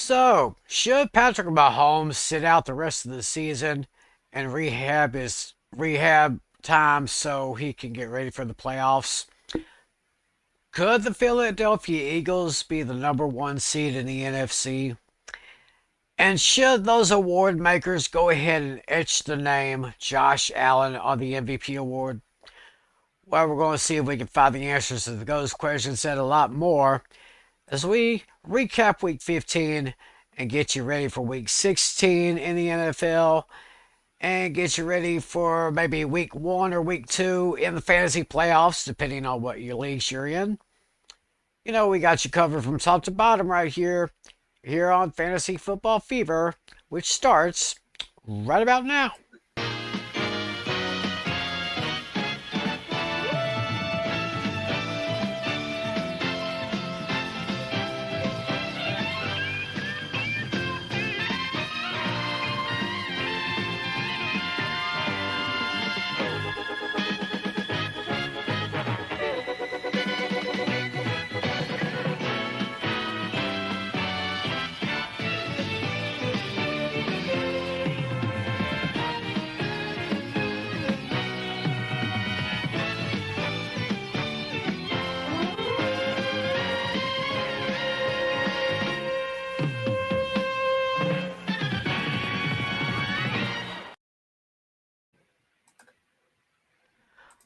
So, should Patrick Mahomes sit out the rest of the season and rehab his rehab time so he can get ready for the playoffs? Could the Philadelphia Eagles be the number one seed in the NFC? And should those award makers go ahead and etch the name Josh Allen on the MVP award? Well, we're going to see if we can find the answers to those questions and a lot more as we recap week 15 and get you ready for week 16 in the NFL and get you ready for maybe week 1 or week 2 in the fantasy playoffs, depending on what your leagues you're in. You know, we got you covered from top to bottom right here on Fantasy Football Fever, which starts right about now.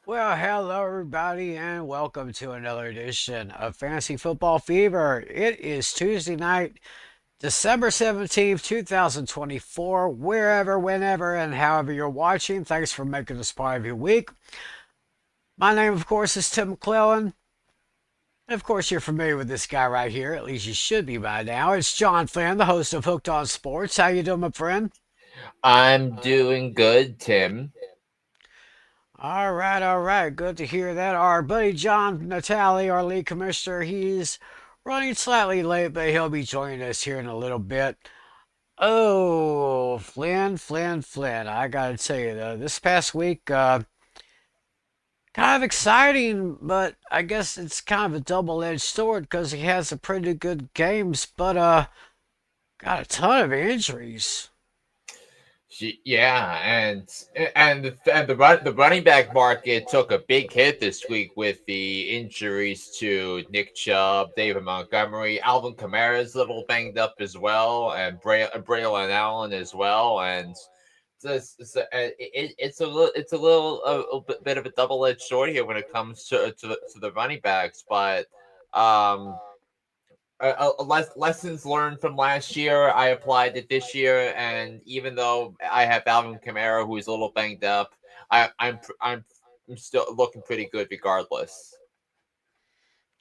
Well, hello everybody, and welcome to another edition of Fantasy Football Fever. It is Tuesday night, December 17th, 2024. Wherever, whenever, and however you're watching, thanks for making this part of your week. My name, of course, is Tim McClellan. And of course, you're familiar with this guy right here. At least you should be by now. It's John Flynn, the host of Hooked on Sports. How you doing, my friend? I'm doing good, Tim. All right, all right. Good to hear that. Our buddy John Natali, our league commissioner, he's running slightly late, but he'll be joining us here in a little bit. Oh, Flynn. I gotta tell you though, this past week, kind of exciting, but I guess it's kind of a double-edged sword because he has some pretty good games, but got a ton of injuries. Yeah, and the running back market took a big hit this week with the injuries to Nick Chubb, David Montgomery, Alvin Kamara's a little banged up as well, and Braylon Allen as well, and it's a little bit of a double edged sword here when it comes to the running backs, but um lessons learned from last year. I applied it this year, and even though I have Alvin Kamara, who is a little banged up, I'm still looking pretty good regardless.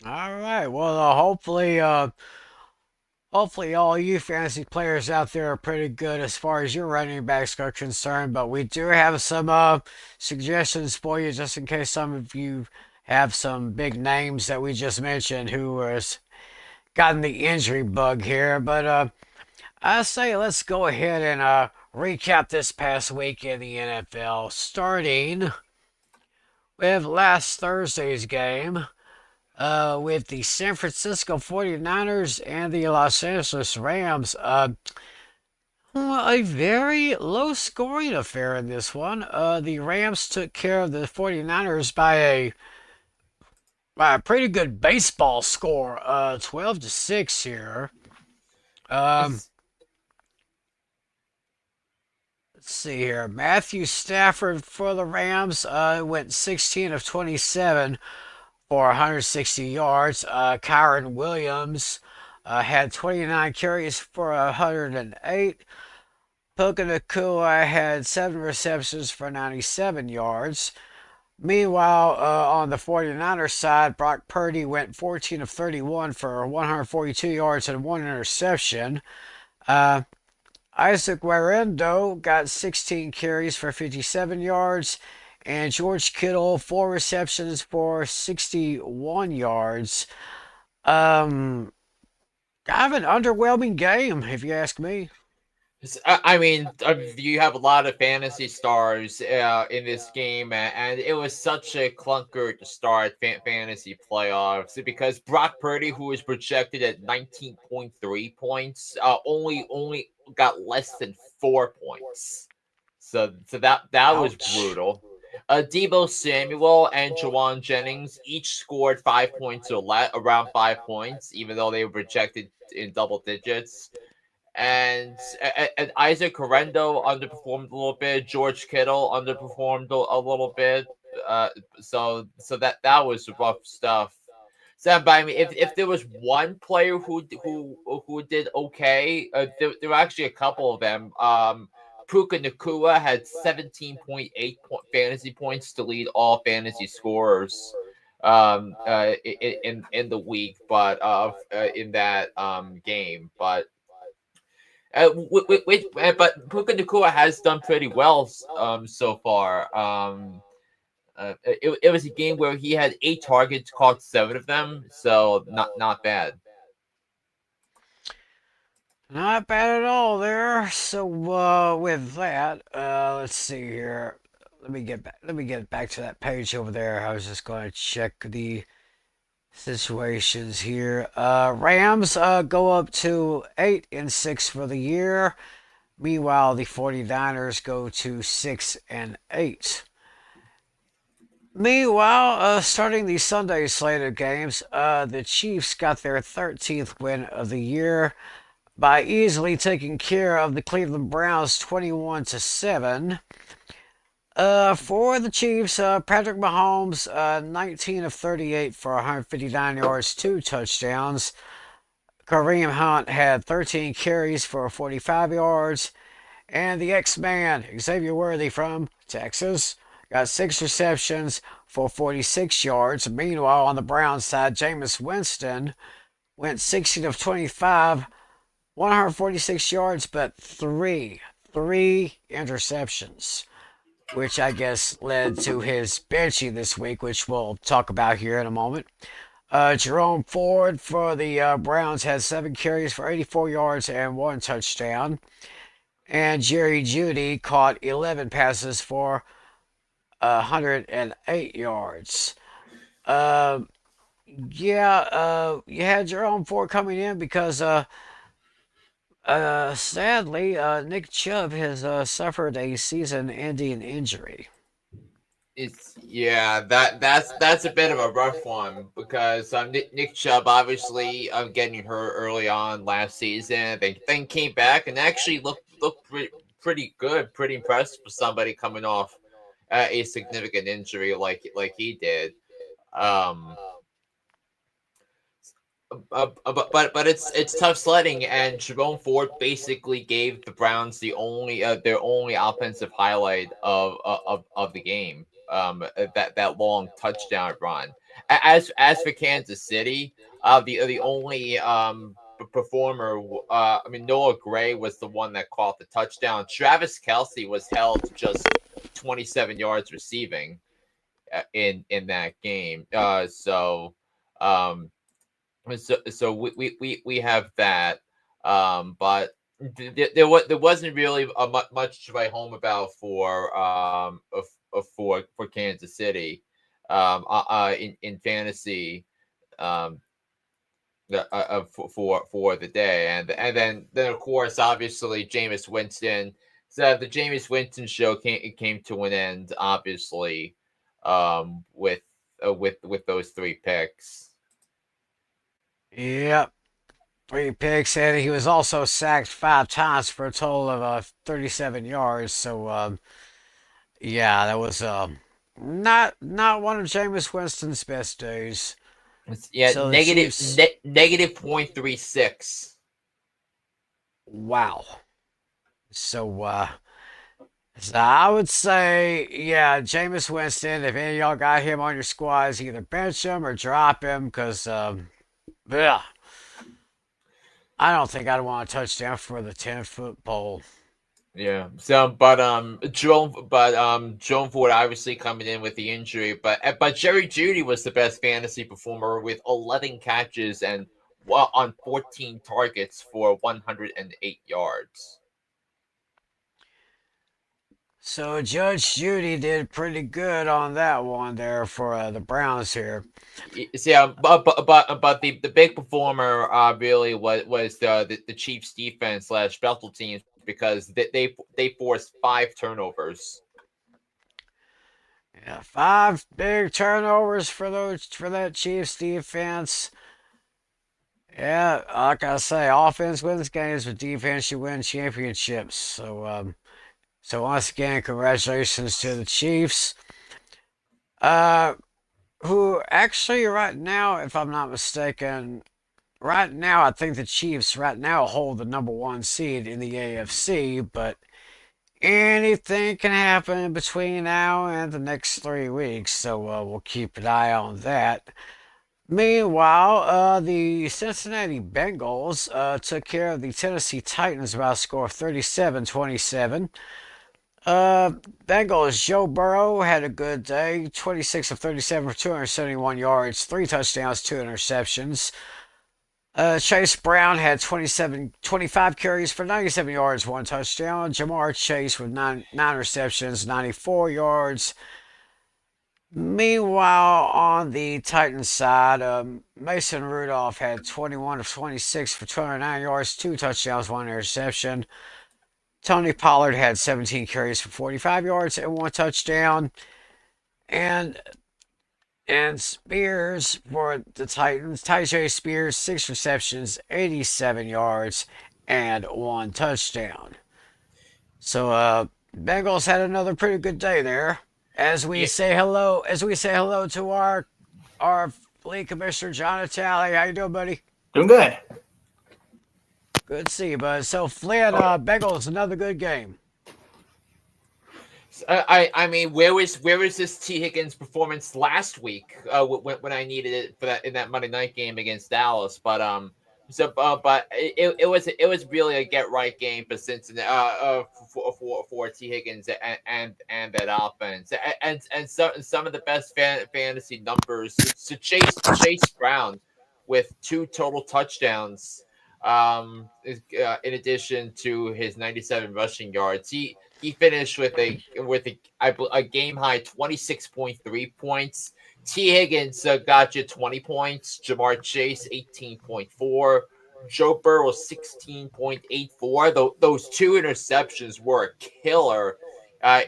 All right, well, hopefully all you fantasy players out there are pretty good as far as your running backs are concerned, but we do have some suggestions for you just in case some of you have some big names that we just mentioned who has gotten the injury bug here. But I say let's go ahead and recap this past week in the NFL, starting with last Thursday's game with the San Francisco 49ers and the Los Angeles Rams. Well, a very low scoring affair in this one. The Rams took care of the 49ers by a pretty good baseball score, 12-6 here. Um, It's, let's see here. Matthew Stafford for the Rams went 16 of 27 for 160 yards. Kyron Williams had 29 carries for 108. Puka Nakua had 7 receptions for 97 yards. Meanwhile, on the 49ers side, Brock Purdy went 14 of 31 for 142 yards and 1 interception. Uh, Isaac Guerrero got 16 carries for 57 yards, and George Kittle, 4 receptions for 61 yards. Um, Kind of an underwhelming game, if you ask me. I mean, you have a lot of fantasy stars in this game, and it was such a clunker to start fantasy playoffs because Brock Purdy, who was projected at 19.3 points, only got less than 4 points. So that was Ouch. brutal. Debo Samuel and Jawan Jennings each scored 5 points or around 5 points, even though they were projected in double digits. And Isaac Correndo underperformed a little bit. George Kittle underperformed a little bit. Uh, so that was rough stuff. So, but I mean, if there was one player who did okay, there were actually a couple of them. Puka Nakua had 17.8 fantasy points to lead all fantasy scorers in the week, but in that game. But Puka Nakua has done pretty well so far. It was a game where he had 8 targets, caught 7 of them, so not bad. Not bad at all there. So with that, let's see here. Let me get back. Let me get back to that page over there. I was just going to check the situations here. Rams go up to 8-6 for the year. Meanwhile, the 49ers go to 6-8. Meanwhile, starting the Sunday slate of games, the Chiefs got their 13th win of the year by easily taking care of the Cleveland Browns 21-7. For the Chiefs, Patrick Mahomes, 19 of 38 for 159 yards, 2 touchdowns. Kareem Hunt had 13 carries for 45 yards. And the X-Man, Xavier Worthy from Texas, got 6 receptions for 46 yards. Meanwhile, on the Browns side, Jameis Winston went 16 of 25, 146 yards, but three interceptions, which I guess led to his benchy this week, which we'll talk about here in a moment. Jerome Ford for the Browns had 7 carries for 84 yards and 1 touchdown. And Jerry Jeudy caught 11 passes for 108 yards. Uh, yeah, you had Jerome Ford coming in because sadly, Nick Chubb has suffered a season-ending injury. It's yeah, that's a bit of a rough one because Nick Chubb obviously getting hurt early on last season. They then came back and actually looked pretty good, pretty impressed for somebody coming off a significant injury like he did. Um, but it's tough sledding, and Jerome Ford basically gave the Browns their only offensive highlight of the game. That long touchdown run. As for Kansas City, the only performer, I mean Noah Gray was the one that caught the touchdown. Travis Kelsey was held to just 27 yards receiving in that game. Um, so we have that, but there wasn't really much to write home about for Kansas City, in fantasy, um for the day, and then of course obviously Jameis Winston. So the Jameis Winston show came to an end, obviously, with those 3 picks. Yep, 3 picks, and he was also sacked 5 times for a total of 37 yards. So, yeah, that was not one of Jameis Winston's best days. Yeah, So the Chiefs, negative 0.36. wow. So, so I would say, yeah, Jameis Winston. If any of y'all got him on your squads, either bench him or drop him, because yeah, I don't think I'd want a touchdown for the 10-foot pole. Yeah. So, but Jerome Ford obviously coming in with the injury, but Jerry Judy was the best fantasy performer with 11 catches and on 14 targets for 108 yards. So Judge Judy did pretty good on that one there for the Browns here. Yeah, but the big performer really was the Chiefs defense slash special teams because they forced 5 turnovers. Yeah, 5 big turnovers for that Chiefs defense. Yeah, like I say, offense wins games, but defense you win championships. So once again, congratulations to the Chiefs. Uh, who actually right now, if I'm not mistaken, right now I think the Chiefs right now hold the number one seed in the AFC, but anything can happen between now and the next 3 weeks. So we'll keep an eye on that. Meanwhile, the Cincinnati Bengals took care of the Tennessee Titans by a score of 37-27. Uh, Bengals, Joe Burrow had a good day, 26 of 37 for 271 yards, 3 touchdowns, 2 interceptions. Chase Brown had 25 carries for 97 yards, 1 touchdown. Jamar Chase with nine receptions, 94 yards. Meanwhile, on the Titans side, Mason Rudolph had 21 of 26 for 209 yards, 2 touchdowns, 1 interception. Tony Pollard had 17 carries for 45 yards and 1 touchdown. And and Spears for the Titans, Tyjae Spears, 6 receptions, 87 yards, and 1 touchdown. So Bengals had another pretty good day there. Yeah, As we say hello to our league commissioner John Natale. How you doing, buddy? Doing good. Good to see you, bud. So Flynn, Oh, Bengals, another good game. I mean, where was this T Higgins performance last week? When I needed it for that in that Monday night game against Dallas, but it was really a get right game for Cincinnati for T Higgins and that offense and some of the best fantasy numbers. So Chase Brown with 2 total touchdowns. In addition to his 97 rushing yards, he finished with a game high 26.3 points. T Higgins got you 20 points. Jamar Chase 18.4. Joe Burrow 16.84. Those 2 interceptions were a killer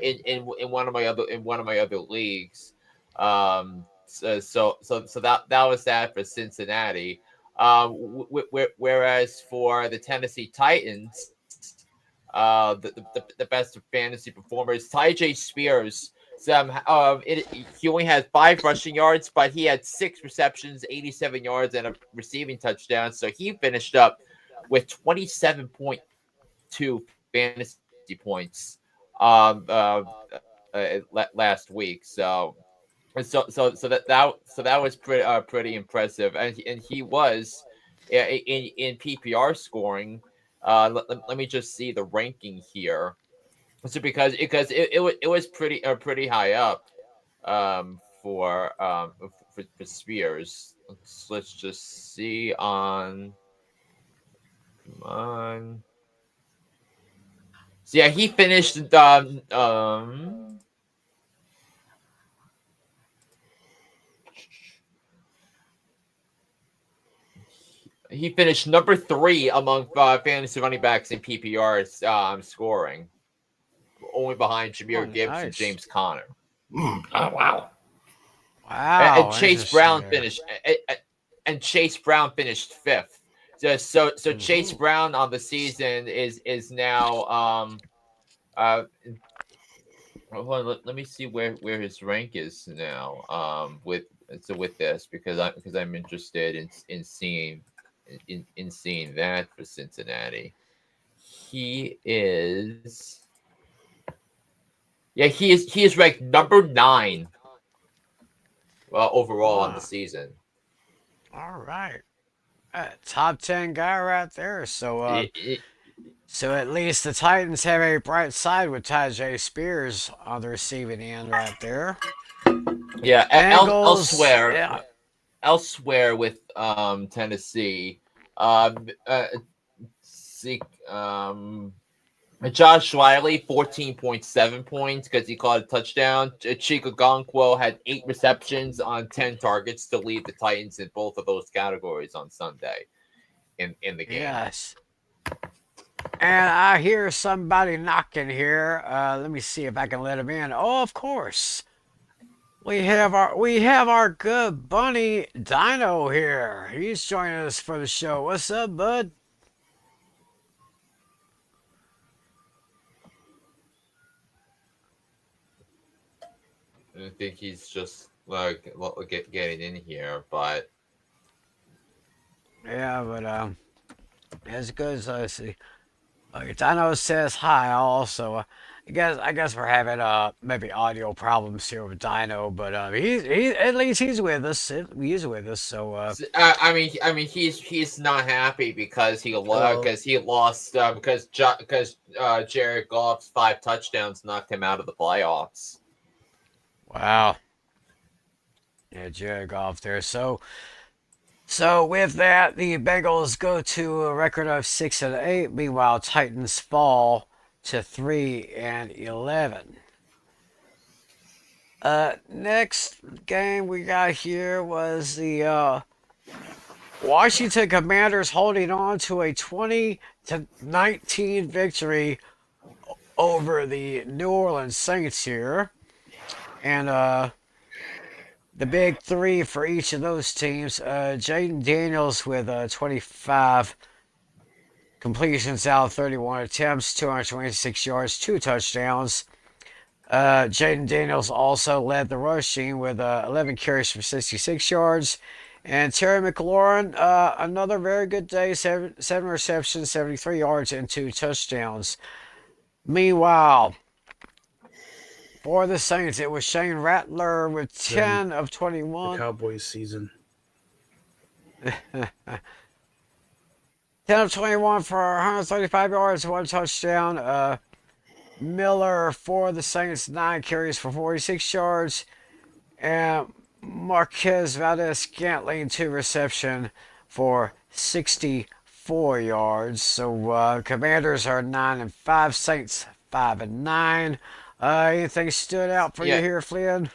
in one of my other leagues. So that was that for Cincinnati. Whereas for the Tennessee Titans, the best fantasy performers, Tyjae Spears. He only had 5 rushing yards, but he had 6 receptions, 87 yards, and a receiving touchdown. So he finished up with 27.2 fantasy points um, uh, last week. So that was pretty impressive, and he was in PPR scoring. Let me just see the ranking here. So because it was pretty high up for Spears. Let's just see on. Come on. So yeah, he finished he finished number 3 among fantasy running backs in PPR scoring, only behind Oh, Jameer Gibbs and nice. James Conner. oh wow. And Wow, Chase interesting Brown there. finished and Chase Brown finished 5th. So Chase Mm-hmm. Brown on the season is now uh hold on, let me see where his rank is now with this because I'm interested in seeing in seeing that for Cincinnati. He is Yeah, he is ranked number 9 overall on the Ah, season. all right. Top 10 guy right there. It, it, So at least the Titans have a bright side with Tyjae Spears on the receiving end right there. yeah, Bengals, yeah. elsewhere with Tennessee, um, uh, see, Josh Riley, 14.7 points because he caught a touchdown. Chico Gonquo had 8 receptions on 10 targets to lead the Titans in both of those categories on Sunday in the game. Yes. And I hear somebody knocking here. Let me see if I can let him in. Oh, of course. We have our good bunny Dino here. He's joining us for the show. What's up, bud? I think he's just like getting in here, but Yeah, but as good as I see. Dino says hi also. I guess we're having maybe audio problems here with Dino, but he at least he's with us. He's with us. So he's not happy because Hello. he lost because Jared Goff's 5 touchdowns knocked him out of the playoffs. wow. Yeah, Jared Goff there. So with that, the Bengals go to a record of 6-8. Meanwhile, Titans fall to 3-11. Next game we got here was the Washington Commanders holding on to a 20-19 victory over the New Orleans Saints here, and the big three for each of those teams. Jaden Daniels with 25 completions out of 31 attempts, 226 yards, 2 touchdowns. Jaden Daniels also led the rushing with 11 carries for 66 yards. And Terry McLaurin, another very good day, seven receptions, 73 yards, and 2 touchdowns. Meanwhile, for the Saints, it was Shane Rattler with Then 10 of the 21. Cowboys season. 10 of 21 for 135 yards, 1 touchdown. Miller for the Saints, 9 carries for 46 yards. And Marquez Valdez-Scantling, 2 reception for 64 yards. So Commanders are 9-5, Saints 5-9. Anything stood out for you Yeah, here, Flynn?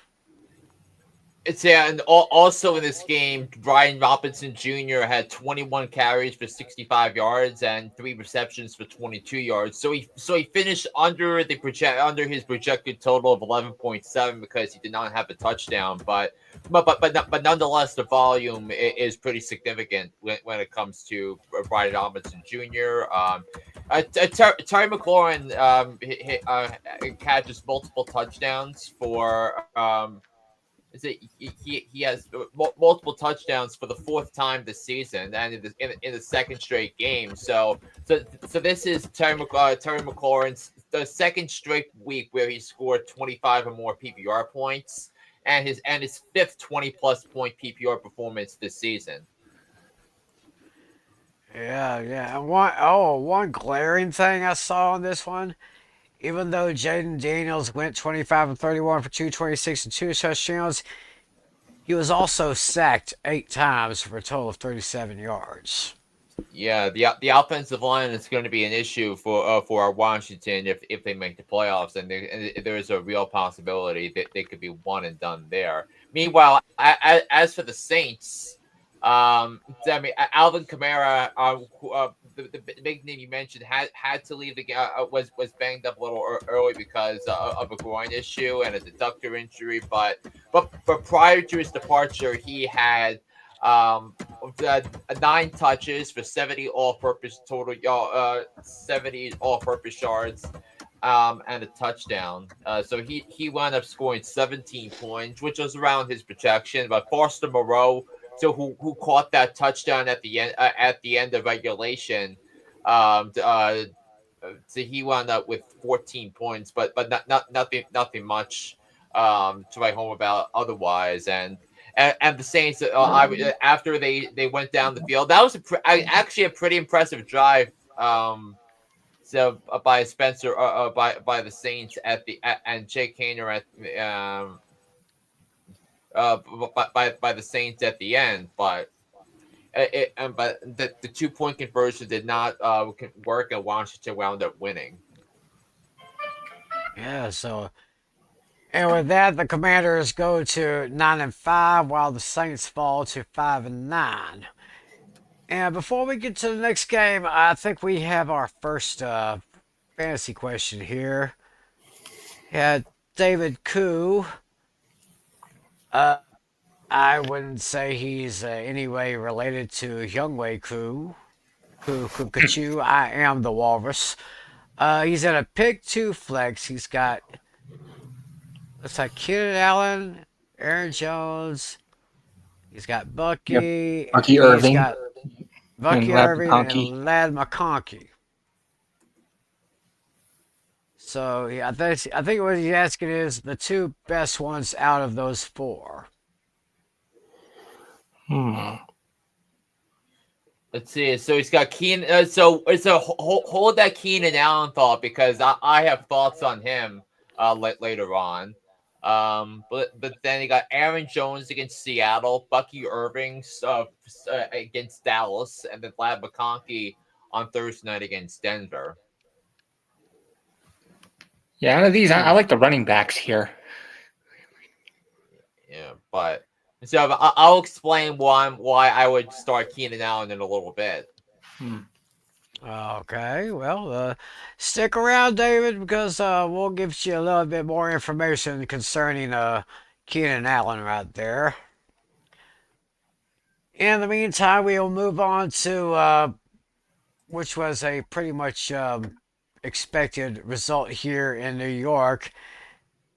and also in this game, Brian Robinson Jr. had 21 carries for 65 yards and 3 receptions for 22 yards. So he finished under his projected total of 11.7 because he did not have a touchdown. But nonetheless, the volume is pretty significant when it comes to Brian Robinson Jr. Terry McLaurin catches multiple touchdowns for is it he has multiple touchdowns for the 4th time this season and in the second straight game. So this is Terry McLaurin's the second straight week where he scored 25 or more PPR points and his 5th 20+ point PPR performance this season. Yeah. And one glaring thing I saw on this one, even though Jaden Daniels went 25 and 31 for 226 and 2 touchdowns, he was also sacked 8 times for a total of 37 yards. Yeah, the offensive line is going to be an issue for Washington if they make the playoffs, and there is a real possibility that they could be one and done there. Meanwhile, as for the Saints, I mean Alvin Kamara, the big name you mentioned, had to leave the game. Was banged up a little early because of a groin issue and a deductor injury, but prior to his departure, he had um, 9 touches for 70 all-purpose total, 70 all-purpose yards, and a touchdown. So he wound up scoring 17 points, which was around his projection. But Foster Moreau, so who caught that touchdown at the end of regulation, um, uh, so he wound up with 14 points, but nothing much to write home about otherwise. And the Saints, after they went down the field, that was actually a pretty impressive drive. By Spencer, by the Saints and Jake Hayner by the Saints at the end, but the 2 point conversion did not work, and Washington wound up winning. Yeah, so and with that, the Commanders go to 9-5, while the Saints fall to 5-9. And before we get to the next game, I think we have our first fantasy question here. Had David Koo. Uh, I wouldn't say he's any way related to Youngwei Koo. Kachu. I am the Walrus. He's in a pick two flex. He's got looks like Keenan Allen, Aaron Jones. He's got Yep. Bucky. Bucky He's Irving got and Bucky Lab Irving McConkey. and Lad McConkey. So yeah, I think what he's asking is the two best ones out of those four. Hmm. Let's see. So he's got Keenan. So hold that Keenan Allen thought because I have thoughts on him later on. But then he got Aaron Jones against Seattle, Bucky Irving against Dallas, and then Lab McConkey on Thursday night against Denver. Yeah, out of these, I Hmm. like the running backs here. Yeah, but so I'll explain why I would start Keenan Allen in a little bit. Hmm. Okay, well, stick around, David, because we'll give you a little bit more information concerning Keenan Allen right there. In the meantime, we'll move on to which was a pretty much expected result here in New York,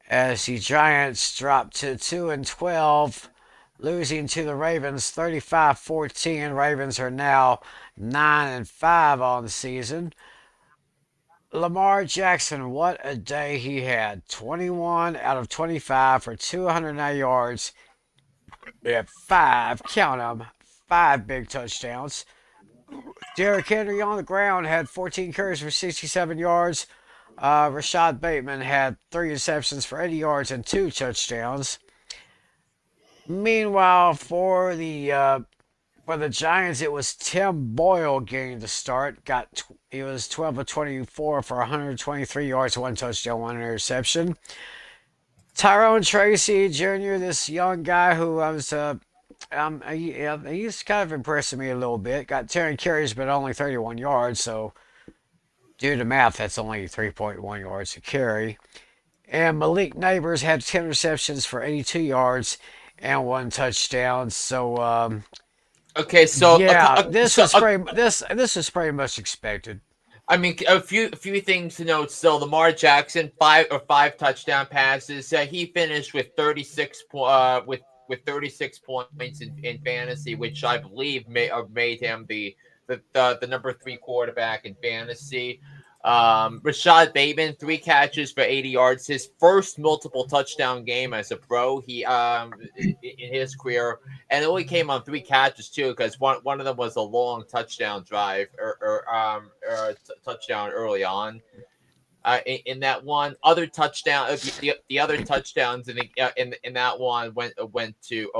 as the Giants dropped to 2-12, losing to the Ravens 35-14. Ravens are now 9-5 on the season. Lamar Jackson, what a day he had. 21 out of 25 for 209 yards. We had five, count them, five big touchdowns. Derrick Henry on the ground had 14 carries for 67 yards. Rashad Bateman had three receptions for 80 yards and two touchdowns. Meanwhile, for the Giants, it was Tim Boyle getting the start. He was 12 of 24 for 123 yards, one touchdown, one interception. Tyrone Tracy Jr., this young guy who I was he's kind of impressing me a little bit. Got 10 carries, but only 31 yards. So, due to math, that's only 3.1 yards a carry. And Malik Nabers had 10 receptions for 82 yards and one touchdown. So, Okay, yeah, this is pretty much expected. I mean, a few things to note. So Lamar Jackson, five touchdown passes. He finished with 36 points in fantasy, which I believe made him the number three quarterback in fantasy. Rashad Bateman, three catches for 80 yards. His first multiple touchdown game as a pro. He in his career, and it only came on three catches too, because one of them was a long touchdown drive touchdown early on. In that one, other touchdown, the other touchdowns in that one went to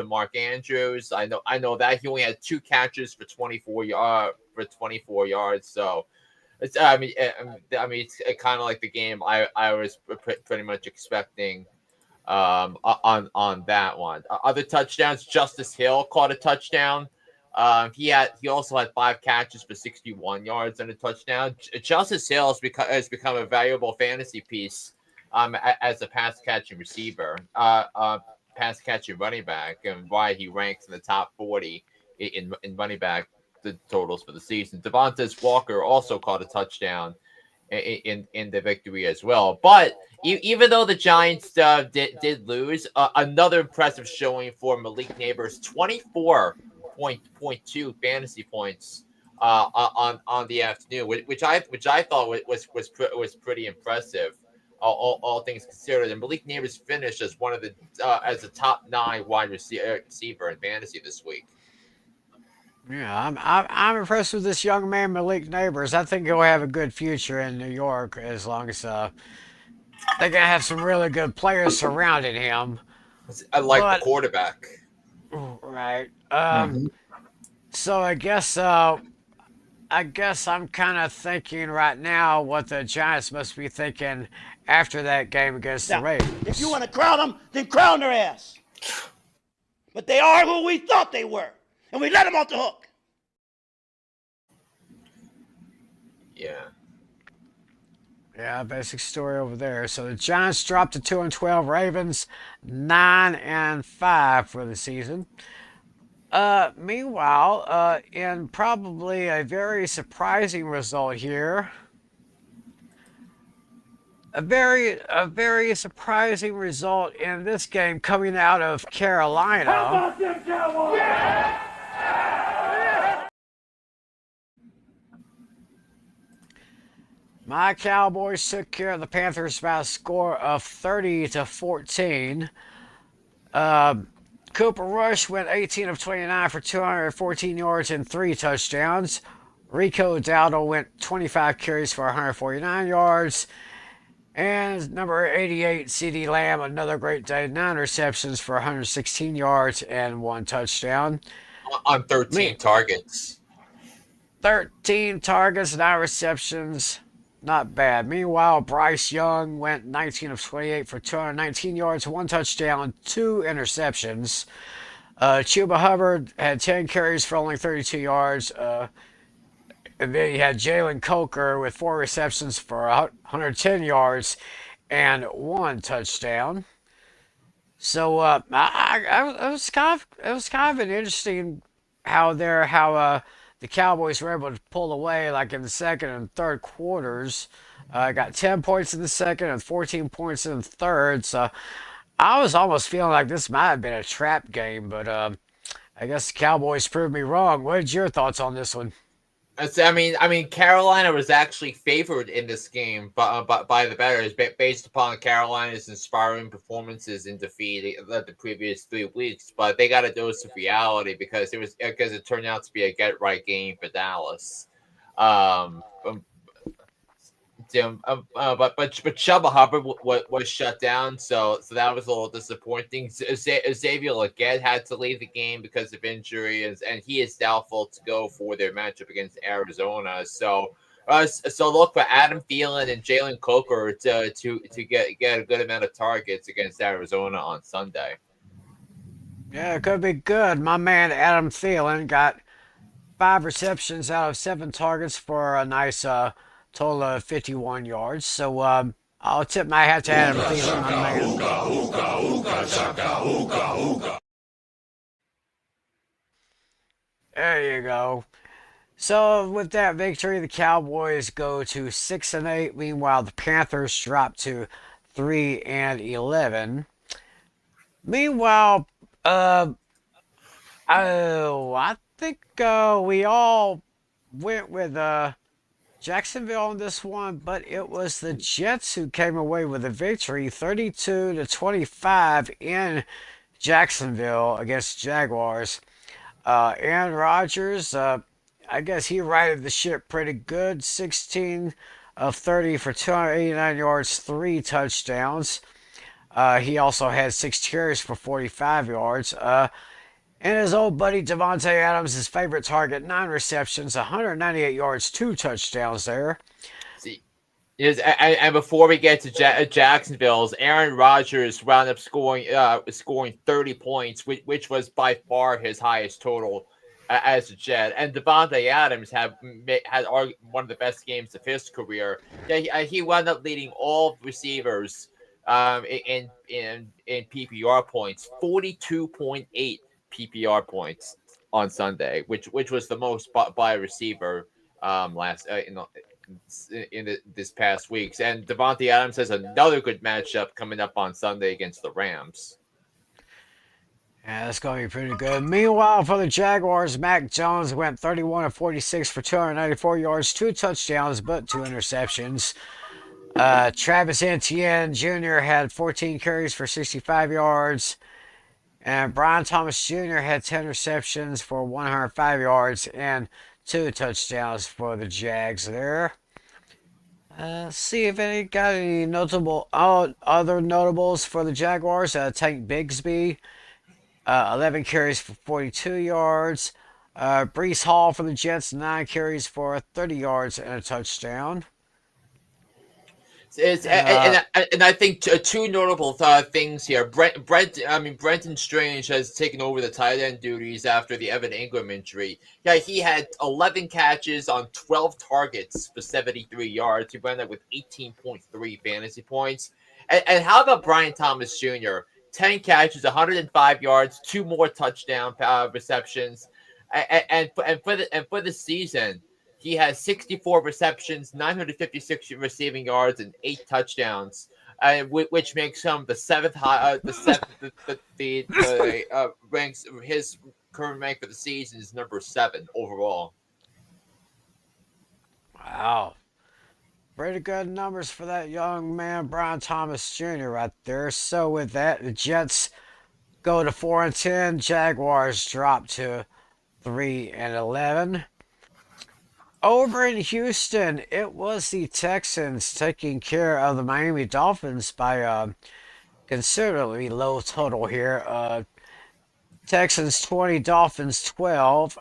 Mark Andrews. I know that he only had two catches for 24 yards. So it's it's kind of like the game I was pretty much expecting on that one. Other touchdowns, Justice Hill caught a touchdown. He also had five catches for 61 yards and a touchdown. Justice Hill has become a valuable fantasy piece as a pass catching receiver, pass catching running back, and why he ranks in the top 40 in running back the totals for the season. Devontae Walker also caught a touchdown in the victory as well. But even though the Giants did lose, another impressive showing for Malik Nabers, 24.2 fantasy points on the afternoon, which I thought was pretty impressive. All things considered, and Malik Nabers finished as one of the as a top 9 wide receiver in fantasy this week. Yeah, I'm impressed with this young man, Malik Nabers. I think he'll have a good future in New York as long as they're gonna have some really good players surrounding him. I like the But quarterback. right, Hmm. so I guess I guess I'm kind of thinking right now what the Giants must be thinking after that game against the Now, if you Ravens. want to crown them, then crown their ass. But they are who we thought they were, and we let them off the hook. Yeah. Yeah, basic story over there. So the Giants dropped to 2-12. Ravens 9-5 for the season. Meanwhile, in probably a very surprising result here, a very surprising result in this game coming out of Carolina. How about them Cowboys? Yeah! My Cowboys took care of the Panthers by a score of 30-14. Cooper Rush went 18 of 29 for 214 yards and 3 touchdowns. Rico Dowdle went 25 carries for 149 yards. And number 88, CeeDee Lamb, another great day, 9 receptions for 116 yards and 1 touchdown. On 13 targets. 13 targets, 9 receptions. Not bad. Meanwhile, Bryce Young went 19 of 28 for 219 yards, 1 touchdown, 2 interceptions. Chuba Hubbard had 10 carries for only 32 yards. And then you had Jalen Coker with 4 receptions for 110 yards and 1 touchdown. So it was kind of an interesting how the Cowboys were able to pull away like in the second and third quarters. Got 10 points in the second and 14 points in the third. So I was almost feeling like this might have been a trap game, but I guess the Cowboys proved me wrong. What's your thoughts on this one? I mean, Carolina was actually favored in this game by the bettors based upon Carolina's inspiring performances in defeat the previous 3 weeks. But they got a dose of reality because it turned out to be a get right game for Dallas. But Chubb Hubbard was shut down, so that was a little disappointing. Xavier Legette had to leave the game because of injury, and he is doubtful to go for their matchup against Arizona. So look for Adam Thielen and Jalen Coker to get a good amount of targets against Arizona on Sunday. Yeah, it could be good. My man Adam Thielen got 5 receptions out of 7 targets for a nice total of 51 yards. So I'll tip my hat to Adam Thielen, my man. There you go. So with that victory, the Cowboys go to 6-8. Meanwhile, the Panthers drop to 3-11. Meanwhile, I think we all went with Jacksonville on this one, but it was the Jets who came away with a victory, 32-25 in Jacksonville against Jaguars. Aaron Rodgers, I guess he righted the ship pretty good, 16 of 30 for 289 yards, 3 touchdowns. He also had 6 carries for 45 yards. And his old buddy Davante Adams, his favorite target, 9 receptions, 198 yards, 2 touchdowns there. See, and before we get to Jacksonville's, Aaron Rodgers wound up scoring 30 points, which was by far his highest total as a Jet. And Davante Adams had one of the best games of his career. Yeah, he wound up leading all receivers in PPR points, 42.8 PPR points on Sunday, which was the most by a receiver this past week. And Davante Adams has another good matchup coming up on Sunday against the Rams. Yeah, that's going to be pretty good. Meanwhile, for the Jaguars, Mac Jones went 31 of 46 for 294 yards, 2 touchdowns, but 2 interceptions. Travis Etienne Jr. had 14 carries for 65 yards. And Brian Thomas Jr. had 10 receptions for 105 yards and 2 touchdowns for the Jags there. See if any got any other notables for the Jaguars. Tank Bigsby, 11 carries for 42 yards. Brees Hall for the Jets, 9 carries for 30 yards and a touchdown. It's And and I think two notable things here. Brenton Strange has taken over the tight end duties after the Evan Ingram injury. Yeah, he had 11 catches on 12 targets for 73 yards. He went up with 18.3 fantasy points. And how about Brian Thomas Jr.? 10 catches, 105 yards, 2 more touchdown receptions, and for the season. He has 64 receptions, 956 receiving yards, and 8 touchdowns, which makes him the seventh high. The ranks his current rank for the season is number 7 overall. wow. Pretty good numbers for that young man, Brian Thomas Jr. right there. So with that, the Jets go to 4-10. Jaguars drop to 3-11. Over in Houston, it was the Texans taking care of the Miami Dolphins by a considerably low total here. Texans 20, Dolphins 12.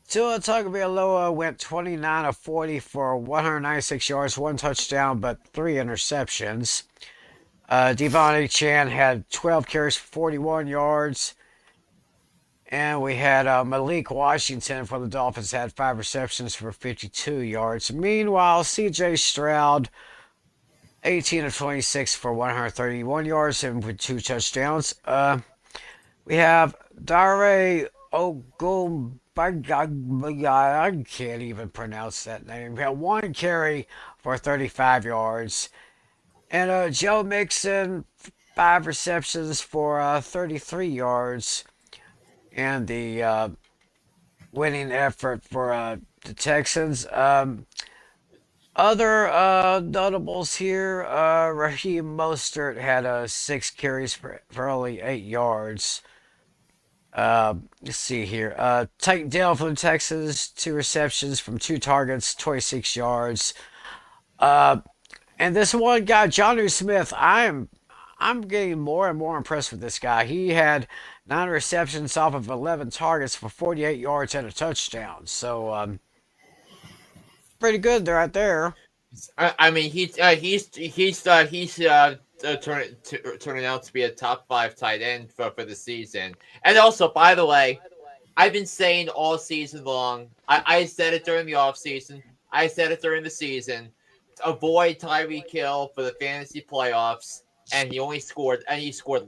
Tua Tagovailoa went 29 of 40 for 196 yards, 1 touchdown, but 3 interceptions. Devontae Chan had 12 carries for 41 yards. And we had Malik Washington for the Dolphins had 5 receptions for 52 yards. Meanwhile, C.J. Stroud, 18 of 26 for 131 yards and with 2 touchdowns. We have Dare Ogunbagaya. I can't even pronounce that name. We had 1 carry for 35 yards. And Joe Mixon, 5 receptions for 33 yards. And the winning effort for the Texans. Other notables here, Raheem Mostert had 6 carries for only 8 yards. Let's see here. Tank Dell for the Texans, 2 receptions from 2 targets, 26 yards. And this one guy, Jonnu Smith, I'm getting more and more impressed with this guy. He had 9 receptions off of 11 targets for 48 yards and a touchdown. So, pretty good right there. I mean, he's turning out to be a top 5 tight end for the season. And also, by the way, I've been saying all season long. I said it during the offseason. I said it during the season. Avoid Tyreek Hill for the fantasy playoffs, and he scored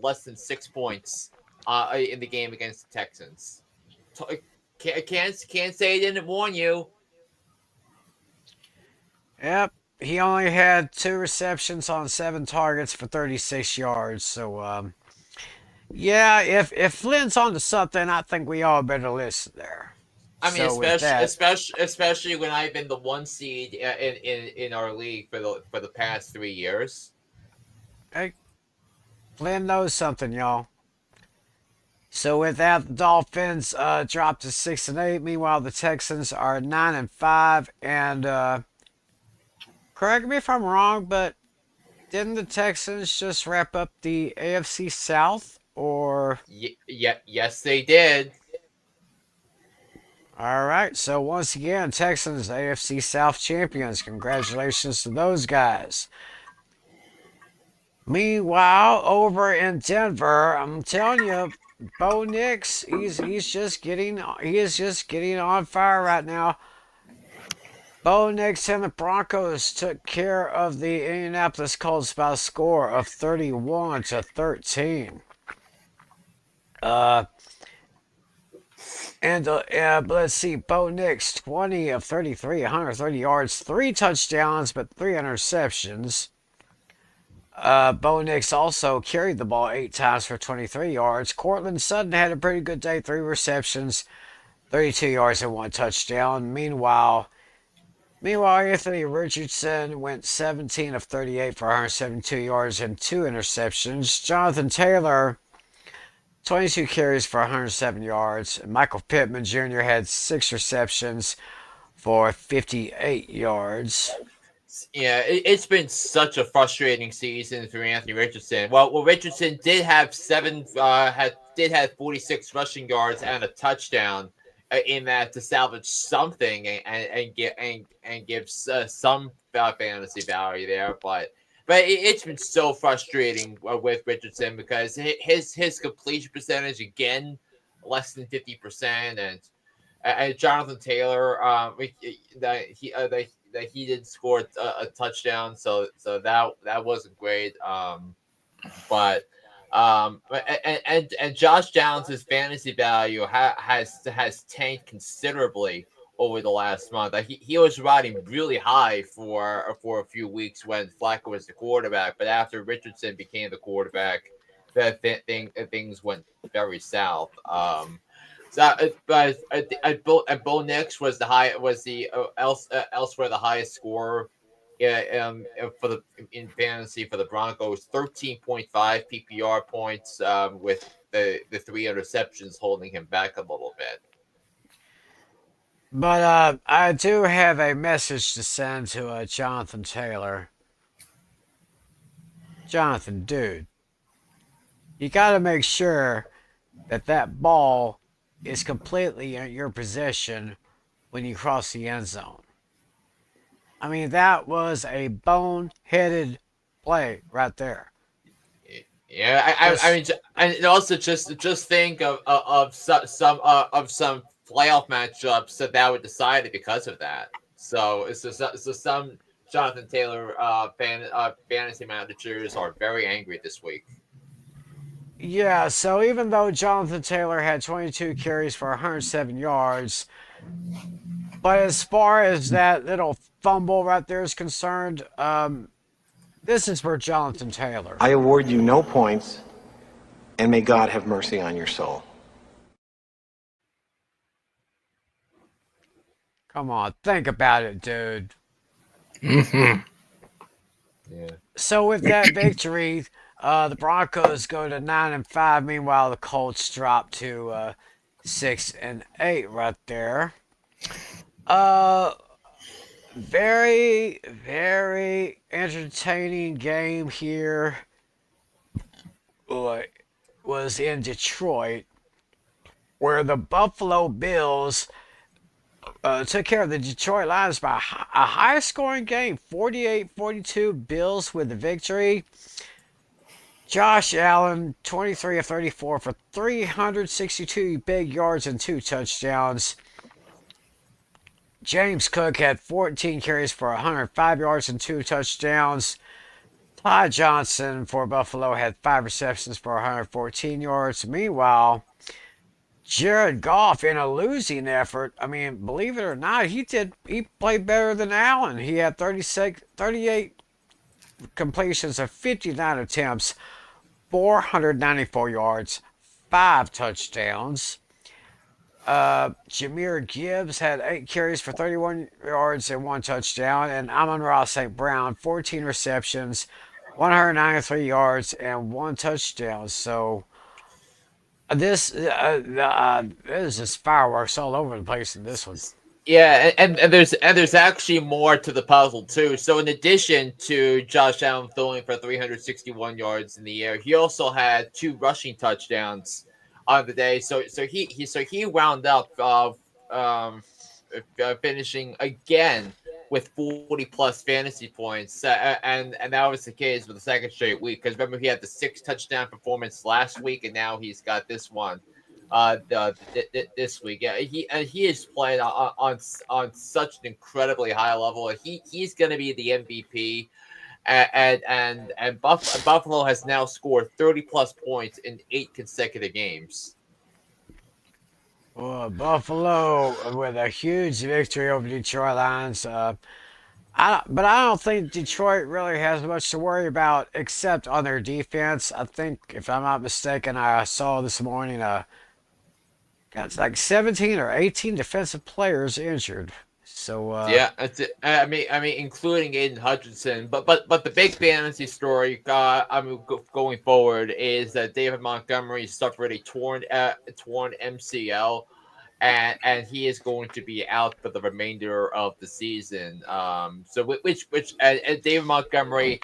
less than 6 points in the game against the Texans. Can't say he didn't warn you. Yep, he only had 2 receptions on 7 targets for 36 yards. So, yeah, if Flynn's onto something, I think we all better listen there. I mean, So with that, especially when I've been the 1 seed in our league for the past 3 years. hey, Flynn knows something, y'all. So with that, the Dolphins dropped to 6-8. Meanwhile, the Texans are 9-5. And correct me if I'm wrong, but didn't the Texans just wrap up the AFC South? Or Yes, they did. all right. So once again, Texans AFC South champions. Congratulations to those guys. Meanwhile, over in Denver, I'm telling you, Bo Nix, he is just getting on fire right now. Bo Nix and the Broncos took care of the Indianapolis Colts by a score of 31-13. Let's see, Bo Nix, 20 of 33, 130 yards, 3 touchdowns, but 3 interceptions. Bo Nix also carried the ball 8 times for 23 yards. Cortland Sutton had a pretty good day, 3 receptions, 32 yards, and 1 touchdown. Meanwhile, Anthony Richardson went 17 of 38 for 172 yards and 2 interceptions. Jonathan Taylor, 22 carries for 107 yards. Michael Pittman Jr. had 6 receptions for 58 yards. Yeah, it's been such a frustrating season for Anthony Richardson. Well, Richardson did have 46 rushing yards and a touchdown in that to salvage something and give some fantasy value there, but it's been so frustrating with Richardson because his completion percentage again less than 50%, and Jonathan Taylor, that he did score a touchdown, so that wasn't great. But and Josh Downs' fantasy value has tanked considerably over the last month. He was riding really high for a few weeks when Flacco was the quarterback, but after Richardson became the quarterback, things went very south. Bo Nix was elsewhere the highest scorer, for the in fantasy for the Broncos, 13.5 PPR points, with the 3 interceptions holding him back a little bit. But I do have a message to send to Jonathan Taylor. Jonathan, dude, you got to make sure that ball is completely in your possession when you cross the end zone. I mean, that was a boneheaded play right there. Yeah, I mean, and also just think of some playoff matchups that would decide it because of that. So some Jonathan Taylor fantasy managers are very angry this week. Yeah, so even though Jonathan Taylor had 22 carries for 107 yards, but as far as that little fumble right there is concerned, this is for Jonathan Taylor. I award you no points, and may God have mercy on your soul. Come on, think about it, dude. Mm-hmm. Yeah. So with that victory, the Broncos go to 9-5. Meanwhile, the Colts drop to 6-8 right there. Very, very entertaining game here. Was in Detroit, where the Buffalo Bills took care of the Detroit Lions by a high-scoring game, 48-42. Bills with the victory. Josh Allen, 23 of 34 for 362 big yards and 2 touchdowns. James Cook had 14 carries for 105 yards and 2 touchdowns. Ty Johnson for Buffalo had 5 receptions for 114 yards. Meanwhile, Jared Goff, in a losing effort, I mean, believe it or not, he played better than Allen. He had 38 completions of 59 attempts, 494 yards, 5 touchdowns. Jahmyr Gibbs had 8 carries for 31 yards and 1 touchdown. And Amon-Ra St. Brown, 14 receptions, 193 yards, and 1 touchdown. So this is just fireworks all over the place in this one. Yeah, and there's actually more to the puzzle too. So in addition to Josh Allen throwing for 361 yards in the air, he also had 2 rushing touchdowns on the day. So he wound up finishing again with 40 plus fantasy points, and that was the case for the second straight week. Because remember, he had the 6 touchdown performance last week, and now he's got this one this week. Yeah, he is playing on such an incredibly high level. He's going to be the MVP. And Buffalo has now scored 30 plus points in 8 consecutive games. Well, Buffalo with a huge victory over Detroit Lions. But I don't think Detroit really has much to worry about except on their defense. I think, if I'm not mistaken, I saw this morning got like 17 or 18 defensive players injured. So yeah, that's it. I mean, including Aiden Hutchinson. But the big fantasy story, going forward, is that David Montgomery suffered a torn MCL, and he is going to be out for the remainder of the season. And David Montgomery,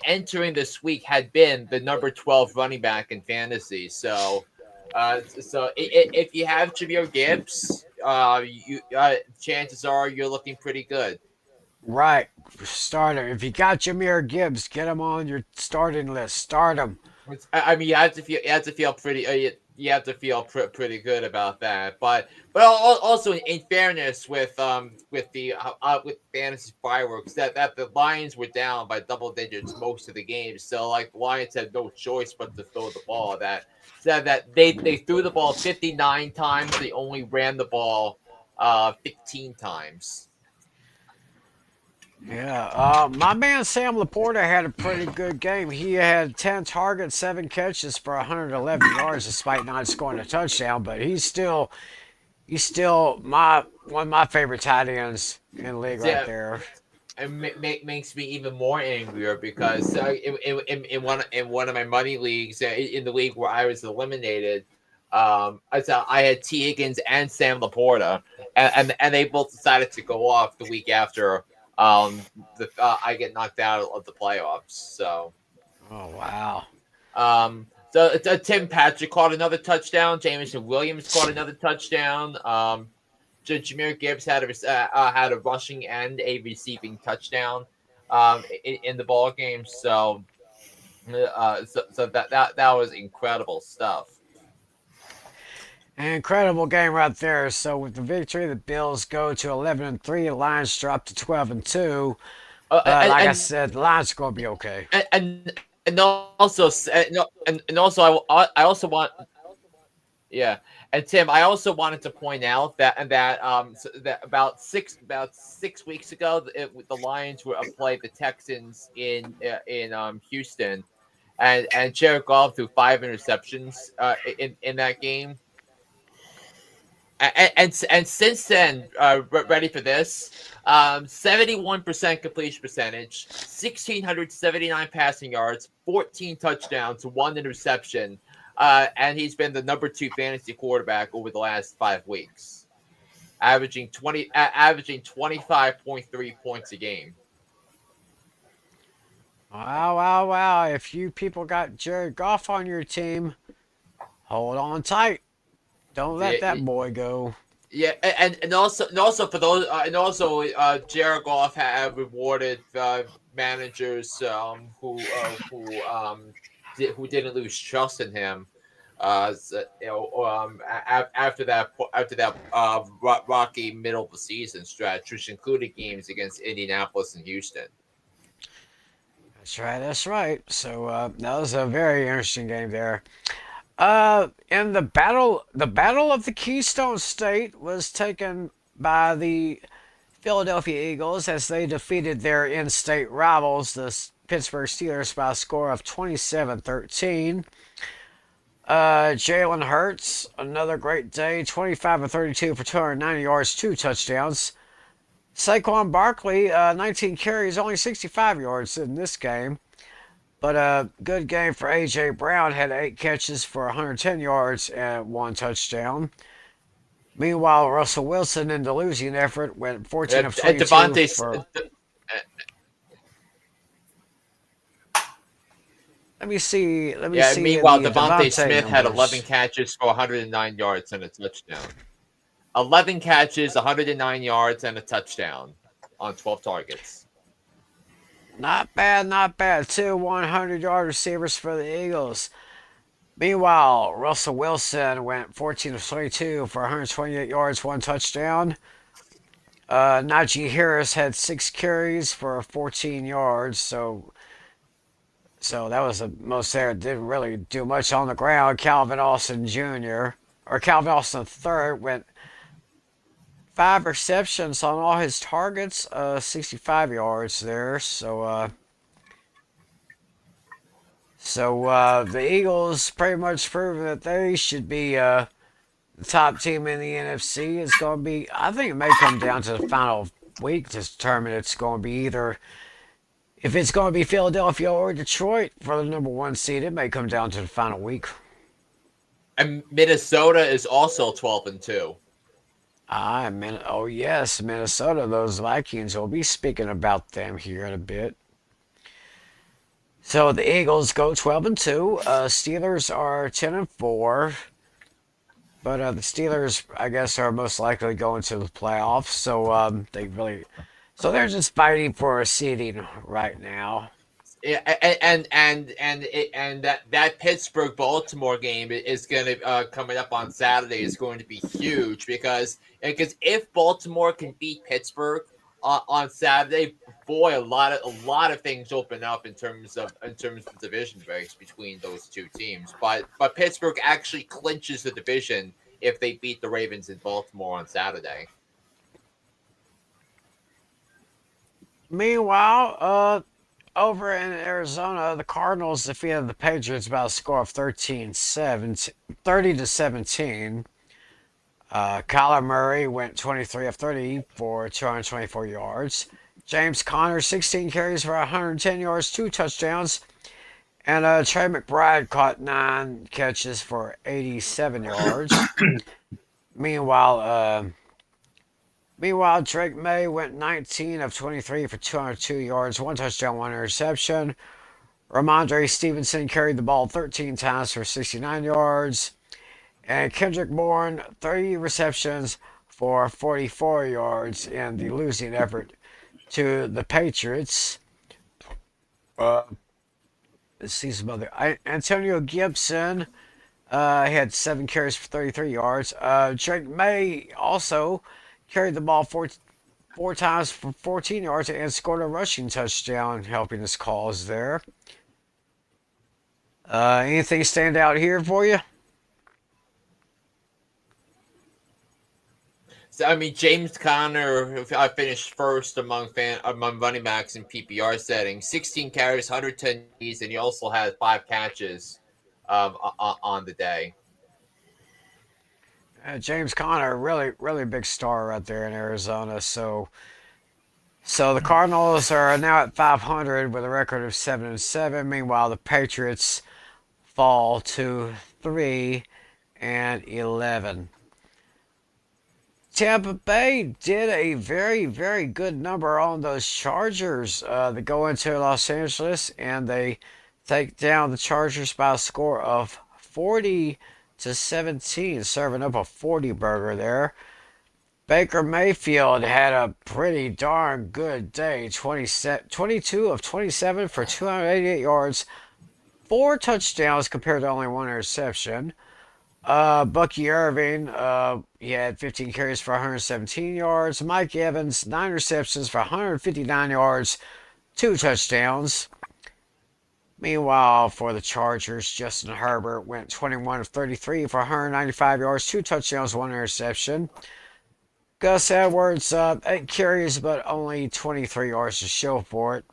entering this week, had been the number 12 running back in fantasy. So, if you have Jahmyr Gibbs, chances are you're looking pretty good. Right. Start him. If you got Jahmyr Gibbs, get him on your starting list. Start him. I mean, you have to feel pretty. You have to feel pretty good about that. But also in fairness, with with fantasy fireworks, that the Lions were down by double digits most of the games. So like the Lions had no choice but to throw the ball. That they threw the ball 59 times. They only ran the ball 15 times. Yeah, my man Sam Laporta had a pretty good game. He had 10 targets, 7 catches for 111 yards, despite not scoring a touchdown. But he's still my one of my favorite tight ends in the league right there. It makes me even more angrier because in one of my money leagues, in the league where I was eliminated, I had T. Higgins and Sam Laporta, and they both decided to go off the week after. I get knocked out of the playoffs. So, oh wow. Tim Patrick caught another touchdown. Jameson Williams caught another touchdown. Jahmyr Gibbs had a rushing and a receiving touchdown in the ball game. So that was incredible stuff. An incredible game right there. So with the victory, the Bills go to 11-3. The Lions drop to 12-2. I said, the Lions are going to be okay. And also I also want. Yeah, and Tim, I also wanted to point out that about six weeks ago, the Lions played the Texans in Houston, and Jared Goff threw 5 interceptions in that game. And since then, ready for this? 71% completion percentage, 1,679 passing yards, 14 touchdowns, 1 interception. And he's been the number 2 fantasy quarterback over the last 5 weeks, averaging 25.3 points a game. Wow. If you people got Jared Goff on your team, hold on tight. Don't let that boy go. Yeah, and also for those Jared Goff have rewarded managers who didn't lose trust in him. After that rocky middle of the season stretch, which included games against Indianapolis and Houston. That's right. So that was a very interesting game there. In the battle of the Keystone State was taken by the Philadelphia Eagles as they defeated their in-state rivals, the Pittsburgh Steelers, by a score of 27-13. Jalen Hurts, another great day, 25 of 32 for 290 yards, 2 touchdowns. Saquon Barkley, 19 carries, only 65 yards in this game. But a good game for A.J. Brown, had 8 catches for 110 yards and 1 touchdown. Meanwhile, Russell Wilson in the losing effort went 14 of 22 for... Let me see. Meanwhile, Davante Smith had 11 catches for 109 yards and a touchdown. 11 catches, 109 yards, and a touchdown on 12 targets. Not bad. 2 100-yard receivers for the Eagles. Meanwhile, Russell Wilson went 14 of 22 for 128 yards, 1 touchdown. Najee Harris had 6 carries for 14 yards, so that was the most there. Didn't really do much on the ground. Calvin Austin III went 5 receptions on all his targets, 65 yards there. So the Eagles pretty much proven that they should be the top team in the NFC. It's going to be, I think it may come down to the final week to determine it's going to be either, if it's going to be Philadelphia or Detroit for the number 1 seed. It may come down to the final week. And Minnesota is also 12-2. Oh yes, Minnesota. Those Vikings. We'll be speaking about them here in a bit. So the Eagles go 12-2. Steelers are 10-4. But the Steelers, I guess, are most likely going to the playoffs. So so they're just fighting for a seeding right now. Yeah, and that Pittsburgh Baltimore game is going to coming up on Saturday is going to be huge because if Baltimore can beat Pittsburgh on Saturday, boy, a lot of things open up in terms of division race between those two teams. But Pittsburgh actually clinches the division if they beat the Ravens in Baltimore on Saturday. Meanwhile, over in Arizona, the Cardinals defeated the Patriots by a score of 30-17. Kyler Murray went 23 of 30 for 224 yards. James Conner, 16 carries for 110 yards, 2 touchdowns. And Trey McBride caught 9 catches for 87 yards. Meanwhile, uh, Meanwhile, Drake May went 19 of 23 for 202 yards, 1 touchdown, 1 interception. Ramondre Stevenson carried the ball 13 times for 69 yards. And Kendrick Bourne, 30 receptions for 44 yards in the losing effort to the Patriots. Uh, let's see some other. Antonio Gibson had 7 carries for 33 yards. Drake May also carried the ball four times for 14 yards and scored a rushing touchdown, helping his cause there. Anything stand out here for you? So I mean, James Conner finished first among running backs in PPR settings. 16 carries, 110 Ds, and he also had 5 catches on the day. James Conner, really big star right there in Arizona. So the Cardinals are now at 500 with a record of 7-7. Meanwhile, the Patriots fall to 3-11. Tampa Bay did a very good number on those Chargers. They go into Los Angeles and they take down the Chargers by a score of 40-17, serving up a 40 burger there. Baker Mayfield had a pretty darn good day. 22 of 27 for 288 yards, 4 touchdowns compared to only 1 interception. Bucky Irving, he had 15 carries for 117 yards. Mike Evans, 9 receptions for 159 yards, 2 touchdowns. Meanwhile, for the Chargers, Justin Herbert went 21 of 33 for 195 yards, 2 touchdowns, 1 interception. Gus Edwards, 8 carries, but only 23 yards to show for it.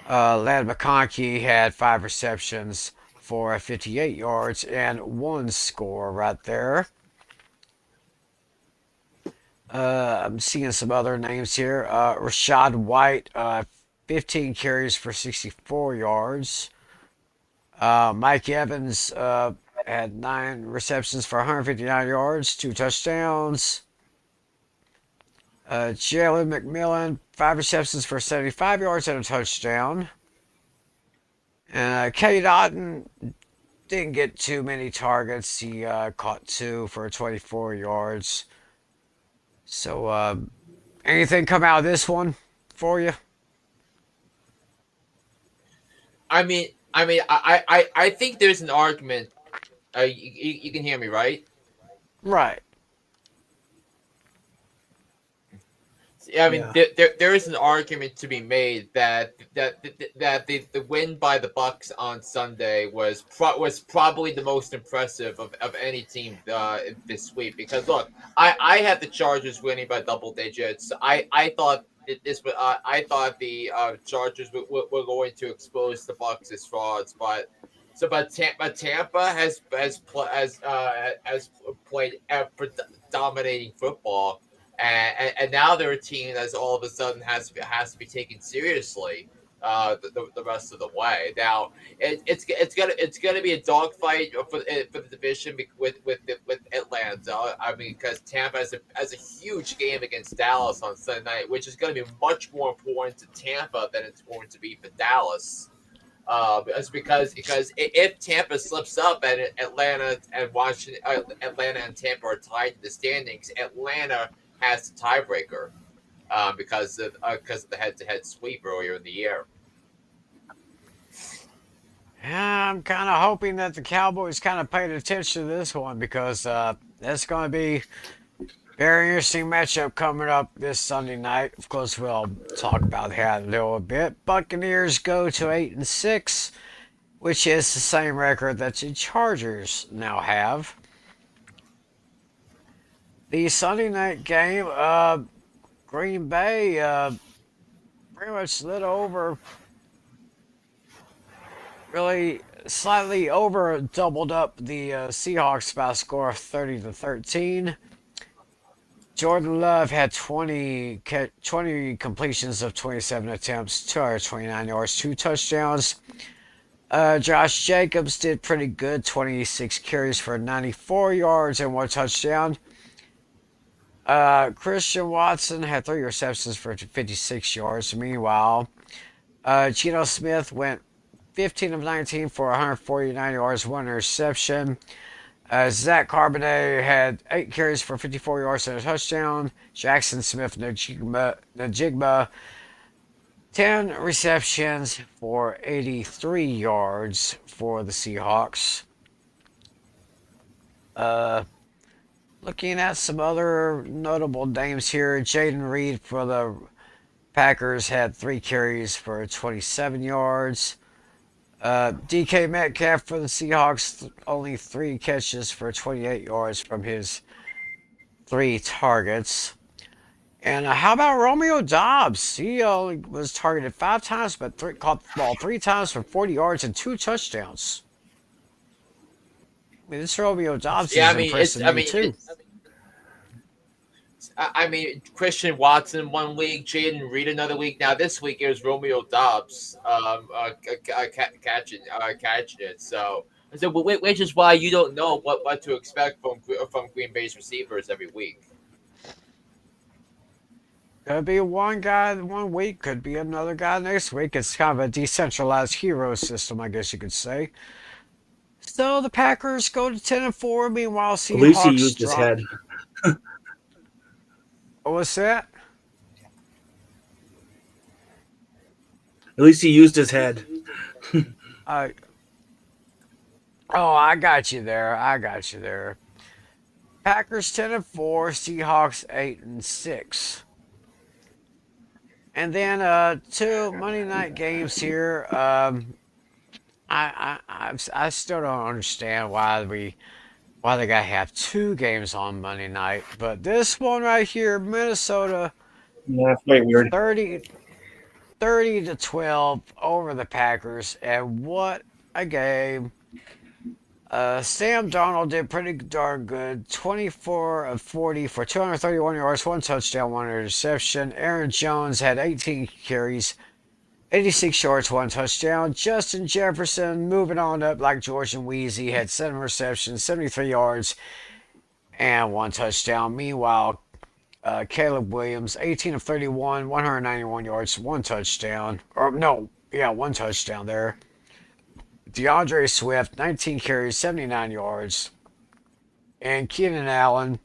Ladd McConkey had 5 receptions for 58 yards and 1 score right there. I'm seeing some other names here. Rashad White, 15 carries for 64 yards. Mike Evans had 9 receptions for 159 yards, 2 touchdowns. Jalen McMillan, 5 receptions for 75 yards and a touchdown. Kenny Dotton didn't get too many targets. He caught 2 for 24 yards. So, anything come out of this one for you? I think there's an argument. You can hear me, right? Right. I mean, Yeah. there is an argument to be made that the win by the Bucks on Sunday was probably the most impressive of any team this week. Because look, I had the Chargers winning by double digits. I thought I thought the Chargers were going to expose the Bucks as frauds, but Tampa has played dominating football. And now they're a team that's all of a sudden has to be taken seriously. the rest of the way. Now it's gonna be a dogfight for the division with Atlanta. I mean, because Tampa has a huge game against Dallas on Sunday night, which is going to be much more important to Tampa than it's going to be for Dallas. It's because if Tampa slips up and Atlanta and Washington, Atlanta and Tampa are tied in the standings, Atlanta has the tiebreaker because of the head-to-head sweep earlier in the year. Yeah, I'm kind of hoping that the Cowboys kind of paid attention to this one because that's going to be very interesting matchup coming up this Sunday night. Of course, we'll talk about that in a little bit. Buccaneers go to 8-6, which is the same record that the Chargers now have. The Sunday night game, Green Bay pretty much lit over, really slightly over doubled up the Seahawks by a score of 30-13. Jordan Love had 20 completions of 27 attempts, 229 yards, 2 touchdowns. Josh Jacobs did pretty good, 26 carries for 94 yards and 1 touchdown. Christian Watson had 3 receptions for 56 yards. Meanwhile, Geno Smith went 15 of 19 for 149 yards, 1 interception. Zach Carbonet had 8 carries for 54 yards and a touchdown. Jackson Smith Najigba 10 receptions for 83 yards for the Seahawks. Looking at some other notable names here, Jaden Reed for the Packers had 3 carries for 27 yards. DK Metcalf for the Seahawks, only 3 catches for 28 yards from his 3 targets. And how about Romeo Doubs? He only was targeted 5 times, but caught the ball 3 times for 40 yards and 2 touchdowns. I mean, this Romeo Doubs is impressive too. I mean, Christian Watson 1 week, Jaden Reed another week. Now this week it was Romeo Doubs catching it. So which is why you don't know what to expect from Green Bay's receivers every week. Could be one guy 1 week, could be another guy next week. It's kind of a decentralized hero system, I guess you could say. So the Packers go to 10-4. Meanwhile, Seahawks At least he used his head. What's that? At least he used his head. I got you there. Packers 10-4, Seahawks 8-6. And then 2 Monday night games here. I still don't understand why they gotta have 2 games on Monday night. But this one right here, Minnesota, Yeah, that's very weird. 30-12 over the Packers, and what a game. Sam Darnold did pretty darn good. 24 of 40 for 231 yards, 1 touchdown, 1 interception. Aaron Jones had 18 carries, 86 yards, 1 touchdown. Justin Jefferson moving on up like George and Wheezy, had 7 receptions, 73 yards, and 1 touchdown. Meanwhile, Caleb Williams, 18 of 31, 191 yards, 1 touchdown. 1 touchdown there. DeAndre Swift, 19 carries, 79 yards. And Keenan Allen,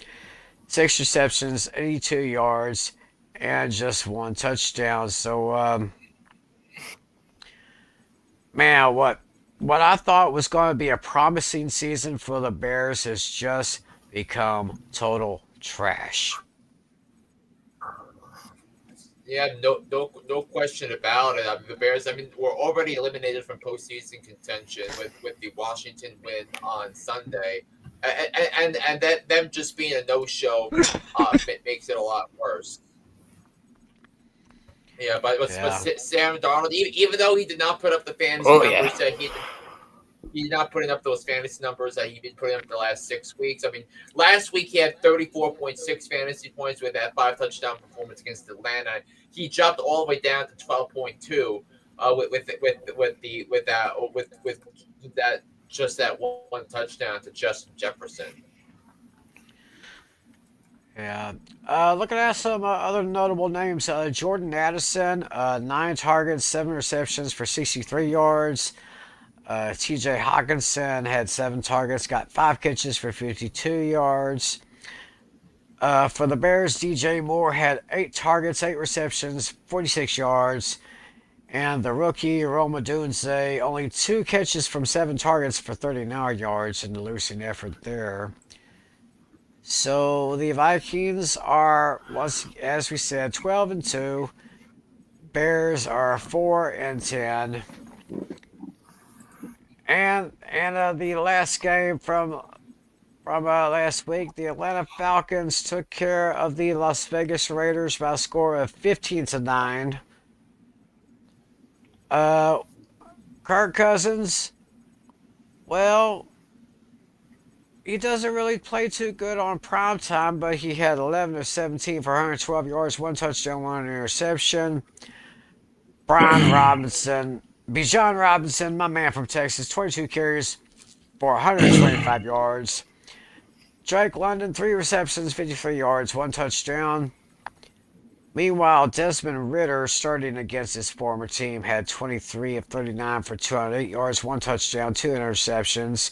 6 receptions, 82 yards, and just 1 touchdown. So, man, what I thought was going to be a promising season for the Bears has just become total trash. Yeah, no question about it. I mean, the Bears, were already eliminated from postseason contention with the Washington win on Sunday, and that them just being a no-show makes it a lot worse. Yeah, but Sam Darnold, even though he did not put up the fantasy numbers that he's not putting up those fantasy numbers that he's been putting up the last 6 weeks. I mean, last week he had 34.6 fantasy points with that 5 touchdown performance against Atlanta. He jumped all the way down to 12.2 with that just that one touchdown to Justin Jefferson. Yeah. Looking at some other notable names, Jordan Addison, 9 targets, 7 receptions for 63 yards. TJ Hawkinson had 7 targets, got 5 catches for 52 yards. For the Bears, DJ Moore had 8 targets, 8 receptions, 46 yards. And the rookie, Roma Dunze, only 2 catches from 7 targets for 39 yards in the losing effort there. So the Vikings are, once as we said, 12-2. Bears are 4-10. And the last game from last week, the Atlanta Falcons took care of the Las Vegas Raiders by a score of 15-9. Uh, Kirk Cousins, well, he doesn't really play too good on prime time, but he had 11 of 17 for 112 yards, 1 touchdown, 1 interception. Bijan Robinson, my man from Texas, 22 carries for 125 yards. Drake London, 3 receptions, 53 yards, 1 touchdown. Meanwhile, Desmond Ridder, starting against his former team, had 23 of 39 for 208 yards, 1 touchdown, 2 interceptions.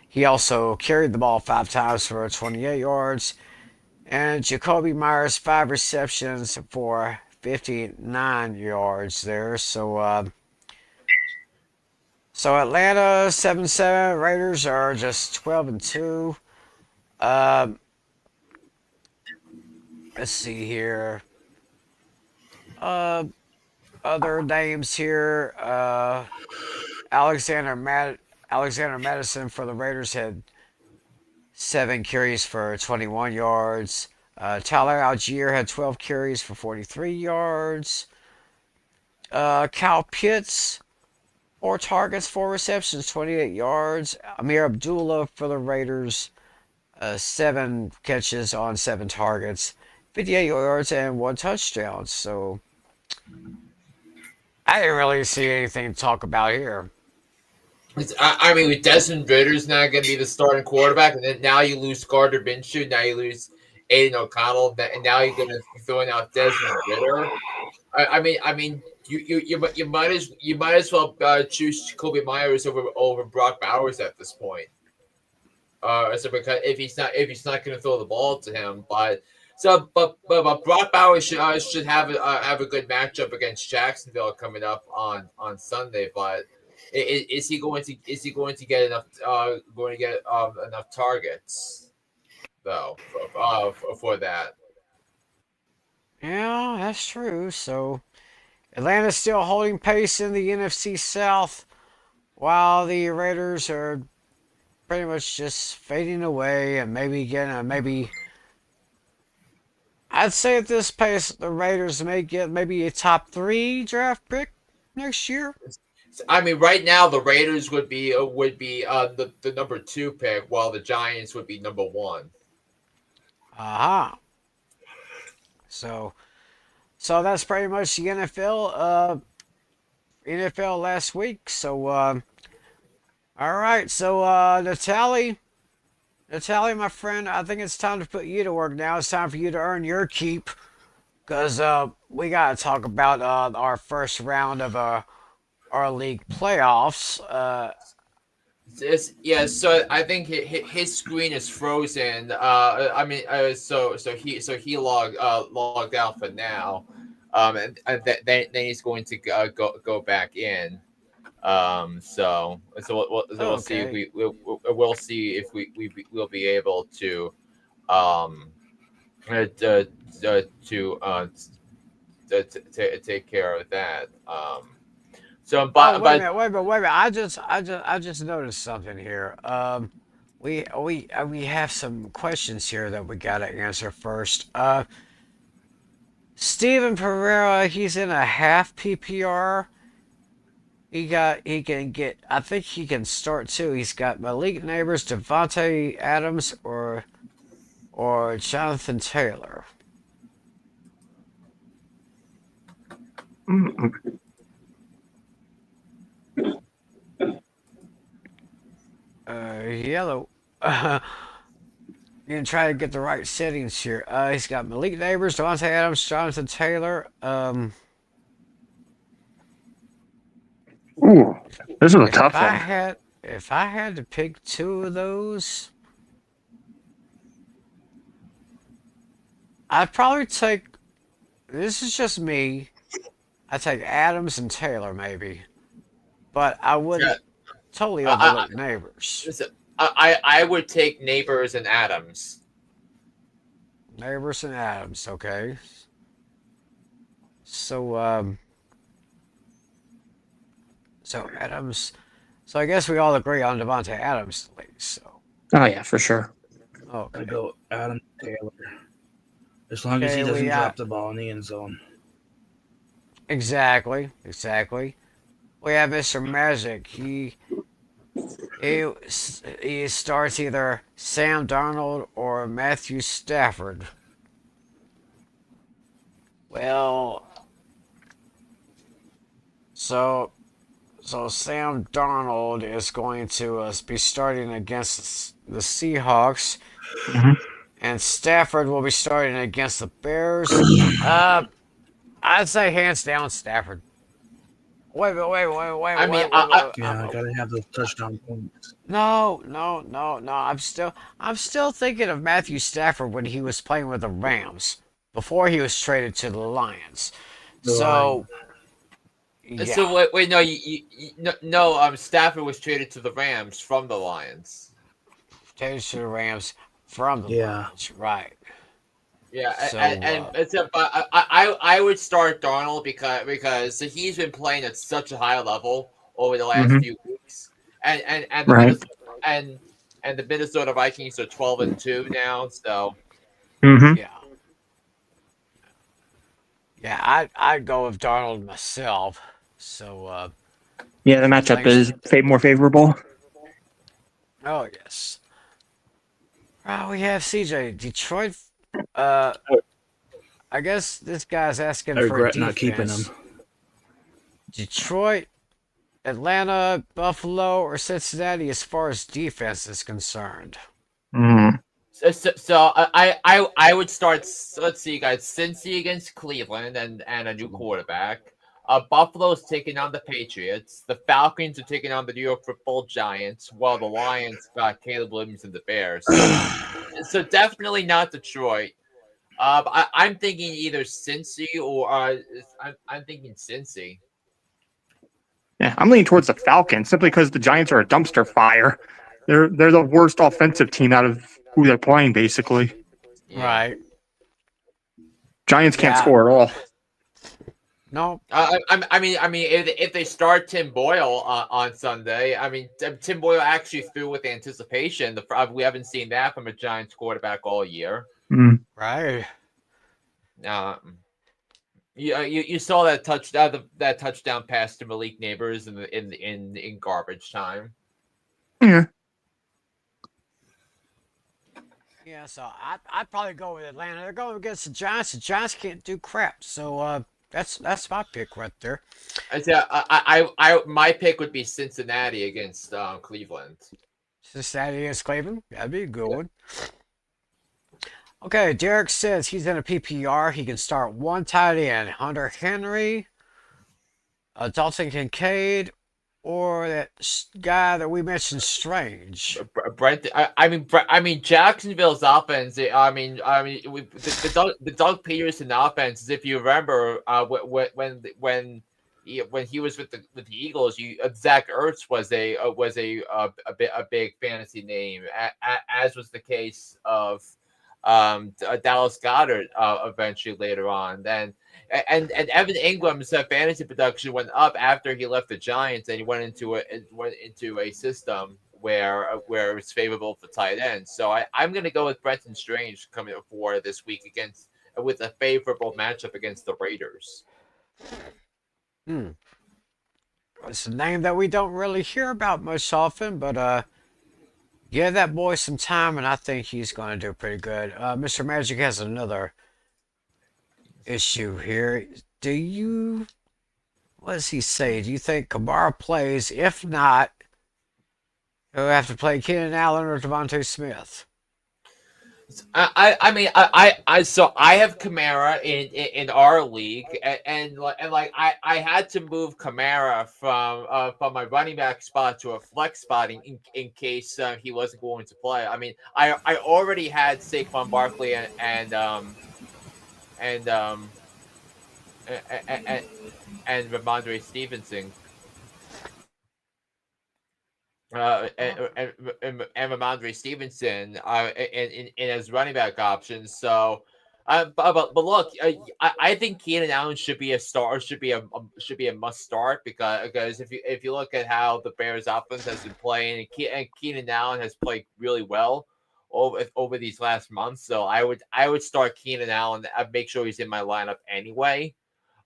He also carried the ball 5 times for 28 yards. And Jacoby Myers, 5 receptions for 59 yards there. So Atlanta 7-7. Raiders are just 12-2. Um, let's see here. Uh, Other names here. Alexander Madison for the Raiders had 7 carries for 21 yards. Tyler Algier had 12 carries for 43 yards. Kyle Pitts, 4 targets, 4 receptions, 28 yards. Amir Abdullah for the Raiders, 7 catches on 7 targets, 58 yards, and 1 touchdown. So I didn't really see anything to talk about here. I mean, with Desmond Ritter's not going to be the starting quarterback, and then now you lose Gardner Minshew, now you lose Aiden O'Connell, and now you're going to be throwing out Desmond Ritter. You might as well choose Kobe Myers over Brock Bowers at this point. So because if he's not going to throw the ball to him, but Brock Bowers should have a good matchup against Jacksonville coming up on Sunday. But is he going to get enough enough targets though for that? Yeah, that's true. So Atlanta's still holding pace in the NFC South, while the Raiders are pretty much just fading away and maybe getting maybe. I'd say at this pace, the Raiders may get maybe a top 3 draft pick next year. I mean, right now the Raiders would be the number 2 pick, while the Giants would be number 1. Aha. So that's pretty much the NFL last week. So all right. So Natalie, my friend, I think it's time to put you to work now. It's time for you to earn your keep, because we gotta talk about our first round of our league playoffs. So I think his screen is frozen. So he logged out for now. Then he's going to go back in. We'll see if we'll see if we'll be able to take care of that. Wait a minute. I just noticed something here. We have some questions here that we gotta answer first. Steven Pereira, he's in a half PPR. He can get. I think he can start too. He's got Malik Nabers, Davante Adams, or Jonathan Taylor. Yellow. You can try to get the right settings here. He's got Malik Nabers, Davante Adams, Jonathan Taylor. Ooh, this is a If tough I one. had if I had to pick two of those, I'd probably take. This is just me. I'd take Adams and Taylor maybe, but I Yeah, wouldn't totally I, overlook Neighbors. listen, I would take Neighbors and Adams. Neighbors and Adams, okay. So so Adams. So I guess we all agree on Davante Adams at least. So Oh yeah, for sure. I okay, go Adam Taylor. As long as he okay, doesn't we drop the ball in the end zone. exactly. We have Mr. Magic. He he starts either Sam Darnold or Matthew Stafford. Well, so Sam Darnold is going to be starting against the Seahawks, Mhm. and Stafford will be starting against the Bears. I'd say hands down Stafford. I mean, Wait. Yeah, I gotta have those touchdown points. No. I'm still thinking of Matthew Stafford when he was playing with the Rams before he was traded to the Lions. The line. So, yeah, so wait, no, no, Stafford was traded to the Rams from the Lions. traded to the Rams from the Yeah. Lions, right? Yeah, So, and it's a, but I would start Darnold because he's been playing at such a high level over the last Mhm. few weeks, and the Right. And the Minnesota Vikings are 12-2 now, so Mhm. yeah, I'd go with Darnold myself. So, Yeah, the matchup thanks. is more favorable. Oh yes. We have CJ Detroit. Uh, I guess this guy's asking I for a regret not keeping him. defense. Detroit, Atlanta, Buffalo, or Cincinnati as far as defense is concerned. Mm. I would start. Let's see, guys. Cincy against Cleveland and a new quarterback. Buffalo's taking on the Patriots. The Falcons are taking on the New York Football Giants, while the Lions got Caleb Williams and the Bears. So definitely not Detroit. I'm thinking either Cincy or I'm thinking Cincy. Yeah, I'm leaning towards the Falcons simply because the Giants are a dumpster fire. They're the worst offensive team out of who they're playing, basically. Yeah. Right. Giants can't Yeah. score at all. No. I mean, if they start Tim Boyle on Sunday, I mean, Tim Boyle actually threw with anticipation. We haven't seen that from a Giants quarterback all year. Mm. Right. You saw that touchdown pass to Malik Nabers in garbage time. Yeah. Yeah. So I'd probably go with Atlanta. They're going against the Giants. The Giants can't do crap. So that's my pick right there. My pick would be Cincinnati against Cleveland. Cincinnati against Cleveland. That'd be a good one. Okay, Derek says he's in a PPR. He can start one tight end, Hunter Henry, Dalton Kincaid, or that guy that we mentioned, Strange. Brent, I mean, Jacksonville's offense. The Doug Peterson offense. If you remember, when he was with the Eagles, Zach Ertz was a big fantasy name, as was the case of Dallas Goedert eventually later on. Then and Evan Ingram's fantasy production went up after he left the Giants, and he went into a system where it was favorable for tight ends. So I'm going to go with Brenton Strange coming forward this week with a favorable matchup against the Raiders. It's a name that we don't really hear about much often, but give that boy some time, and I think he's going to do pretty good. Mr. Magic has another issue here. what does he say? Do you think Kamara plays? If not, he'll have to play Keenan Allen or Devontae Smith. So I have Kamara in our league, and like I had to move Kamara from my running back spot to a flex spot in case he wasn't going to play. I mean, I already had Saquon Barkley and and Ramondre Stevenson. And Ramondre Stevenson in as running back options. So, but look, I think Keenan Allen should be a start, should be a must start because if you look at how the Bears offense has been playing, and Keenan Allen has played really well over these last months. So I would start Keenan Allen. I'd make sure he's in my lineup anyway.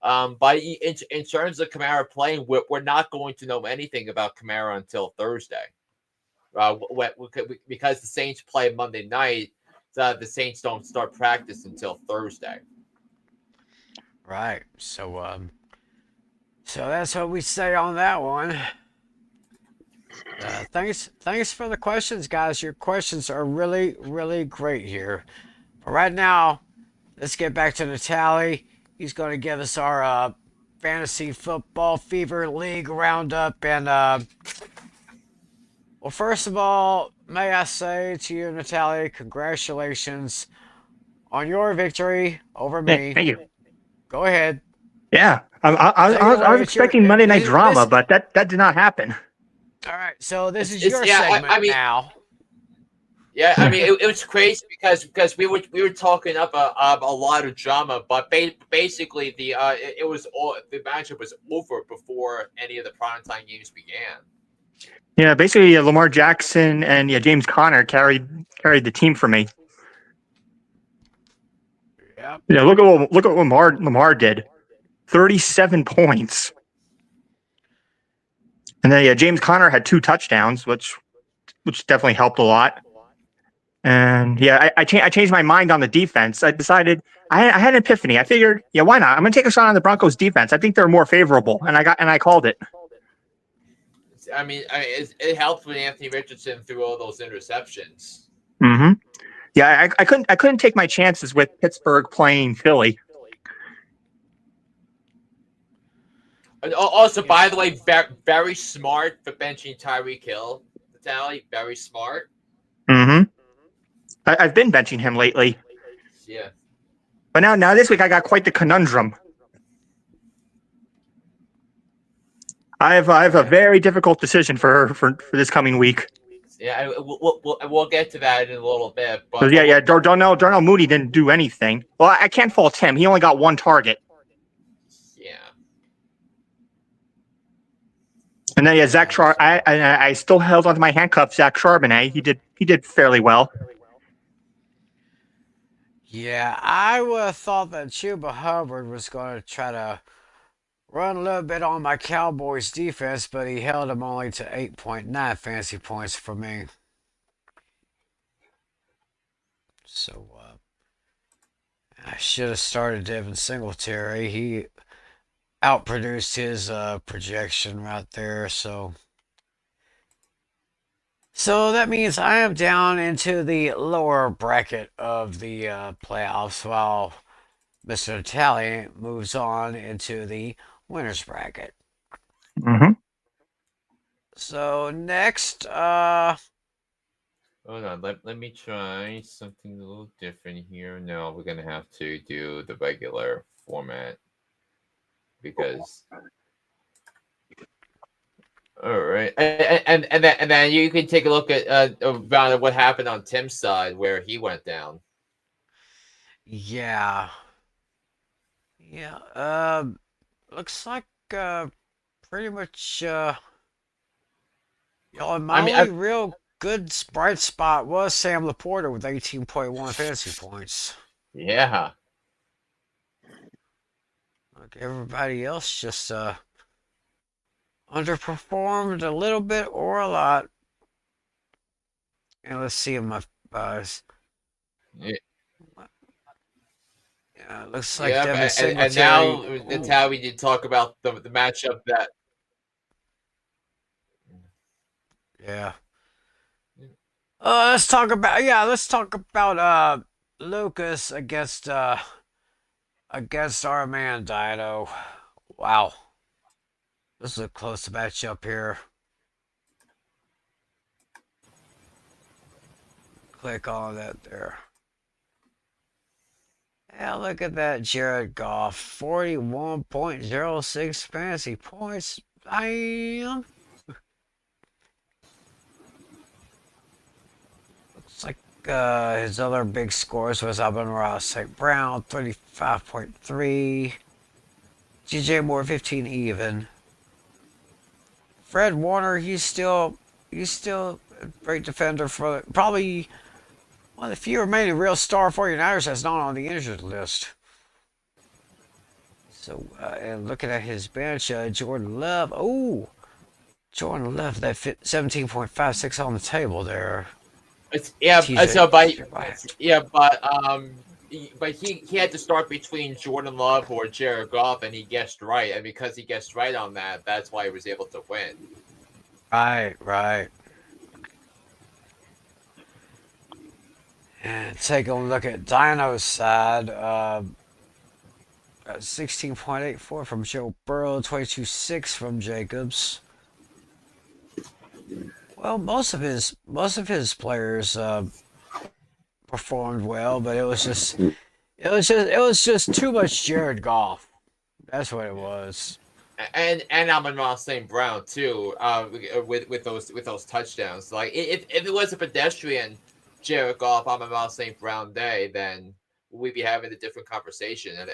But in terms of Kamara playing, we're not going to know anything about Kamara until Thursday. Because the Saints play Monday night, the Saints don't start practice until Thursday. Right. So that's what we say on that one. Thanks for the questions, guys. Your questions are really, really great here. But right now, let's get back to Natalie. He's going to give us our fantasy football fever league roundup. And well, first of all, may I say to you, Natalie, congratulations on your victory over me. Thank you. Go ahead. Yeah, I was expecting Monday Night Drama, but that did not happen. All right, so this is your segment now. Yeah, I mean it was crazy because we were talking up a lot of drama, but basically the matchup was over before any of the primetime games began. Yeah, basically Lamar Jackson and James Conner carried the team for me. Yep. Yeah, look at what Lamar did, 37 points, and then James Conner had 2 touchdowns, which definitely helped a lot. And I changed my mind on the defense. I decided I had an epiphany. I figured, why not? I'm gonna take a shot on the Broncos defense. I think they're more favorable, and I called it. I mean, it helped when Anthony Richardson threw all those interceptions. Mm-hmm. Yeah, I couldn't take my chances with Pittsburgh playing Philly. Also, by the way, very smart for benching Tyreek Hill. Natalie, very smart. Mm-hmm. I've been benching him lately. Yeah. But now this week I got quite the conundrum. I have a very difficult decision for this coming week. Yeah, we'll get to that in a little bit. But Darnell Mooney didn't do anything. Well, I can't fault him. He only got 1 target. Yeah. And then Zach Charbonnet. I still held onto my handcuff. Zach Charbonnet. He did fairly well. Yeah, I would have thought that Chuba Hubbard was going to try to run a little bit on my Cowboys defense, but he held him only to 8.9 fantasy points for me. So I should have started Devin Singletary. He outproduced his projection right there. So that means I am down into the lower bracket of the playoffs, while Mr. Italian moves on into the winner's bracket. Mm-hmm. So next, hold on, let me try something a little different here. No, we're gonna have to do the regular format because. All right, and then you can take a look at around what happened on Tim's side where he went down. yeah. Looks like pretty much my real good bright spot was Sam Laporta with 18.1 fantasy points. Yeah. Like everybody else just underperformed a little bit or a lot. And let's see if my Yeah. Looks like Yeah, Devin and Singletary. now it's how we need to talk about the matchup that. Yeah. Let's talk about Lucas against our man Dino. Wow. This is a close matchup here. Click on that there. Yeah, look at that Jared Goff. 41.06 fantasy points. Damn. Looks like his other big scores was Amon-Ra St. Brown, 35.3. DJ Moore, 15 even. Fred Warner, he's still a great defender for probably one of the few remaining real star 49ers that's not on the injured list. So, and looking at his bench, Jordan Love. Oh, Jordan Love, that fit 17.56 on the table there. Yeah, TJ, so by right. yeah, but he had to start between Jordan Love or Jared Goff, and he guessed right, and because he guessed right on that, that's why he was able to win. Right. And take a look at Dino's side. 16.84 from Joe Burrow, 22.6 from Jacobs. Well, most of his players performed well, but it was just too much Jared Goff. That's what it was. And Amon-Ra St. Brown too, with those touchdowns. Like if it was a pedestrian Jared Goff, Amon-Ra St. Brown day, then we'd be having a different conversation and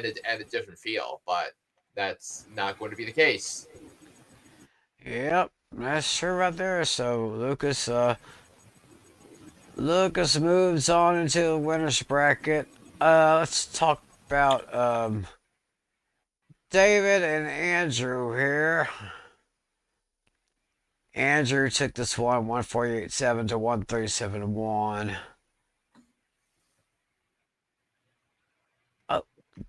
a different feel. But that's not going to be the case. Yep, that's true right there. So Lucas moves on into the winner's bracket. Let's talk about David and Andrew here. Andrew took this one 148.7 to 137.1. Oh,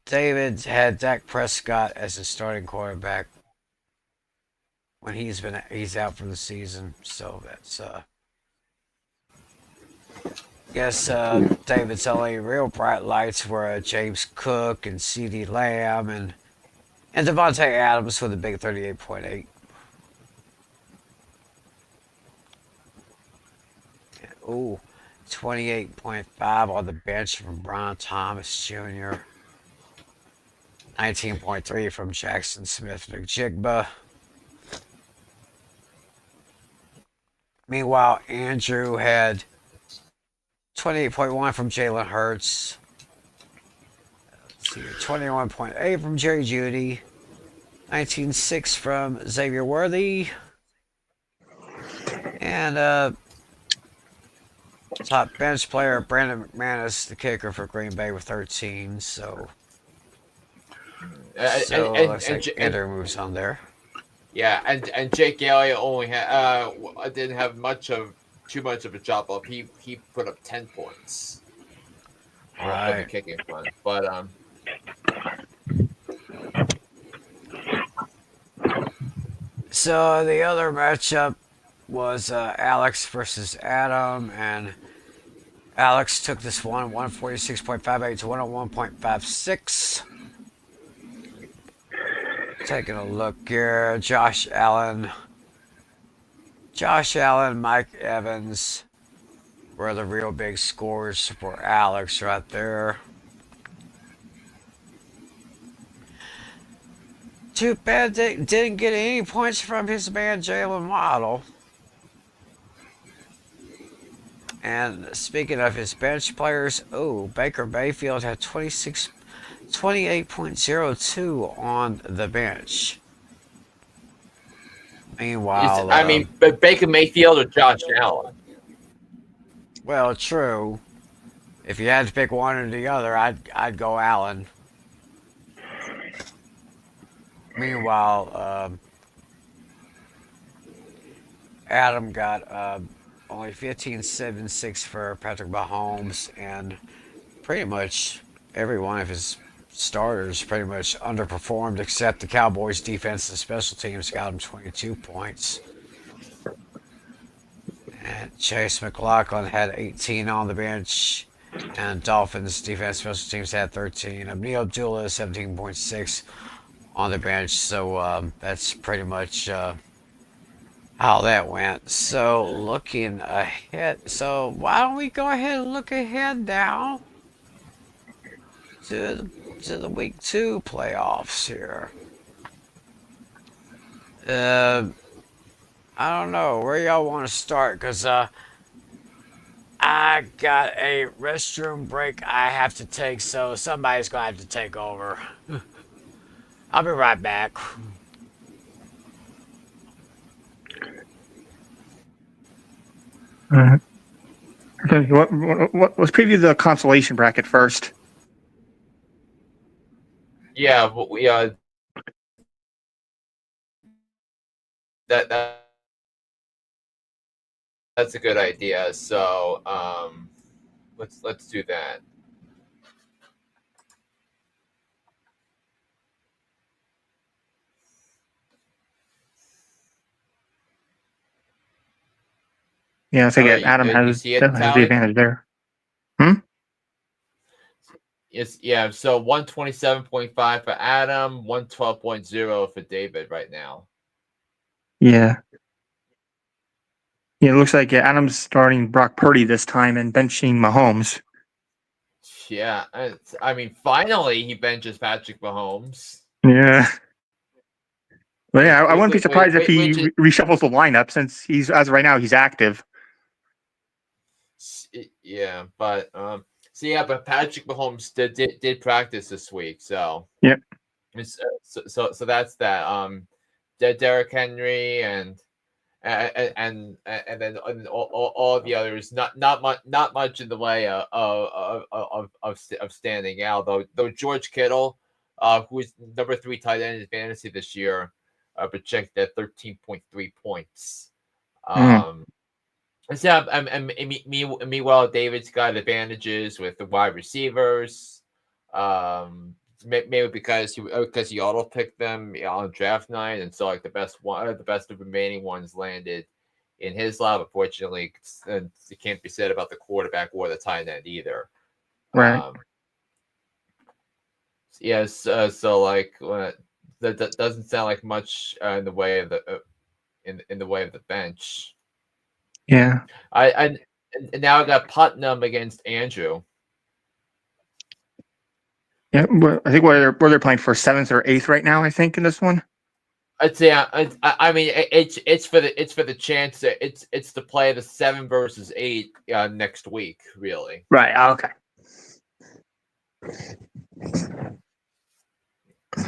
David had Dak Prescott as his starting quarterback when he's out for the season. So that's guess David's only real bright lights were James Cook and CeeDee Lamb and Davante Adams with a big 38.8. Ooh, 28.5 on the bench from Brian Thomas Jr. 19.3 from Jackson Smith-Njigba. Meanwhile, Andrew had 28.1 from Jalen Hurts. 21.8 from Jerry Jeudy. 19.6 from Xavier Worthy. And top bench player Brandon McManus, the kicker for Green Bay, with 13. So looks like Andrew moves on there. Yeah, and Jake Elliott only didn't have too much of a job up. He put up 10 points. Right. On the kicking front, but So the other matchup was Alex versus Adam, and Alex took this one 146.58 to 101.56. Taking a look here, Josh Allen, Mike Evans were the real big scores for Alex right there. Too bad they didn't get any points from his man Jalen Waddle. And speaking of his bench players, Baker Mayfield had 28.02 on the bench. Meanwhile, but Baker Mayfield or Josh Allen? Well, true. If you had to pick one or the other, I'd go Allen. Meanwhile, Adam got only 15.76 for Patrick Mahomes, and pretty much every one of his starters pretty much underperformed, except the Cowboys' defense and special teams got him 22 points. And Chase McLaughlin had 18 on the bench, and Dolphins' defense special teams had 13. Neil Abdullah 17.6 on the bench, so that's pretty much how that went. So looking ahead, so why don't we go ahead and look ahead now to the week 2 playoffs here. I don't know where y'all want to start, because I got a restroom break I have to take, so somebody's gonna have to take over. I'll be right back. Okay, let's preview the consolation bracket first. Yeah, but we that that's a good idea. So let's do that. Yeah, I think Adam You has see it, definitely has the Tally? advantage there. Yes, yeah. So 127.5 for Adam, 112.0 for David right now. Yeah. Yeah, it looks like Adam's starting Brock Purdy this time and benching Mahomes. Yeah, I mean, finally he benches Patrick Mahomes. Yeah. But yeah, I wouldn't be surprised if he Which is, reshuffles the lineup, since he's, as of right now, he's active. yeah, but but Patrick Mahomes did practice this week, so Yep. So that's that. Derrick Henry and then all the others, not much in the way of standing out, though George Kittle, who is number 3 tight end in fantasy this year, projected at 13.3 points. So and meanwhile, David's got advantages with the wide receivers. Maybe because he auto picked them on draft night, and so like the best of the remaining ones landed in his lap. Unfortunately, it can't be said about the quarterback or the tight end either. Right. Yes. So like that doesn't sound like much in the way of the in the way of the bench. Yeah. And now I got Putnam against Andrew. Yeah, I think where they're playing for 7th or 8th right now, I think, in this one. I'd say I mean it's for the chance that it's to play the 7 versus 8 next week, really. Right. Okay.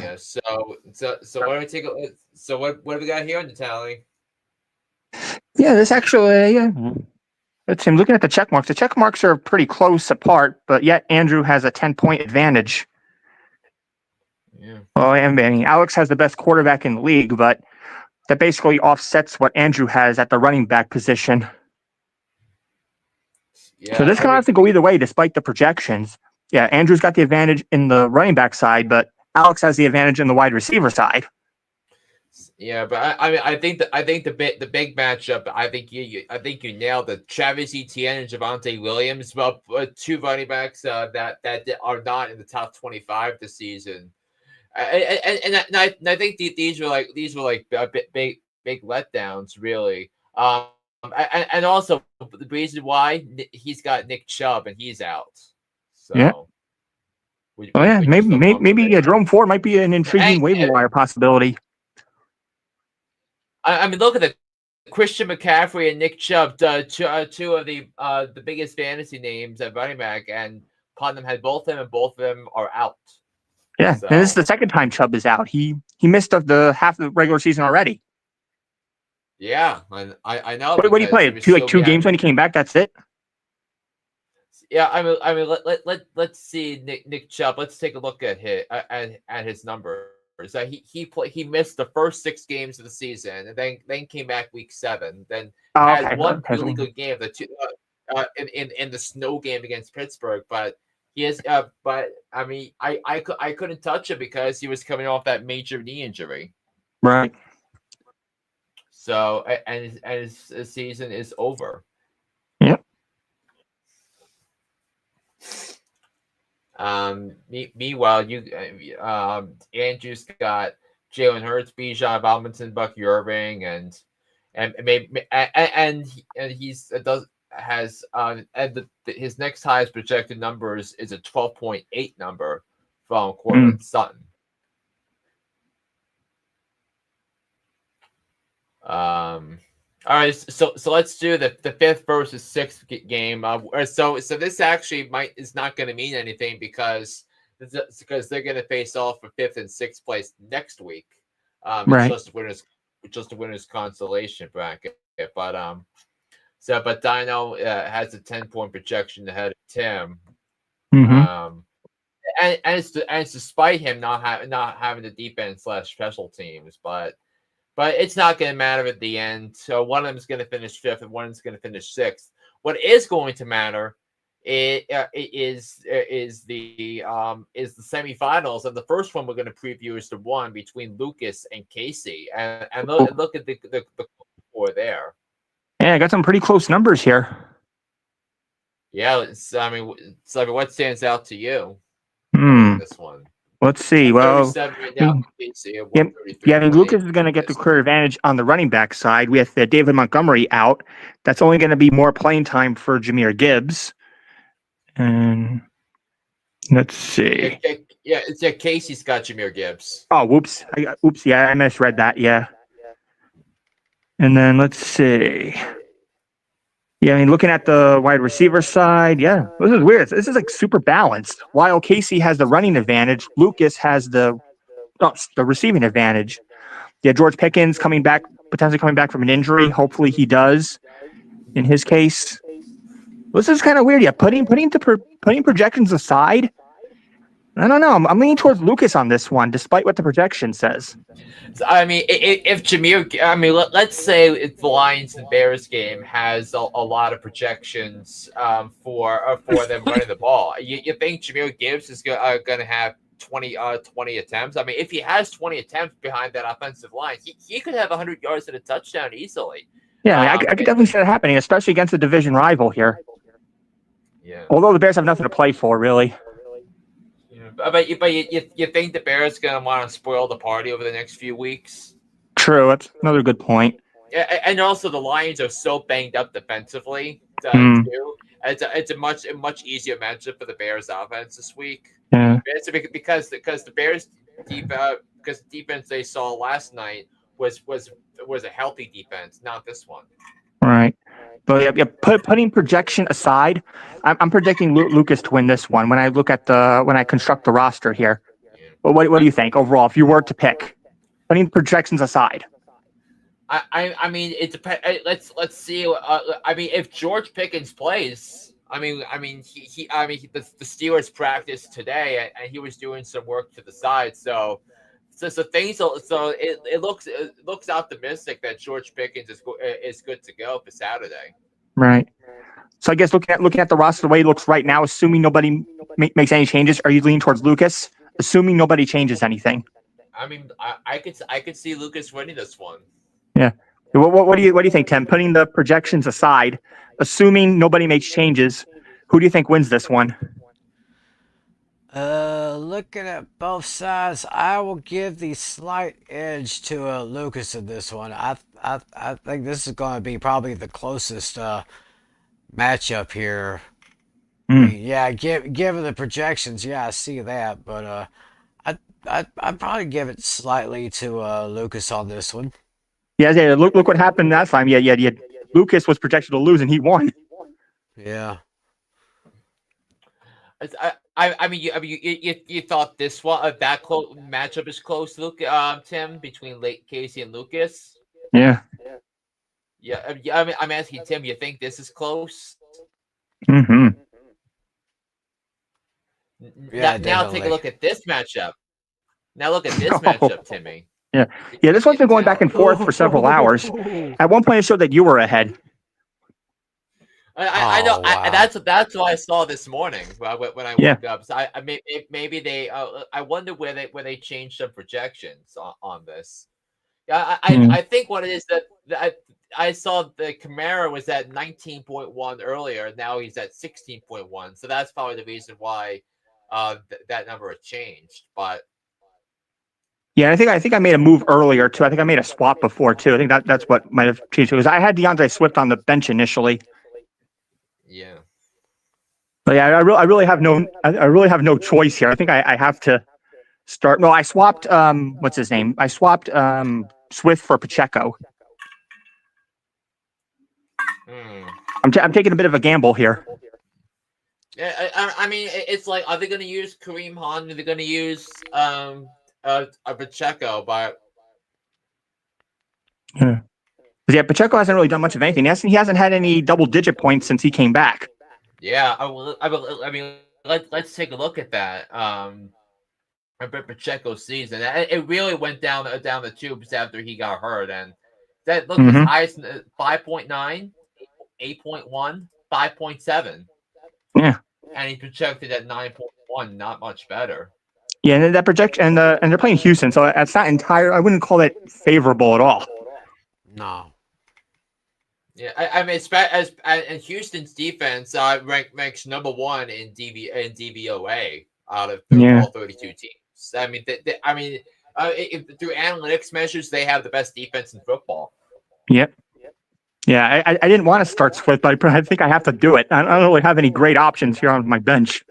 Yeah. So what do we take? So what do we got here on the tally? Yeah, this actually, let's see. I'm looking at the check marks. The check marks are pretty close apart, but yet Andrew has a 10-point advantage. Yeah. Well, I mean, Alex has the best quarterback in the league, but that basically offsets what Andrew has at the running back position. Yeah. So this can have to go either way, despite the projections. Yeah, Andrew's got the advantage in the running back side, but Alex has the advantage in the wide receiver side. Yeah, but I think the big matchup. I think you nailed it. Travis Etienne and Javonte Williams, well, 2 running backs that are not in the top 25 this season. And I think these were like big letdowns, really. And also the reason why he's got Nick Chubb and he's out. So yeah. Maybe Jerome Ford might be an intriguing waiver wire possibility. I mean, look at the Christian McCaffrey and Nick Chubb, two of the biggest fantasy names at running back, and Putnam had both of them, and both of them are out. Yeah, so. And this is the second time Chubb is out. He missed the half of the regular season already. Yeah, I know. What do you play? Two games when he came back. That's it. Yeah, I mean, let's see Nick Chubb. Let's take a look at his numbers. He missed the first 6 games of the season, and then came back week 7. Then had one really good game, in the snow game against Pittsburgh, but He is, but I mean, I couldn't touch him because he was coming off that major knee injury. Right. So and his season is over. Yep. Meanwhile, Andrew's got Jalen Hurts, Bijan Robinson, Bucky Irving, and he's does has his next highest projected numbers is a 12.8 number from Cortland Sutton. All right, so let's do the 5th versus 6th game. So this actually is not going to mean anything because they're going to face off for 5th and 6th place next week. Right. It's just the winners consolation bracket. But Dino has a 10-point projection ahead of Tim. Mm-hmm. And it's despite him not having the defense / special teams, but it's not going to matter at the end. So one of them is going to finish 5th, and one is going to finish 6th. What is going to matter is the semifinals, and the first one we're going to preview is the one between Lucas and Casey, and look at the score there. Yeah, I got some pretty close numbers here. Yeah, what stands out to you? This one. Let's see. Well, right now, I mean, Lucas is going to get the clear advantage on the running back side with David Montgomery out. That's only going to be more playing time for Jahmyr Gibbs. And let's see. Yeah, Casey's got Jahmyr Gibbs. Oh, whoops. Yeah, I misread that. Yeah. And then let's see. Yeah, I mean, looking at the wide receiver side, yeah, this is weird. This is like super balanced. While Casey has the running advantage, Lucas has the receiving advantage. Yeah, George Pickens potentially coming back from an injury. Hopefully he does. In his case, this is kind of weird. Yeah, putting projections aside, I don't know. I'm leaning towards Lucas on this one, despite what the projection says. I mean, if Jahmyr, let's say if the Lions and Bears game has a lot of projections for them running the ball, you think Jahmyr Gibbs is going to have 20 attempts? I mean, if he has 20 attempts behind that offensive line, he could have 100 yards and a touchdown easily. Yeah, I could definitely see that happening, especially against a division rival here. Yeah. Although the Bears have nothing to play for, really. But you think the Bears going to want to spoil the party over the next few weeks? True, that's another good point. Yeah, and also the Lions are so banged up defensively too. It's a much easier matchup for the Bears offense this week. Yeah, because the Bears defense they saw last night was a healthy defense, not this one. Right. But yeah, putting projection aside, I'm predicting Lucas to win this one when I construct the roster here. Yeah. But what do you think overall if you were to pick? Putting projections aside. I mean it depends. Let's see. I mean if George Pickens plays, the Steelers practiced today and he was doing some work to the side, so it looks optimistic that George Pickens is good to go for Saturday. Right. So I guess looking at the roster the way it looks right now, assuming nobody makes any changes, are you leaning towards Lucas? Assuming nobody changes anything. I mean, I could see Lucas winning this one. Yeah. What do you think, Tim? Putting the projections aside, assuming nobody makes changes, who do you think wins this one? Looking at both sides, I will give the slight edge to Lucas in this one. I think this is going to be probably the closest matchup here. I mean, yeah, given the projections, yeah, I see that, but I'd probably give it slightly to Lucas on this one. Yeah, look what happened last time. Yeah. Lucas was projected to lose, and he won. Yeah. I mean, you thought this one that close matchup is close, Tim, between Casey and Lucas. Yeah. Yeah. I mean, I'm asking Tim. You think this is close? Mm-hmm. Yeah. Now take a look at this matchup. Now look at this matchup, Timmy. Yeah. This one's been going back and forth for several hours. At one point, it showed that you were ahead. I know. Oh wow. That's what I saw this morning when I woke up. So maybe they. I wonder where they changed some projections on this. Yeah, I think what it is that I saw the Camara was at 19.1 earlier. Now he's at 16.1. So that's probably the reason why that number has changed. But Yeah, I think I made a move earlier too. I think I made a swap before too. I think that's what might have changed it. Because I had DeAndre Swift on the bench initially. yeah. But yeah, I really have no choice here. I think I have to start. No, I swapped what's his name? I swapped Swift for Pacheco. Hmm. I'm taking a bit of a gamble here. Yeah, I mean, it's like, are they going to use Kareem Hunt? Are they going to use a Pacheco? But Yeah, Pacheco hasn't really done much of anything. He hasn't had any double-digit points since he came back. yeah, I mean, let's take a look at that. Pacheco's season, it really went down the tubes after he got hurt, and that looked as high as 5.9, 8.1, 5.7. Yeah, and he projected at 9.1. Not much better. yeah, and that projection, and they're playing Houston, so that's not entire. I wouldn't call it favorable at all. No. Yeah, I mean, and Houston's defense ranks number 1 in DVOA out of all 32 teams. I mean, through analytics measures, they have the best defense in football. Yep. Yeah, I didn't want to start Swift, but I think I have to do it. I don't really have any great options here on my bench.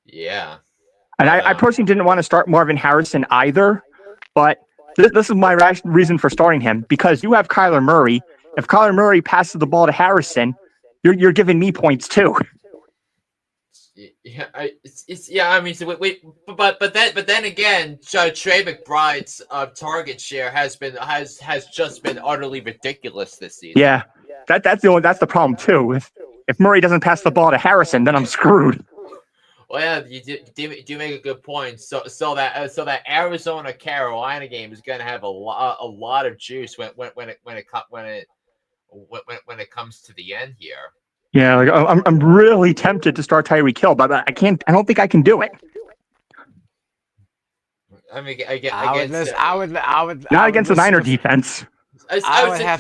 Yeah. And I personally didn't want to start Marvin Harrison either, but this is my reason for starting him, because you have Kyler Murray. If Kyler Murray passes the ball to Harrison, you're giving me points too. Yeah, I mean, so but then again, Trey McBride's target share has just been utterly ridiculous this season. Yeah, that's the problem too. If Murray doesn't pass the ball to Harrison, then I'm screwed. Well, yeah, you do make a good point. So that Arizona Carolina game is going to have a lot of juice when it comes to the end here. Yeah, like I'm really tempted to start Tyreek Hill, but I can't. I don't think I can do it. I mean, I would Not against the Niner defense. I would have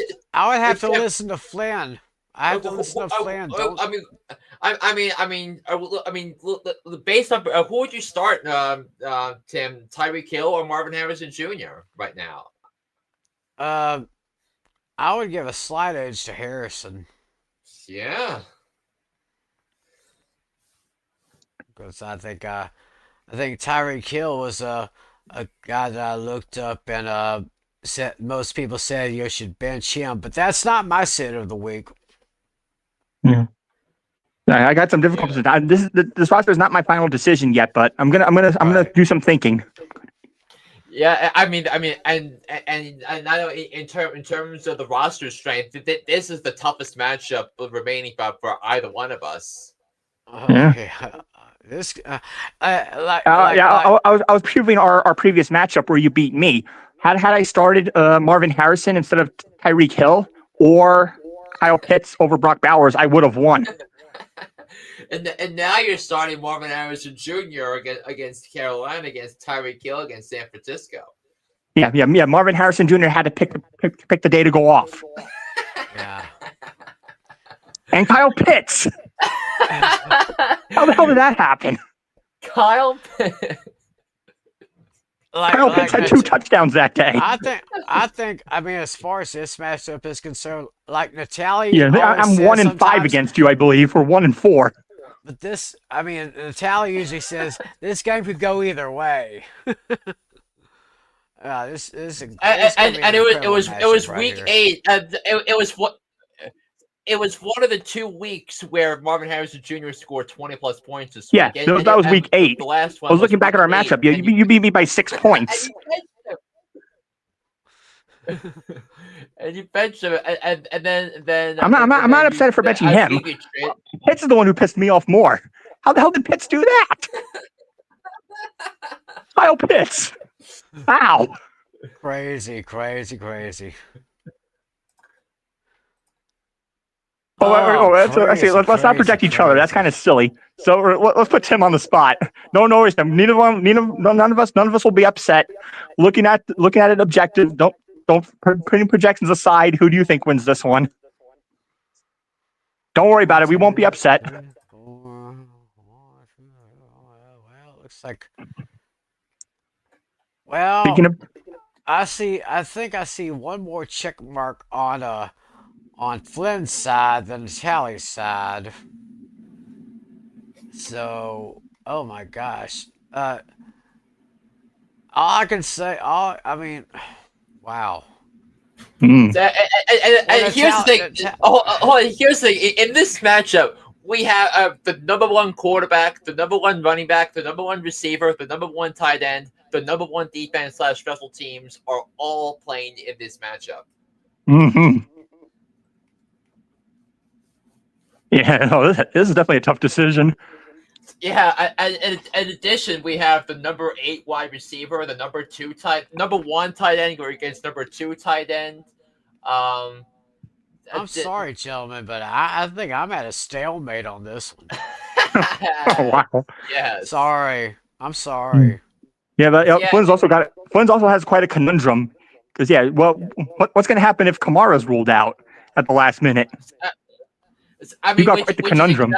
to listen to Flynn. I have to listen to Flynn. I mean, based on who would you start, Tim? Tyreek Hill or Marvin Harrison Jr. right now? I would give a slight edge to Harrison. Yeah, because I think Tyreek Hill was a guy that I looked up and said most people said you should bench him, but that's not my sit of the week. Yeah, I got some difficulties. Yeah. This roster is not my final decision yet, but I'm gonna do some thinking. Yeah, I mean, and I know in terms of the roster strength, this is the toughest matchup remaining for either one of us. Yeah. This, I was previewing our previous matchup where you beat me. Had I started Marvin Harrison instead of Tyreek Hill or Kyle Pitts over Brock Bowers, I would have won. And now you're starting Marvin Harrison Jr. against Carolina, against Tyreek Hill, against San Francisco. Yeah. Marvin Harrison Jr. had to pick the day to go off. Yeah. And Kyle Pitts. How the hell did that happen? Kyle Pitts. Kyle Pitts had 2 touchdowns that day. I mean, as far as this matchup is concerned, like Natalie. Yeah, I'm 1-5 against you, I believe. We're 1-4. But Natalie usually says this game could go either way. This and it was week 8. It was one of the 2 weeks where Marvin Harrison Jr. scored 20 plus points this week. Yeah, that was week 8. The last one I was looking back at our matchup. You beat me by 6 points. And you bench him, and then I'm not upset for benching him. Pitts is the one who pissed me off more. How the hell did Pitts do that? Kyle Pitts. Wow. Crazy. Actually, let's not project each other. That's kind of silly. So let's put Tim on the spot. No worries. None of us will be upset. Looking at it objective. Don't putting projections aside. Who do you think wins this one? Don't worry about it. We won't be upset. Well, looks like. Well, Speaking of, I think I see one more check mark on Flynn's side than Chally's side. So, oh my gosh. All I can say, wow. mm, And here's the thing. Here's the thing. In this matchup, we have the number one quarterback, the number one running back, the number one receiver, the number one tight end, the number one defense / special teams are all playing in this matchup. mm-hmm. Yeah, no, this is definitely a tough decision. Yeah, and in addition, we have the number 8 wide receiver, the number 1 tight end going against number 2 tight end. I'm sorry, gentlemen, but I think I'm at a stalemate on this one. Oh, wow. Yes. Sorry. I'm sorry. Yeah, but Yeah. Flynn's also has quite a conundrum because what's going to happen if Kamara's ruled out at the last minute? I mean, You got quite the conundrum.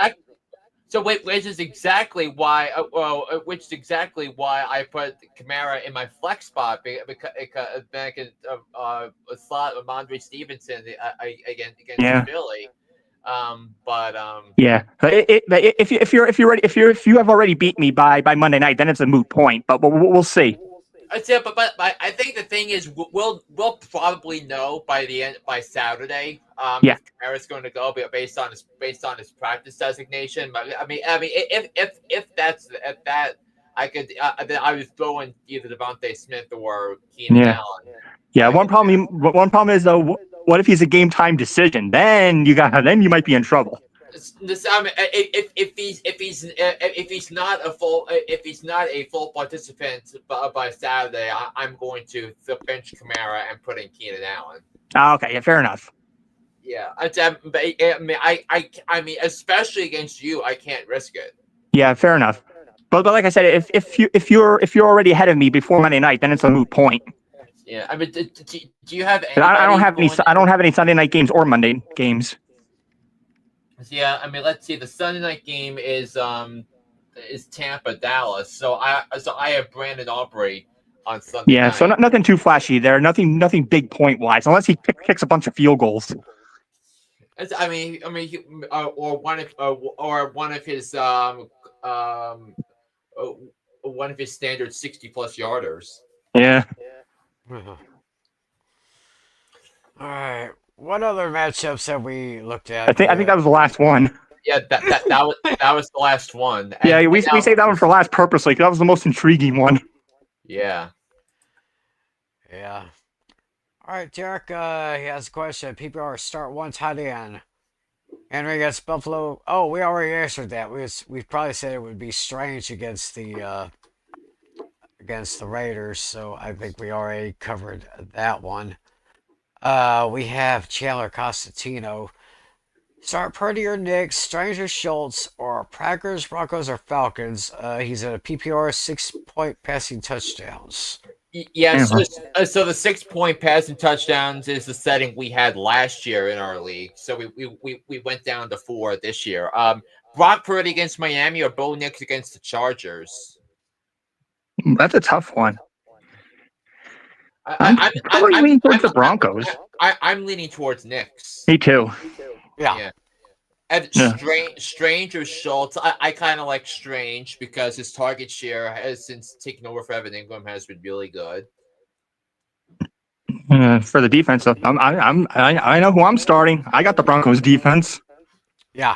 Which is exactly why I put Kamara in my flex spot because then I can slot Ramondre Stevenson against Philly. Yeah, if you have already beat me by Monday night, then it's a moot point. But we'll see. But I think the thing is we'll probably know by Saturday. If Kamara's going to go, based on his practice designation. But I mean, if that I could then I would throw in either Devontae Smith or Keenan Allen. Yeah, one problem is though, what if he's a game time decision? Then you might be in trouble. I mean, if he's not a full participant by Saturday, I'm going to bench Kamara and put in Keenan Allen. Okay, yeah, fair enough. Yeah, I mean, especially against you, I can't risk it. Yeah, fair enough. But like I said, if you're already ahead of me before Monday night, then it's a moot point. Yeah, I mean, do you have? I don't have any Sunday night games or Monday games. Yeah, I mean, let's see. The Sunday night game is Tampa Dallas. So I have Brandon Aubrey on Sunday. Yeah, night. so nothing too flashy there. Nothing big point wise, unless he kicks a bunch of field goals. I mean, or one of his standard 60+ yarders. Yeah. All right. What other matchups have we looked at? I think that was the last one. Yeah, that was the last one. And yeah, we saved that one for last purposely because that was the most intriguing one. Yeah. Yeah. All right, Derek. He has a question. PPR start one tight end. Henry against Buffalo. Oh, we already answered that. We probably said it would be strange against the Raiders. So I think we already covered that one. We have Chandler Costantino. Start Purdy or Knicks, Strange or Schultz, or Packers, Broncos, or Falcons. He's at a PPR 6-point passing touchdowns. Yeah, so the 6-point passing touchdowns is the setting we had last year in our league. So we went down to 4 this year. Brock Purdy against Miami or Bo Nix against the Chargers. That's a tough one. I'm leaning towards the Broncos. I'm leaning towards Knicks. Me too. Yeah. And Strange or Schultz, I kind of like Strange because his target share has since taken over for Evan Ingram has been really good. For the defense, I know who I'm starting. I got the Broncos defense. Yeah.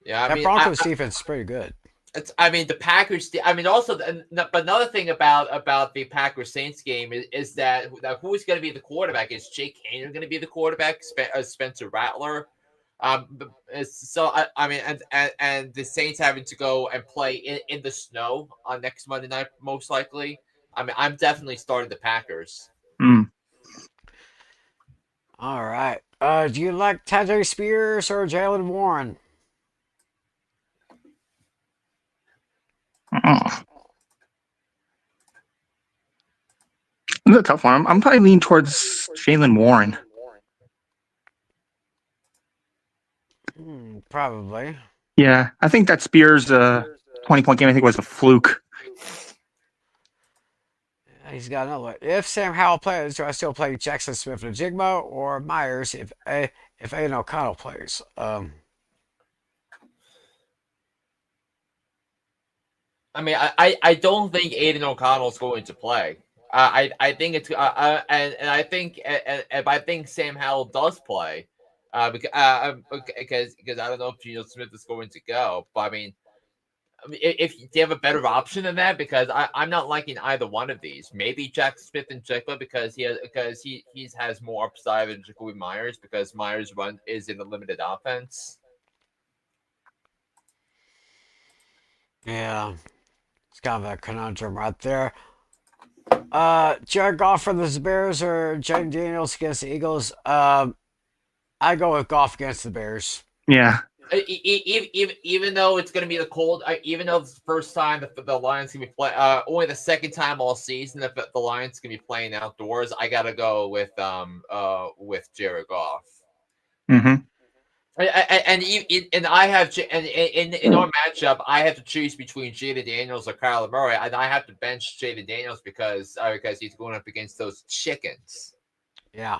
Yeah, That Broncos defense is pretty good. The Packers. But another thing about the Packers Saints game is that who's going to be the quarterback? Is Jake Hayner going to be the quarterback? Spencer Rattler. So and the Saints having to go and play in the snow on next Monday night, most likely. I mean, I'm definitely starting the Packers. All right. Do you like Tajay Spears or Jalen Warren? Oh, this is a tough one. I'm probably leaning towards Jalen Warren. Probably. Yeah, I think that Spears 20-point game, I think, was a fluke. He's got another one. If Sam Howell plays, do I still play Jackson Smith and Jigma or Myers if Aiden O'Connell plays? I mean, I don't think Aiden O'Connell's going to play. I think it's and I think if I think Sam Howell does play, because I don't know if Geno Smith is going to go, but I mean, if do you have a better option than that? Because I'm not liking either one of these. Maybe Jack Smith and Jigba because he has more upside than Jacoby Myers because Myers run is in a limited offense. Yeah, it's kind of a conundrum right there. Jared Goff for the Bears or Jaden Daniels against the Eagles? I go with Goff against the Bears. Yeah. Even though it's going to be the cold, even though it's the first time the Lions can be playing, only the second time all season that the Lions can be playing outdoors, I got to go with Jared Goff. Mm-hmm. And I have in our matchup, I have to choose between Jaden Daniels or Kyler Murray, and I have to bench Jaden Daniels because he's going up against those chickens. Yeah.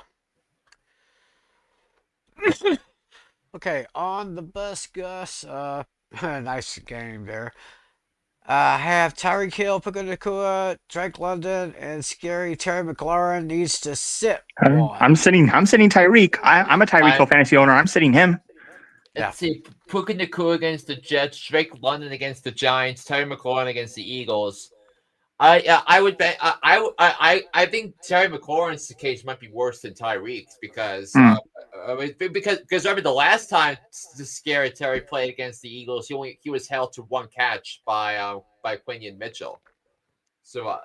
Okay, on the bus, Gus. Nice game there. Have Tyreek Hill, Puka Nakua, Drake London, and scary Terry McLaurin needs to sit one. I'm sitting Tyreek. I'm a Tyreek Hill fantasy owner. I'm sitting him. Let's see, Puka Nakua against the Jets, Drake London against the Giants, Terry McLaurin against the Eagles. I would bet I think Terry McLaurin's case might be worse than Tyreek's because remember the last time the scary Terry played against the Eagles, he was held to one catch by Quinion Mitchell, so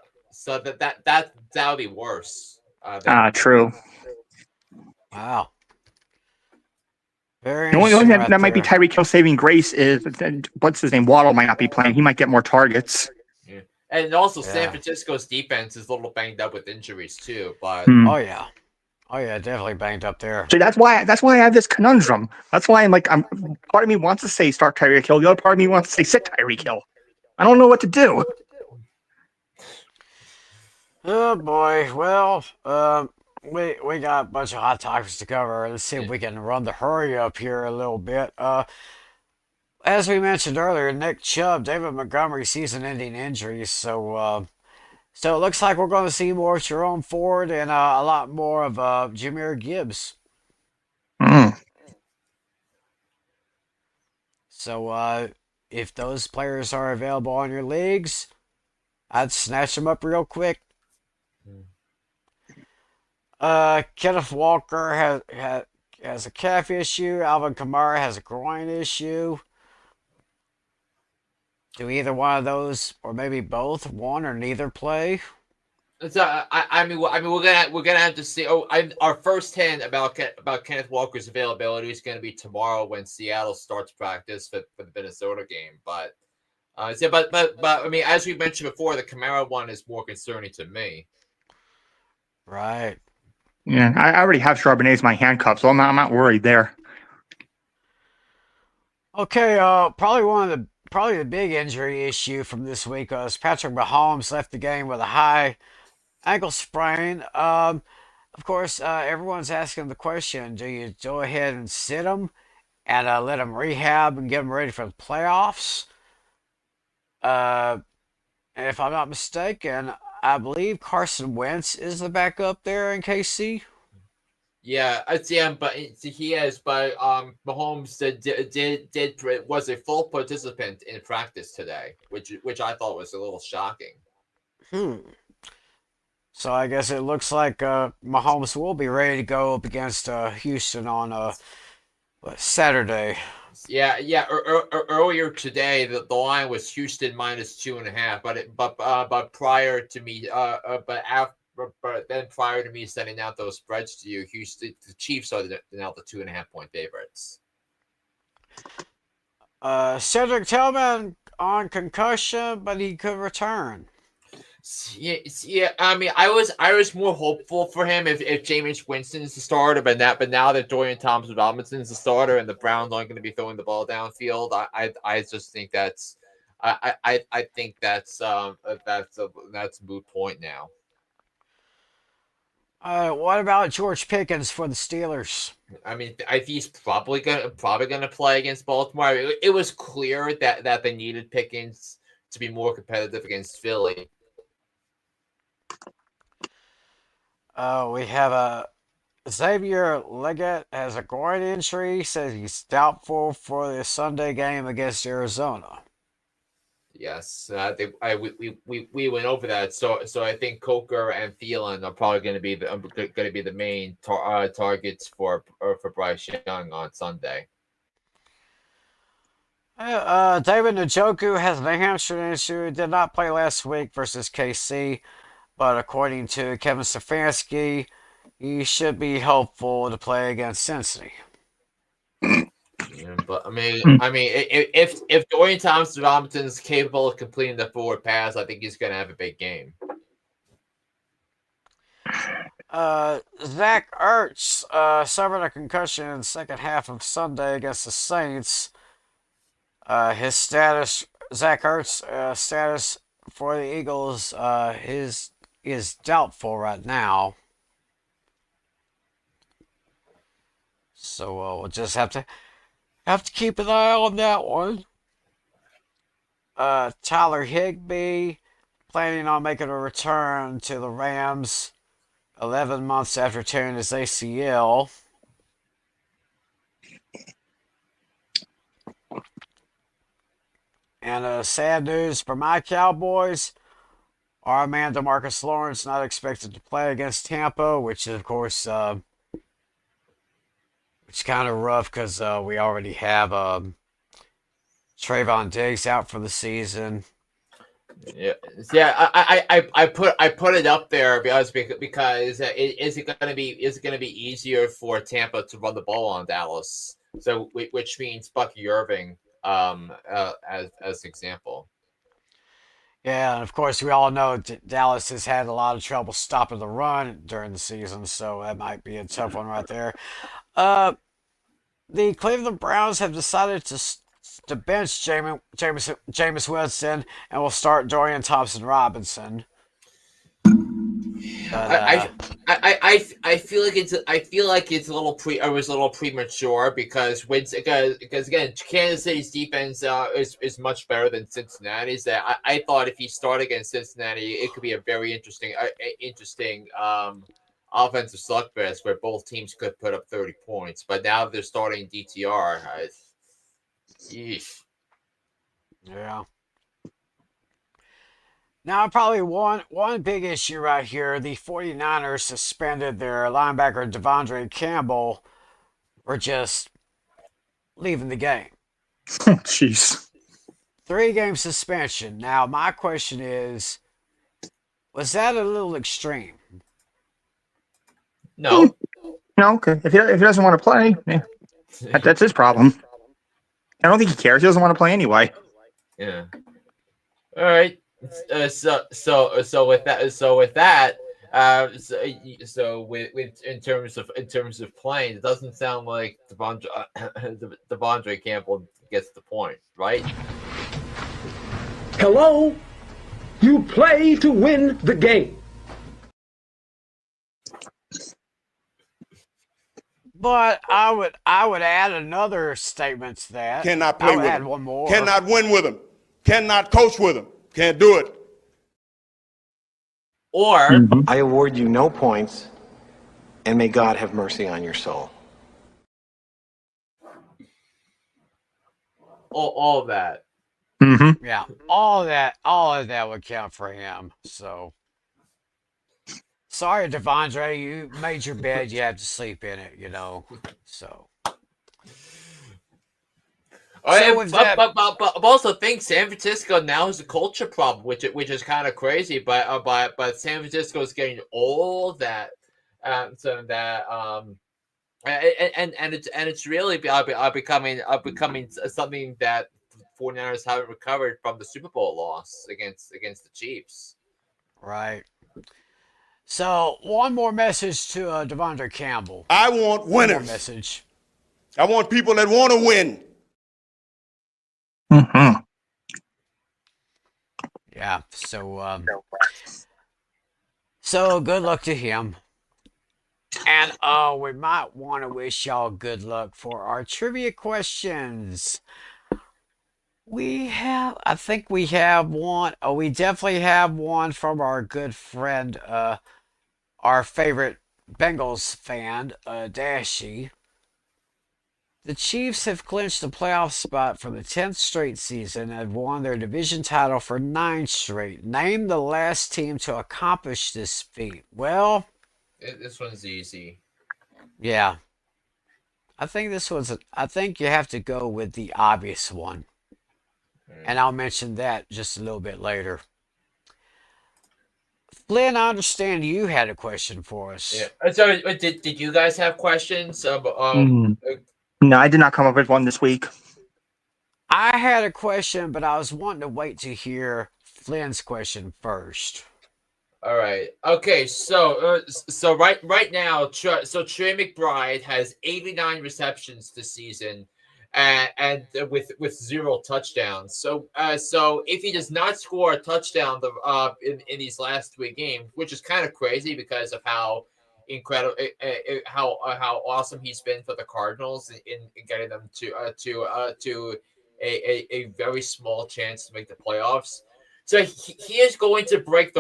that'll be worse. True. Wow. Very The only interesting thing right that might be there. Tyreek Hill saving grace is what's his name? Waddle might not be playing. He might get more targets. Yeah. And also, Yeah. San Francisco's defense is a little banged up with injuries too. But Oh yeah, definitely banged up there. So that's why I have this conundrum. That's why I'm part of me wants to say start Tyreek Hill. The other part of me wants to say sit Tyreek Hill. I don't know what to do. Oh boy. Well, we got a bunch of hot topics to cover. Let's see if we can run the hurry up here a little bit. As we mentioned earlier, Nick Chubb, David Montgomery, season-ending injuries. So it looks like we're going to see more of Jerome Ford and a lot more of Jahmyr Gibbs. So if those players are available on your leagues, I'd snatch them up real quick. Kenneth Walker has a calf issue. Alvin Kamara has a groin issue. Do either one of those, or maybe both, one or neither, play? so I mean we're gonna have to see. Our first hint about Kenneth Walker's availability is going to be tomorrow when Seattle starts practice for the Minnesota game. But I mean, as we mentioned before, the Kamara one is more concerning to me. Right. Yeah, I already have Charbonnet as my handcuff, so I'm not worried there. Okay. Probably the big injury issue from this week was Patrick Mahomes left the game with a high ankle sprain. Of course, everyone's asking the question: do you go ahead and sit him and let him rehab and get him ready for the playoffs? And if I'm not mistaken, I believe Carson Wentz is the backup there in KC. Yeah, I'd say but he has. But Mahomes was a full participant in practice today, which I thought was a little shocking. So I guess it looks like Mahomes will be ready to go up against Houston on Saturday. Yeah. Earlier today, the line was Houston -2.5, but prior to me, but then prior to me sending out those spreads to you, Houston, the Chiefs are now the 2.5-point favorites. Cedric Tillman on concussion, but he could return. Yeah. I mean, I was more hopeful for him if Jameis Winston's the starter, but now that Dorian Thompson-Robinson's the starter and the Browns aren't going to be throwing the ball downfield, I just think that's I think that's a moot point now. What about George Pickens for the Steelers? I mean, he's probably gonna play against Baltimore. It was clear that they needed Pickens to be more competitive against Philly. We have a Xavier Leggett has a groin injury. Says he's doubtful for the Sunday game against Arizona. Yes, we went over that. So I think Coker and Thielen are probably going to be the main targets for Bryce Young on Sunday. David Njoku has a hamstring issue. Did not play last week versus KC, but according to Kevin Stefanski, he should be hopeful to play against Cincinnati. Yeah, but I mean, if Dorian Thompson-Robinson is capable of completing the forward pass, I think he's going to have a big game. Zach Ertz suffered a concussion in the second half of Sunday against the Saints. His status, Zach Ertz' status for the Eagles, is doubtful right now. So we'll just have to keep an eye on that one. Tyler Higbee planning on making a return to the Rams 11 months after tearing his ACL. And sad news for my Cowboys. Our man DeMarcus Lawrence not expected to play against Tampa, which is, of course, it's kind of rough because we already have Trayvon Diggs out for the season. Yeah. I put it up there because is it going to be easier for Tampa to run the ball on Dallas? So which means Bucky Irving as an example. Yeah, and of course we all know Dallas has had a lot of trouble stopping the run during the season, so that might be a tough one right there. The Cleveland Browns have decided to bench Jameis Winston and will start Dorian Thompson-Robinson. I feel like it's a little premature because again Kansas City's defense is much better than Cincinnati's. That I thought if he started against Cincinnati, it could be a very interesting offensive slugfest where both teams could put up 30 points. But now they're starting DTR. Yeah. Now, probably one big issue right here. The 49ers suspended their linebacker Devondre Campbell for just leaving the game. Jeez. 3-game suspension. Now, my question is, was that a little extreme? No. No, if he doesn't want to play, that's his problem. I don't think he cares. He doesn't want to play anyway. Yeah. All right. So with that, in terms of playing, it doesn't sound like Devondre Campbell gets the point, right? Hello, you play to win the game. But I would add another statement to that. Cannot play I would with add him. one more. Cannot win with him. Cannot coach with him. Can't do it. Or I award you no points, and may God have mercy on your soul. all of that. Mm-hmm. Yeah, all of that would count for him. So sorry, Devondre, you made your bed, you have to sleep in it, So So with that, But I also think San Francisco now has a culture problem, which is kind of crazy. But San Francisco is getting all that, so that and it's really becoming something that 49ers haven't recovered from the Super Bowl loss against the Chiefs. right. So one more message to Devondre Campbell. I want One more winners. message. I want people that want to win. Mm-hmm. Yeah. So good luck to him. And we might want to wish y'all good luck for our trivia questions. I think we have one. Oh, we definitely have one from our good friend, our favorite Bengals fan, Dashy. The Chiefs have clinched the playoff spot for the 10th straight season and have won their division title for 9 straight. Name the last team to accomplish this feat. Well, This one's easy. yeah. I think you have to go with the obvious one. And I'll mention that just a little bit later. Flynn, I understand you had a question for us. Yeah. So did you guys have questions? No, I did not come up with one this week. I had a question, but I was wanting to wait to hear Flynn's question first. All right. Okay. So right now, Trey McBride has 89 receptions this season, and with 0 touchdowns. So if he does not score a touchdown in these last 3 games, which is kind of crazy because of how incredible how awesome he's been for the Cardinals in getting them to a very small chance to make the playoffs. So he is going to break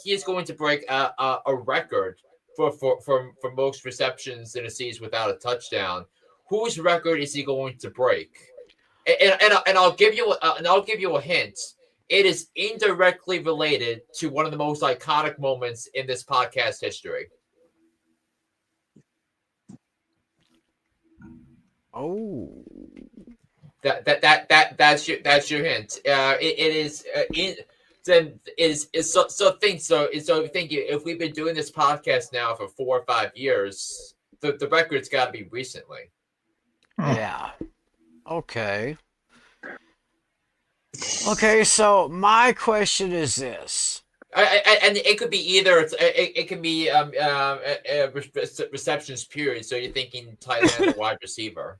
he is going to break a record for most receptions in a season without a touchdown. Whose record is he going to break? And I'll give you a hint. It is indirectly related to one of the most iconic moments in this podcast history. Oh. That's your hint. Think if we've been doing this podcast now for 4 or 5 years, the record's got to be recently. Yeah. Okay. Okay, so my question is this. And it could be either it can be receptions period. So you're thinking tight end or wide receiver.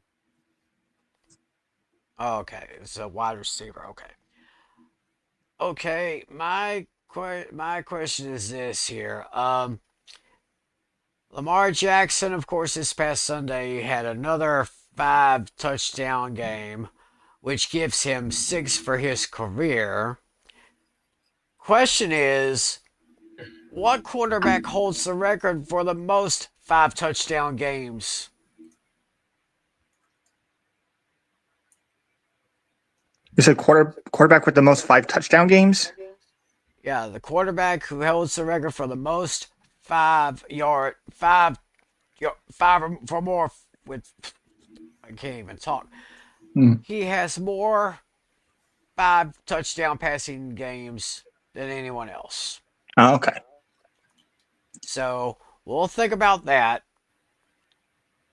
Okay, it's a wide receiver. Okay. Okay, my question is this here. Lamar Jackson, of course, this past Sunday had another 5 touchdown game, which gives him 6 for his career. Question is, what quarterback holds the record for the most 5 touchdown games? You said quarterback with the most 5 touchdown games? Yeah, the quarterback who holds the record for the most 5 or more with, I can't even talk. He has more 5 touchdown passing games than anyone else. Oh, okay. So we'll think about that.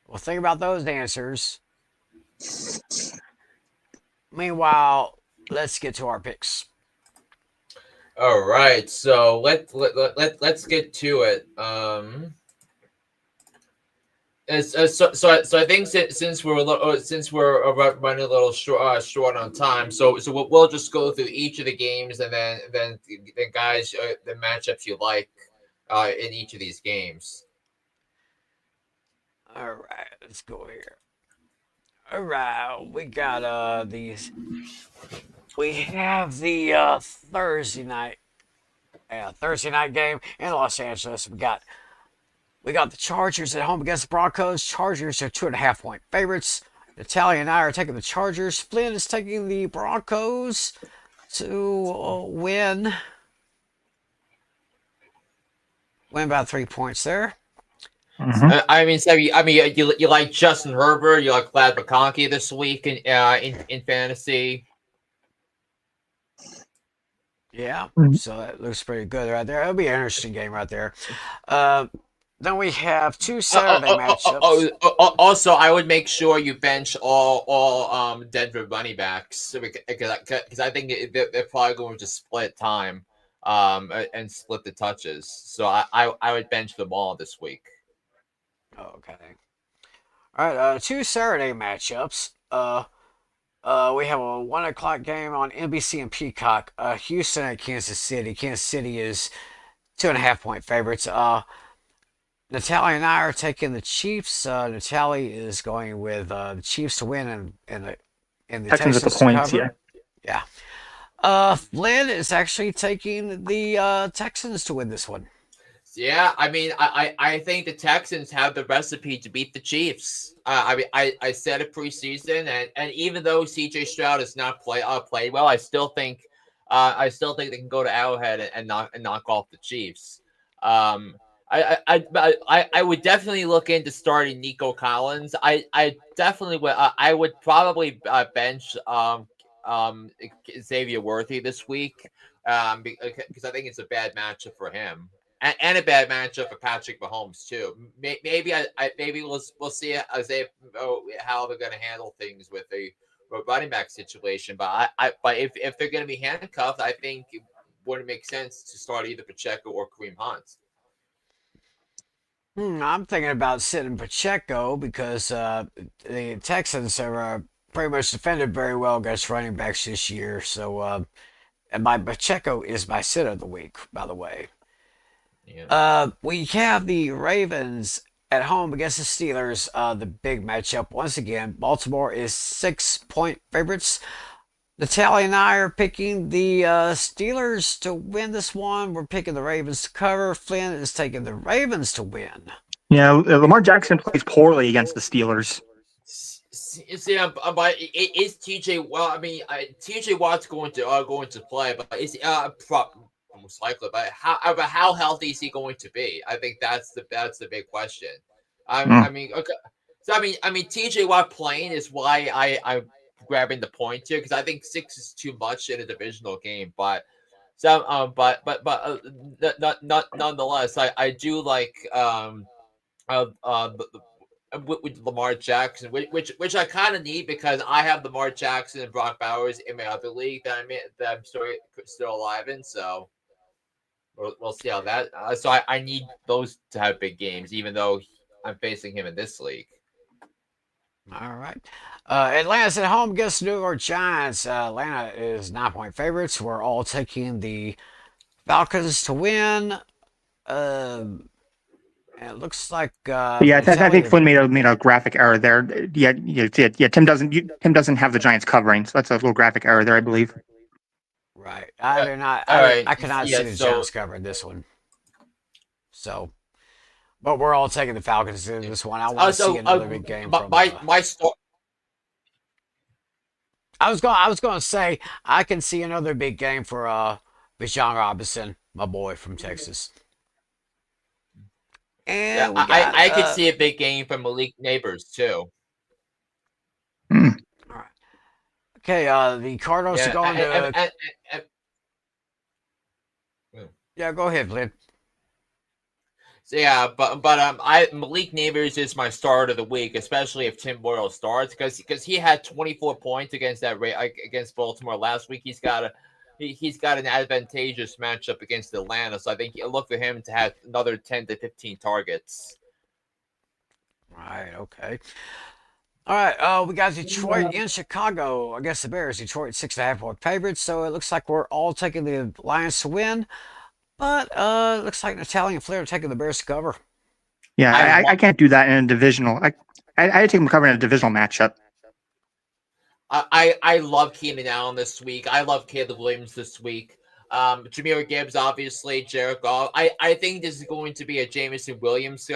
We'll think about those answers. Meanwhile, let's get to our picks. All right, so let's get to it. So I think since we're running a little short on time, so we'll just go through each of the games and then guys the matchups you like in each of these games. All right, let's go here. All right, we got these. We have the Thursday night game in Los Angeles. We got the Chargers at home against the Broncos. Chargers are 2.5-point favorites. Natalia and I are taking the Chargers. Flynn is taking the Broncos to win by 3 points there. Mhm. You like Justin Herbert, you like Glad McConkey this week in fantasy. Yeah, Mhm. so that looks pretty good right there. It'll be an interesting game right there. Then we have two Saturday matchups. Also, I would make sure you bench all Denver running backs because I think they're probably going to split time and split the touches. So I would bench them all this week. Okay. All right, two Saturday matchups. We have a 1 o'clock game on NBC and Peacock. Houston at Kansas City. Kansas City is 2.5 point favorites. Natalie and I are taking the Chiefs. Natalie is going with the Chiefs to win and the Texans with the Texans to points. cover. Yeah. Yeah. Flynn is actually taking the Texans to win this one. Yeah, I think the Texans have the recipe to beat the Chiefs. I said it preseason, and even though C.J. Stroud has not played well, I still think they can go to Arrowhead and knock off the Chiefs. I would definitely look into starting Nico Collins. I definitely would. I would probably bench Xavier Worthy this week because I think it's a bad matchup for him. And a bad matchup for Patrick Mahomes too. Maybe we'll see how they're going to handle things with the running back situation. But if they're going to be handcuffed, I think it wouldn't make sense to start either Pacheco or Kareem Hunt. I'm thinking about sitting Pacheco because the Texans have pretty much defended very well against running backs this year. So, and my Pacheco is my sit of the week, by the way. Yeah. We have the Ravens at home against the Steelers. The big matchup once again. Baltimore is 6 point favorites. Natalie and I are picking the Steelers to win this one. We're picking the Ravens to cover. Flynn is taking the Ravens to win. Yeah. Lamar Jackson plays poorly against the Steelers. See, but is TJ? Well, TJ Watt's going to play, but is most likely. But how healthy is he going to be? I think that's the big question. Mm. Okay. So TJ Watt playing is why I'm grabbing the point here because I think 6 is too much in a divisional game. But nonetheless, I do like with Lamar Jackson, which I kind of need because I have Lamar Jackson and Brock Bowers in my other league that I'm still alive in. So we'll see how that. So I need those to have big games, even though I'm facing him in this league. All right. Atlanta's at home against the New York Giants. Atlanta is 9 point favorites. We're all taking the Falcons to win. It looks like Yeah, I think Flynn made a graphic error there. Yeah. Tim doesn't have the Giants covering, so that's a little graphic error there, I believe. right. I do not. All right. I cannot see the Giants covering this one. So, but we're all taking the Falcons in this one. I want to see another big game from. My story. I was going to say I can see another big game for Bijan Robinson, my boy from Texas. And Yeah, I could see a big game from Malik Nabers too. All right. Okay, the Cardinals are going to. Yeah, go ahead, Lynn. So yeah, but Malik Nabers is my start of the week, especially if Tim Boyle starts because he had 24 points against against Baltimore last week. He's got an advantageous matchup against Atlanta, so I think you look for him to have another 10 to 15 targets. Right. Okay. All right. We got Detroit in Chicago against the Bears. Detroit 6.5 point favorites, so it looks like we're all taking the Lions to win. But it looks like Natalia and Flair are taking the Bears to cover. Yeah, I can't do that in a divisional. I had to take them cover in a divisional matchup. I love Keenan Allen this week. I love Caleb Williams this week. Jahmyr Gibbs, obviously, Jared Goff. I think this is going to be a Jameson Williams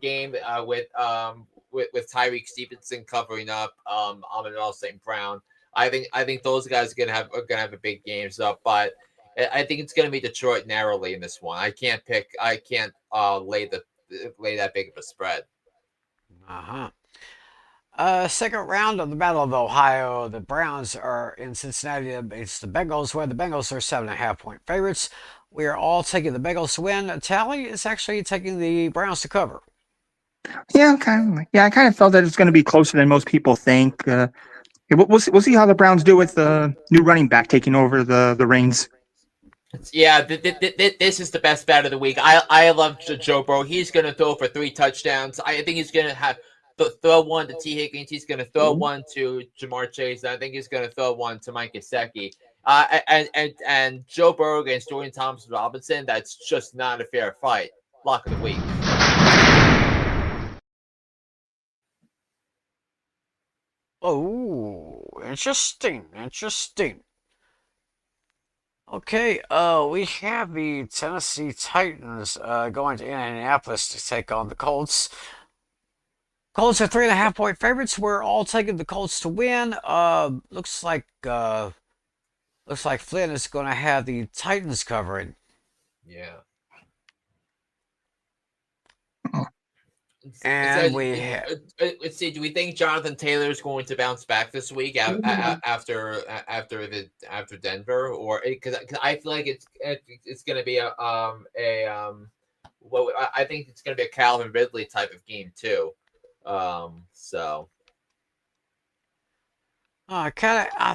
game with Tyreek Stevenson covering up Amon-Ra St. Brown. I think those guys are gonna have a big game. So, but I think it's gonna be Detroit narrowly in this one. I can't lay the lay that big of a spread. Uh-huh. Second round of the Battle of Ohio. The Browns are in Cincinnati. It's the Bengals, where the Bengals are 7.5-point favorites. We are all taking the Bengals to win. Tally is actually taking the Browns to cover. Yeah, I kind of felt that it's going to be closer than most people think. Yeah, we'll see how the Browns do with the new running back taking over the reins. Yeah, this is the best bet of the week. I love Joe Burrow. He's going to throw for 3 touchdowns. I think he's going to have throw one to T. Higgins. He's going to throw one to Jamar Chase. I think he's going to throw one to Mike Gesicki. And Joe Burrow against Dorian Thompson-Robinson. That's just not a fair fight. Lock of the week. Oh, interesting. Okay, we have the Tennessee Titans going to Indianapolis to take on the Colts. Colts are 3.5-point favorites. We're all taking the Colts to win. Looks like Flynn is going to have the Titans covering. Yeah. And let's see. Do we think Jonathan Taylor is going to bounce back this week after Denver, or because I feel like it's going to be I think it's going to be a Calvin Ridley type of game too. So. I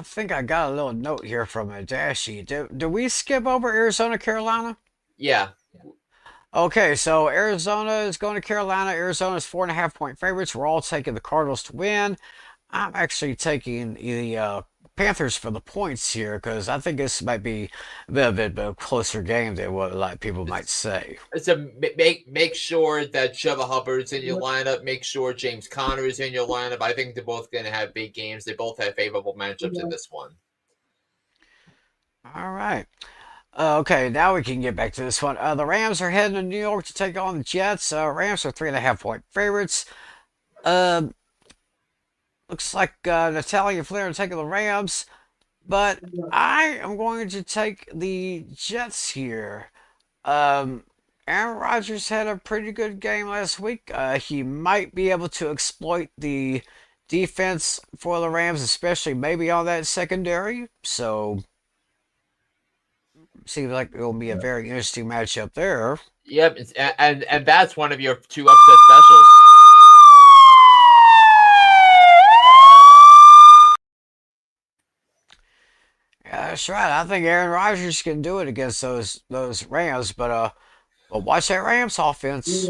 think I got a little note here from Dashy. Do we skip over Arizona, Carolina? Yeah. Okay, so Arizona is going to Carolina. Arizona's 4.5-point favorites. We're all taking the Cardinals to win. I'm actually taking the Panthers for the points here because I think this might be a bit of a closer game than what a lot of people might say. So make sure that Chuba Hubbard's in your lineup. Make sure James Conner is in your lineup. I think they're both going to have big games. They both have favorable matchups in this one. All right. Okay, now we can get back to this one. The Rams are heading to New York to take on the Jets. Rams are 3.5-point favorites. Looks like Natalia and Flair are taking the Rams, but I am going to take the Jets here. Aaron Rodgers had a pretty good game last week. He might be able to exploit the defense for the Rams, especially maybe on that secondary. So. Seems like it'll be a very interesting matchup there. Yep, and that's one of your 2 upset specials. Yeah, that's right. I think Aaron Rodgers can do it against those Rams, but watch that Rams offense.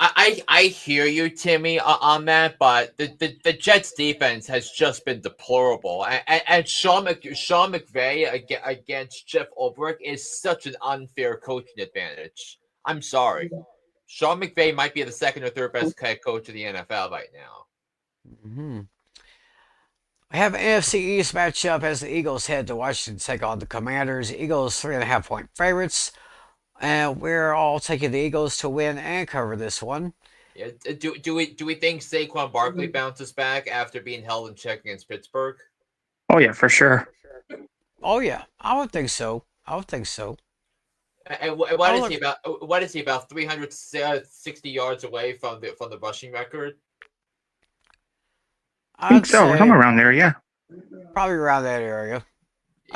I hear you, Timmy, on that, but the Jets defense has just been deplorable, and Sean McVay against Jeff Ulbrich is such an unfair coaching advantage. I'm sorry, Sean McVay might be the second or third best head coach of the NFL right now. Mm-hmm. We have an NFC East matchup as the Eagles head to Washington to take on the Commanders. Eagles 3.5-point favorites. And we're all taking the Eagles to win and cover this one. Yeah. Do we think Saquon Barkley bounces back after being held in check against Pittsburgh? Oh yeah, for sure. Oh yeah, I would think so. And what is he about? What is he about? 360 yards away from the rushing record. I think so. Somewhere around there, yeah. Probably around that area.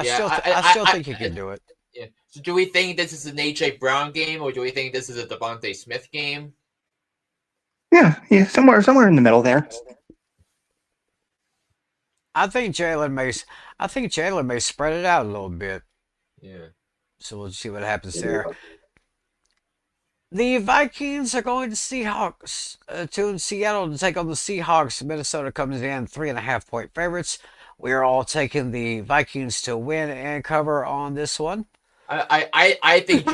Yeah, I still think he can do it. Yeah. So do we think this is an AJ Brown game, or do we think this is a Devontae Smith game? Yeah, somewhere in the middle there. I think Jalen may spread it out a little bit. Yeah. So we'll see what happens there. The Vikings are going to Seahawks to Seattle to take on the Seahawks. Minnesota comes in 3.5-point favorites. We are all taking the Vikings to win and cover on this one. I think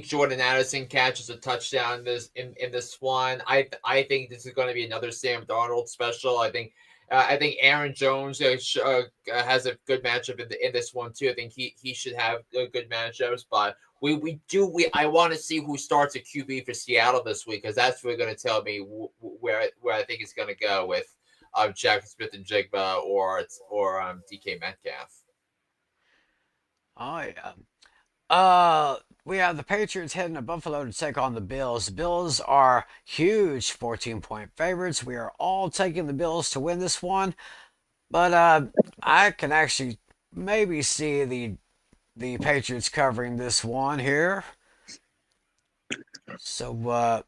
Jordan Addison catches a touchdown in this one. I think this is going to be another Sam Darnold special. I think Aaron Jones has a good matchup in this one too. I think he should have good matchups, but I want to see who starts a QB for Seattle this week, because that's really going to tell me where I think it's going to go with Jack Smith and Jigba or DK Metcalf. Oh yeah. We have the Patriots heading to Buffalo to take on the Bills. The Bills are huge 14-point favorites. We are all taking the Bills to win this one, but I can actually maybe see the Patriots covering this one here. So,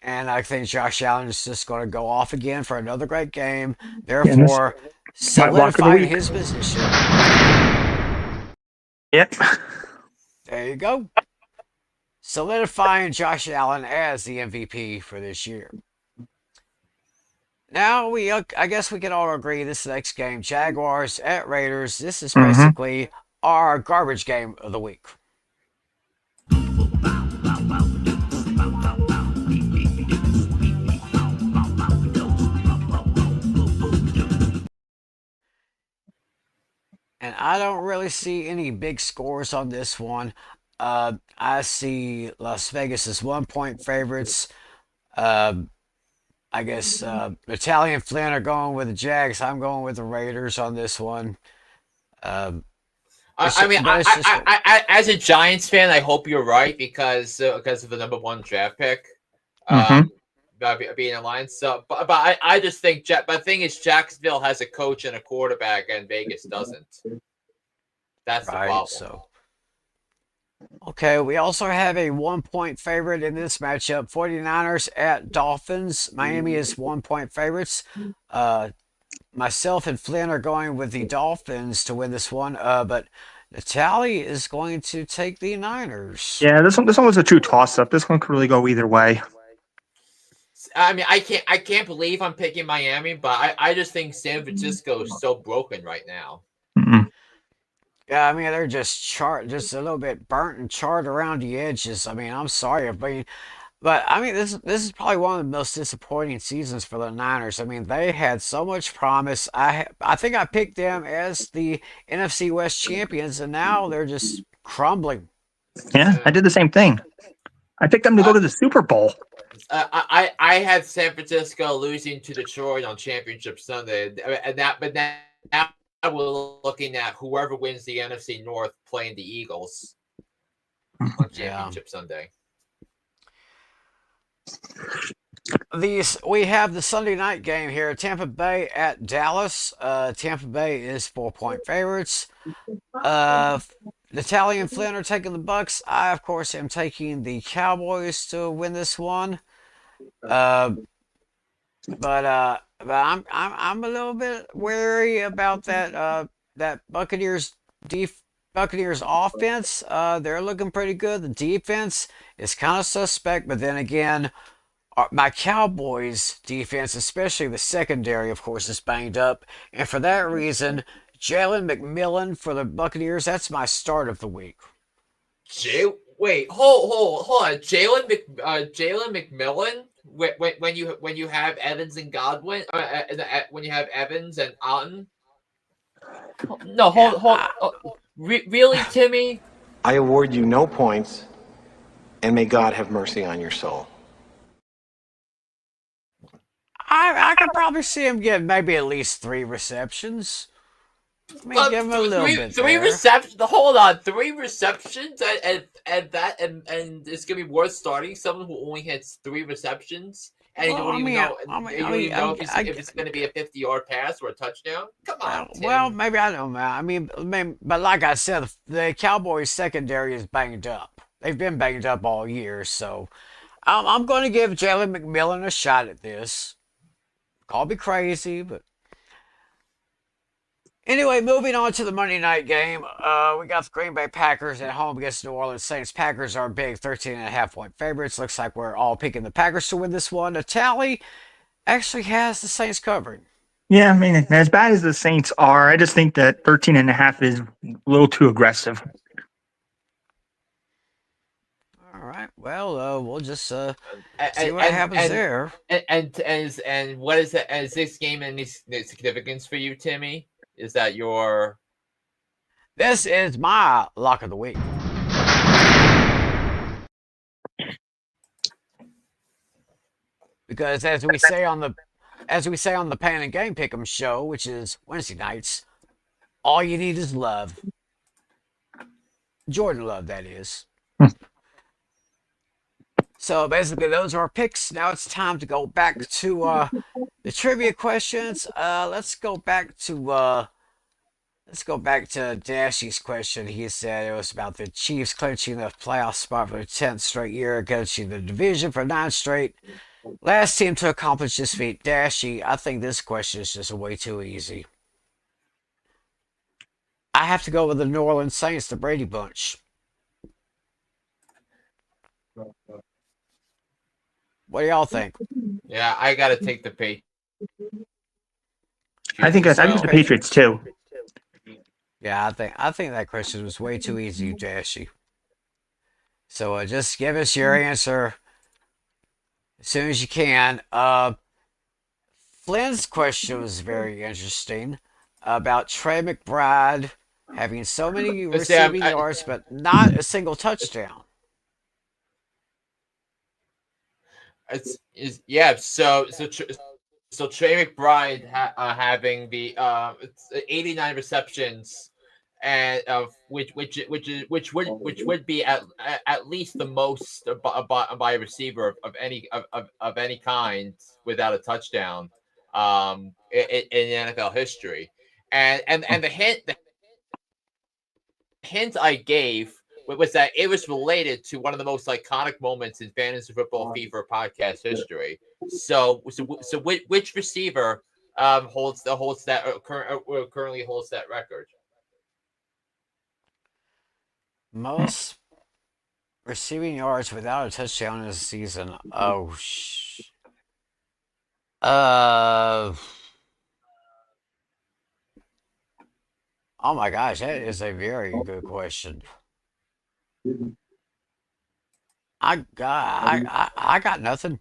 and I think Josh Allen is just going to go off again for another great game, Yeah, and this therefore my lock of the solidifying week. his position. Yep. There you go. Solidifying Josh Allen as the MVP for this year. Now I guess we can all agree this next game, Jaguars at Raiders. This is Mm-hmm. basically our garbage game of the week. And I don't really see any big scores on this one. I see Las Vegas as 1 point favorites. I guess Natalia and Flynn are going with the Jags. I'm going with the Raiders on this one. I mean, but it's just as a Giants fan, I hope you're right because of the number 1 draft pick. Mhm. Being in line. So, but I just think, but the thing is, Jacksonville has a coach and a quarterback, and Vegas doesn't. That's the right. problem. So, okay, we also have a 1 point favorite in this matchup. 49ers at Dolphins. Miami is 1 point favorites. Myself and Flynn are going with the Dolphins to win this one. But Natalie is going to take the Niners. Yeah, this one was a true toss-up. This one could really go either way. I mean, I can't believe I'm picking Miami, but I just think San Francisco is so broken right now. Mm-mm. Yeah, I mean they're just a little bit burnt and charred around the edges. I mean, I'm sorry, but I mean this is probably one of the most disappointing seasons for the Niners. I mean they had so much promise. I think I picked them as the NFC West champions, and now they're just crumbling. Yeah, I did the same thing. I picked them to go to the Super Bowl. I had San Francisco losing to Detroit on Championship Sunday, but now we're looking at whoever wins the NFC North playing the Eagles on Championship Sunday. We have the Sunday night game here, Tampa Bay at Dallas. Tampa Bay is 4 point favorites. Natalia and Flynn are taking the Bucks. I, of course, am taking the Cowboys to win this one. But I'm a little bit wary about that Buccaneers offense. They're looking pretty good. The defense is kind of suspect, but then again, my Cowboys defense, especially the secondary, of course, is banged up, and for that reason, Jalen McMillan for the Buccaneers. That's my start of the week. Wait, hold on, Jalen McMillan. When you have Evans and Godwin, when you have Evans and Otten. No, hold. Really, Timmy? I award you no points, and may God have mercy on your soul. I could probably see him get maybe at least 3 receptions. I mean, give him a little bit three there. receptions. Hold on, 3 receptions, and it's gonna be worth starting someone who only has 3 receptions, and you don't even know if it's gonna be a 50-yard pass or a touchdown. Come on, Tim. Well, maybe I don't know. I mean, but like I said, the Cowboys secondary is banged up. They've been banged up all year, so I'm going to give Jalen McMillan a shot at this. Call me crazy, but anyway, moving on to the Monday night game. We got the Green Bay Packers at home against New Orleans Saints. Packers are big 13.5-point favorites. Looks like we're all picking the Packers to win this one. The tally actually has the Saints covering. Yeah, I mean, as bad as the Saints are, I just think that 13.5 is a little too aggressive. All right. Well, we'll just see what happens there. And what is that? Is this game any significance for you, Timmy? Is that your? This is my lock of the week. Because as we say on the Pan and Game Pick'em show, which is Wednesday nights, all you need is love. Jordan Love, that is. So basically, those are our picks. Now it's time to go back to the trivia questions. Let's go back to Dashy's question. He said it was about the Chiefs clinching the playoff spot for the 10th straight year, clinching the division for 9 straight. Last team to accomplish this feat. Dashy, I think this question is just way too easy. I have to go with the New Orleans Saints, the Brady Bunch. What do y'all think? Yeah, I got to take the Patriots. I think it's the Patriots too. Yeah, I think that question was way too easy, Dashy. So just give us your answer as soon as you can. Flynn's question was very interesting about Trey McBride having so many receiving yards but not a single touchdown. Yeah. So Trey McBride having the 89 receptions, and which would be at least the most by a receiver of any kind without a touchdown in NFL history, and the hint I gave was that it was related to one of the most iconic moments in fantasy football fever podcast history. So which receiver currently holds that record? Most receiving yards without a touchdown in a season. Oh my gosh, that is a very good question. I got nothing.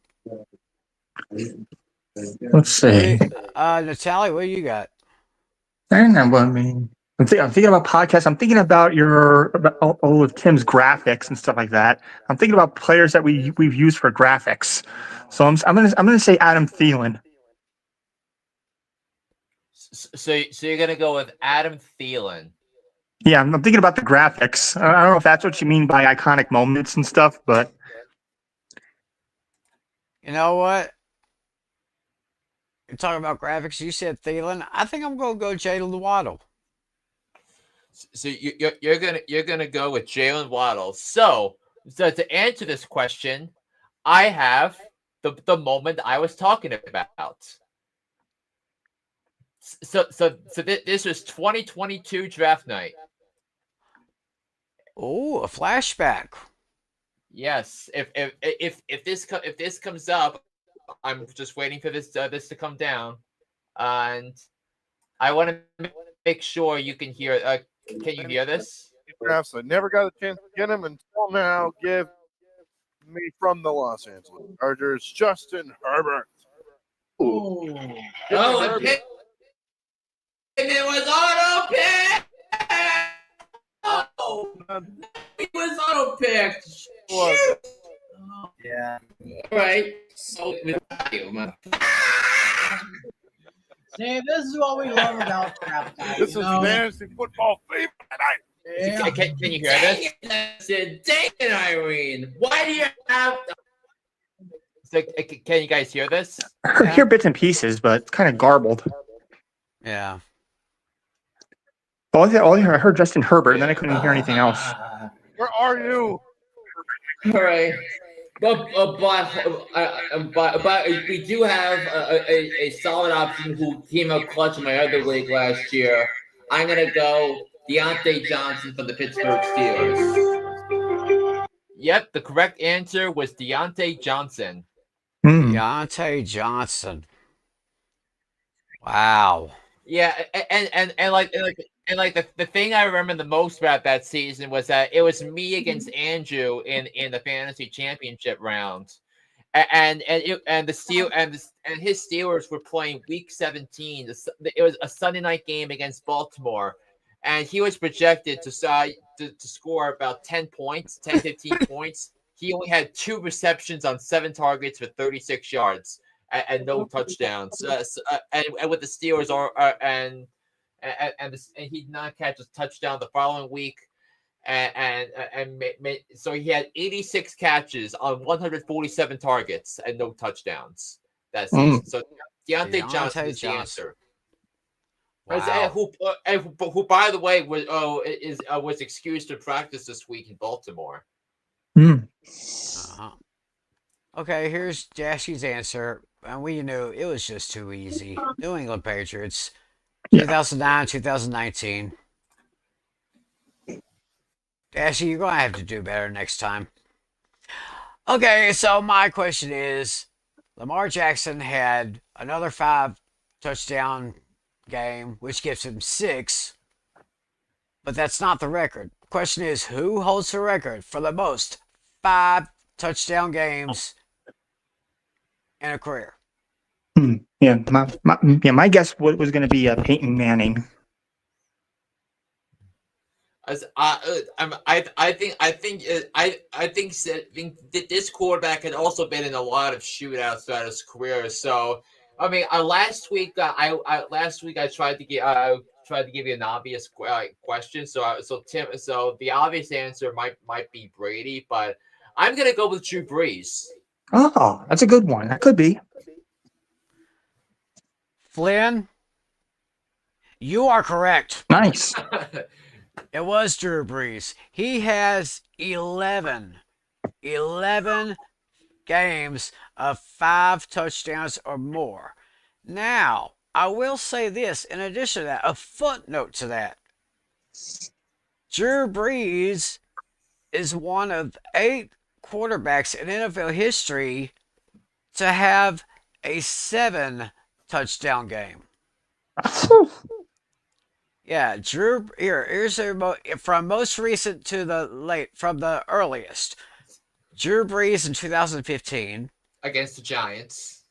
Let's see. Natalie, what do you got? I don't know what I mean. I'm thinking about podcasts. I'm thinking about all of Tim's graphics and stuff like that. I'm thinking about players that we've used for graphics. So I'm gonna say Adam Thielen. So you're gonna go with Adam Thielen? Yeah, I'm thinking about the graphics. I don't know if that's what you mean by iconic moments and stuff, but you know what? You're talking about graphics. You said Thielen. I think I'm gonna go Jalen Waddle. So you're gonna go with Jalen Waddle. So to answer this question, I have the moment I was talking about. So this was 2022 draft night. Oh, a flashback. Yes. If this comes up, I'm just waiting for this to come down, and I want to make sure you can hear. Can you hear this? Drafts. I never got a chance to get him until now. Give me from the Los Angeles Chargers, Justin Herbert. Ooh. Oh, it was auto pick. Oh, it was auto picked. Shoot. Yeah. All right. So See, this is what we love about crap. This is fantasy football fever tonight. Yeah. Can you hear this? Dang it, Irene. Why do you have? So, can you guys hear this? I hear bits and pieces, but it's kind of garbled. Yeah. I heard Justin Herbert, and then I couldn't hear anything else. Where are you? All right. But we do have a solid option who came out clutch in my other league last year. I'm going to go Deontay Johnson for the Pittsburgh Steelers. Yep, the correct answer was Deontay Johnson. Deontay Johnson. Wow. Yeah, and the thing I remember the most about that season was that it was me against Andrew in the fantasy championship round, and his Steelers were playing Week 17. It was a Sunday night game against Baltimore, and he was projected to score about 10 points, 15 points. He only had 2 receptions on 7 targets for 36 yards and no touchdowns. And with the Steelers and he did not catch a touchdown the following week. so he had 86 catches on 147 targets and no touchdowns that season. So Deontay Johnson is the answer. Wow. Who, by the way, was excused to practice this week in Baltimore. Uh-huh. Okay, here's Jashy's answer. And we knew it was just too easy. New England Patriots, 2009, 2019. Jashy, you're going to have to do better next time. Okay, so my question is Lamar Jackson had another 5-touchdown game, which gives him 6, but that's not the record. Question is, who holds the record for the most 5-touchdown games in a career? Yeah, my guess was going to be Peyton Manning. I think that this quarterback had also been in a lot of shootouts throughout his career. So, I mean, last week I tried to give you an obvious question. So the obvious answer might be Brady, but I'm gonna go with Drew Brees. Oh, that's a good one. That could be. Flynn, you are correct. Nice. It was Drew Brees. He has 11 games of 5 touchdowns or more. Now, I will say this, in addition to that, a footnote to that. Drew Brees is one of 8 quarterbacks in NFL history to have a 7-touchdown game. Yeah, Drew. Here's from most recent to the late, from the earliest. Drew Brees in 2015 against the Giants.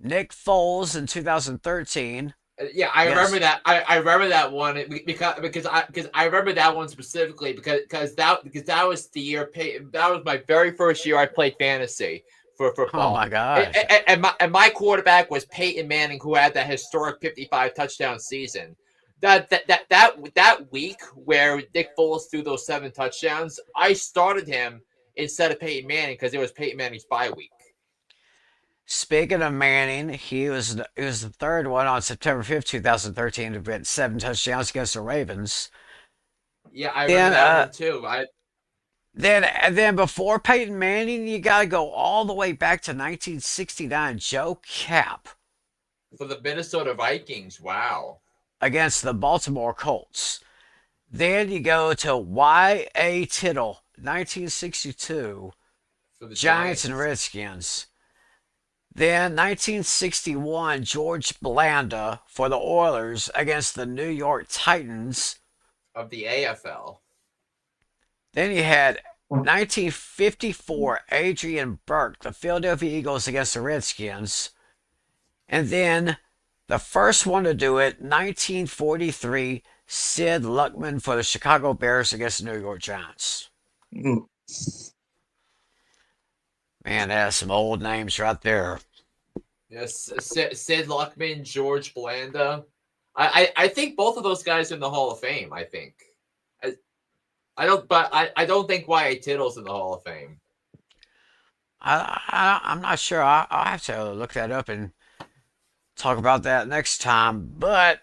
Nick Foles in 2013. Yeah, I remember that. I remember that one because I remember that one specifically because that was the year. That was my very first year I played fantasy for football. Oh my gosh! And my quarterback was Peyton Manning, who had that historic 55 touchdown season. That week where Nick Foles threw those 7 touchdowns, I started him instead of Peyton Manning because it was Peyton Manning's bye week. Speaking of Manning, he was the third one on September 5th, 2013 to get 7 touchdowns against the Ravens. Yeah, I remember that one too. Then before Peyton Manning, you got to go all the way back to 1969. Joe Kapp for the Minnesota Vikings. Wow. Against the Baltimore Colts. Then you go to Y.A. Tittle, 1962, for the Giants and Redskins. Then 1961, George Blanda for the Oilers against the New York Titans of the AFL. Then you had 1954, Adrian Burke, the Philadelphia Eagles against the Redskins. And then the first one to do it, 1943, Sid Luckman for the Chicago Bears against the New York Giants. Man, that's some old names right there. Yes, Sid Luckman, George Blanda. I think both of those guys are in the Hall of Fame. I think. I don't think Y.A. Tittle's in the Hall of Fame. I'm not sure. I'll have to look that up and talk about that next time. But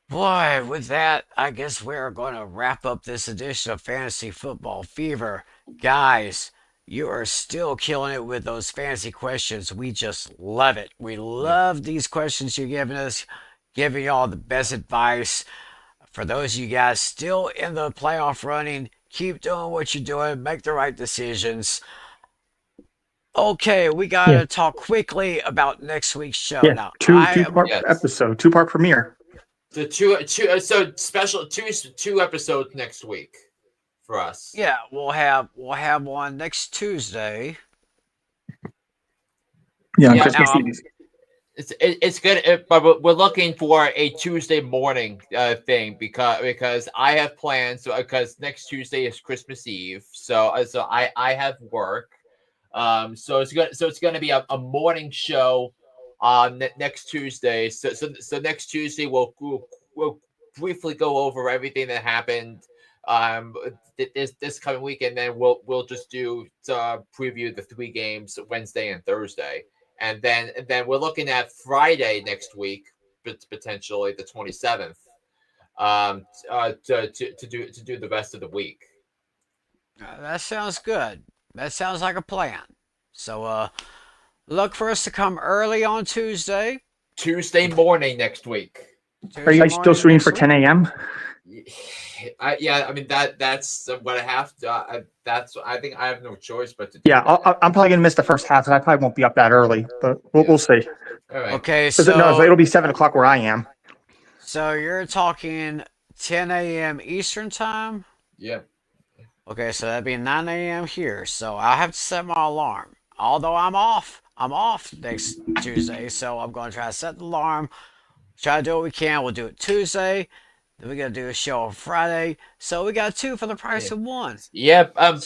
boy, with that, I guess we're going to wrap up this edition of Fantasy Football Fever. Guys, you are still killing it with those fantasy questions. We just love it. We love these questions you're giving us, giving y'all the best advice. For those of you guys still in the playoff running, keep doing what you're doing. Make the right decisions. Okay, we got to talk quickly about next week's show. Yeah, now, two-part episode, 2-part premiere. The two episodes next week for us. Yeah, we'll have one next Tuesday. Yeah, on Christmas Eve. It's good, but we're looking for a Tuesday morning thing because I have plans. Because next Tuesday is Christmas Eve, so I have work. So it's gonna be a morning show on next Tuesday. So next Tuesday we'll briefly go over everything that happened this coming weekend. Then we'll just do preview the 3 games Wednesday and Thursday, and then we're looking at Friday next week, potentially the 27th, to do the rest of the week. That sounds good. That sounds like a plan. So look for us to come early on Tuesday. Tuesday morning next week. Are you guys still shooting for 10 a.m.? Yeah, I mean that's what I have to. I think I have no choice but to. Yeah, I'm probably gonna miss the first half, so I probably won't be up that early, but we'll see. All right. Okay, No, it'll be 7 o'clock where I am. So you're talking 10 a.m. Eastern time? Yeah. Okay, so that'd be 9 a.m. here. So I have to set my alarm. Although I'm off next Tuesday, so I'm going to try to set the alarm. Try to do what we can. We'll do it Tuesday. Then we got to do a show on Friday. So we got 2 for the price of 1. Yeah, but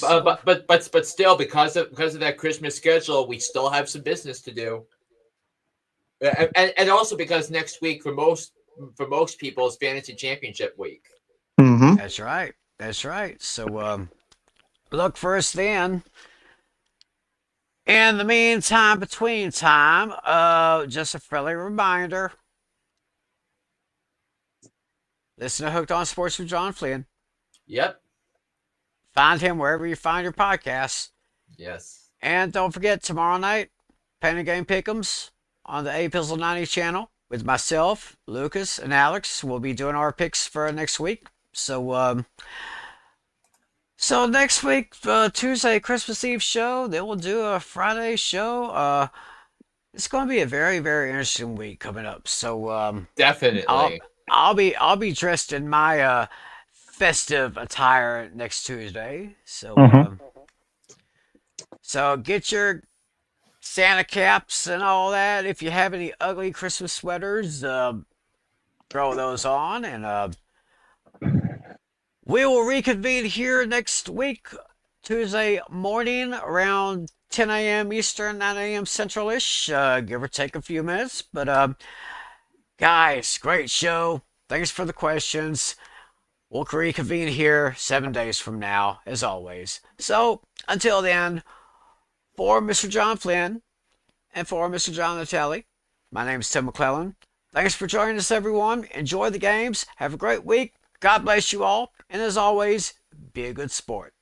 still, because of that Christmas schedule, we still have some business to do. And also because next week for most people is fantasy championship week. Mm-hmm. That's right. That's right. So look for us then. In the meantime, between time, just a friendly reminder. Listen to Hooked on Sports with John Flynn. Yep. Find him wherever you find your podcasts. Yes. And don't forget, tomorrow night, Pen and Game Pick'ems on the A Pizzle 90 channel with myself, Lucas, and Alex. We'll be doing our picks for next week. So next week, Tuesday, Christmas Eve show. Then we'll do a Friday show. It's going to be a very, very interesting week coming up. So definitely. I'll be dressed in my festive attire next Tuesday. So so get your Santa caps and all that. If you have any ugly Christmas sweaters, throw those on, and we will reconvene here next week, Tuesday morning around 10 a.m. Eastern, 9 a.m. Central-ish, give or take a few minutes. But guys, great show. Thanks for the questions. We'll reconvene here 7 days from now, as always. So, until then, for Mr. John Flynn and for Mr. John Natale, my name is Tim McClellan. Thanks for joining us, everyone. Enjoy the games. Have a great week. God bless you all. And as always, be a good sport.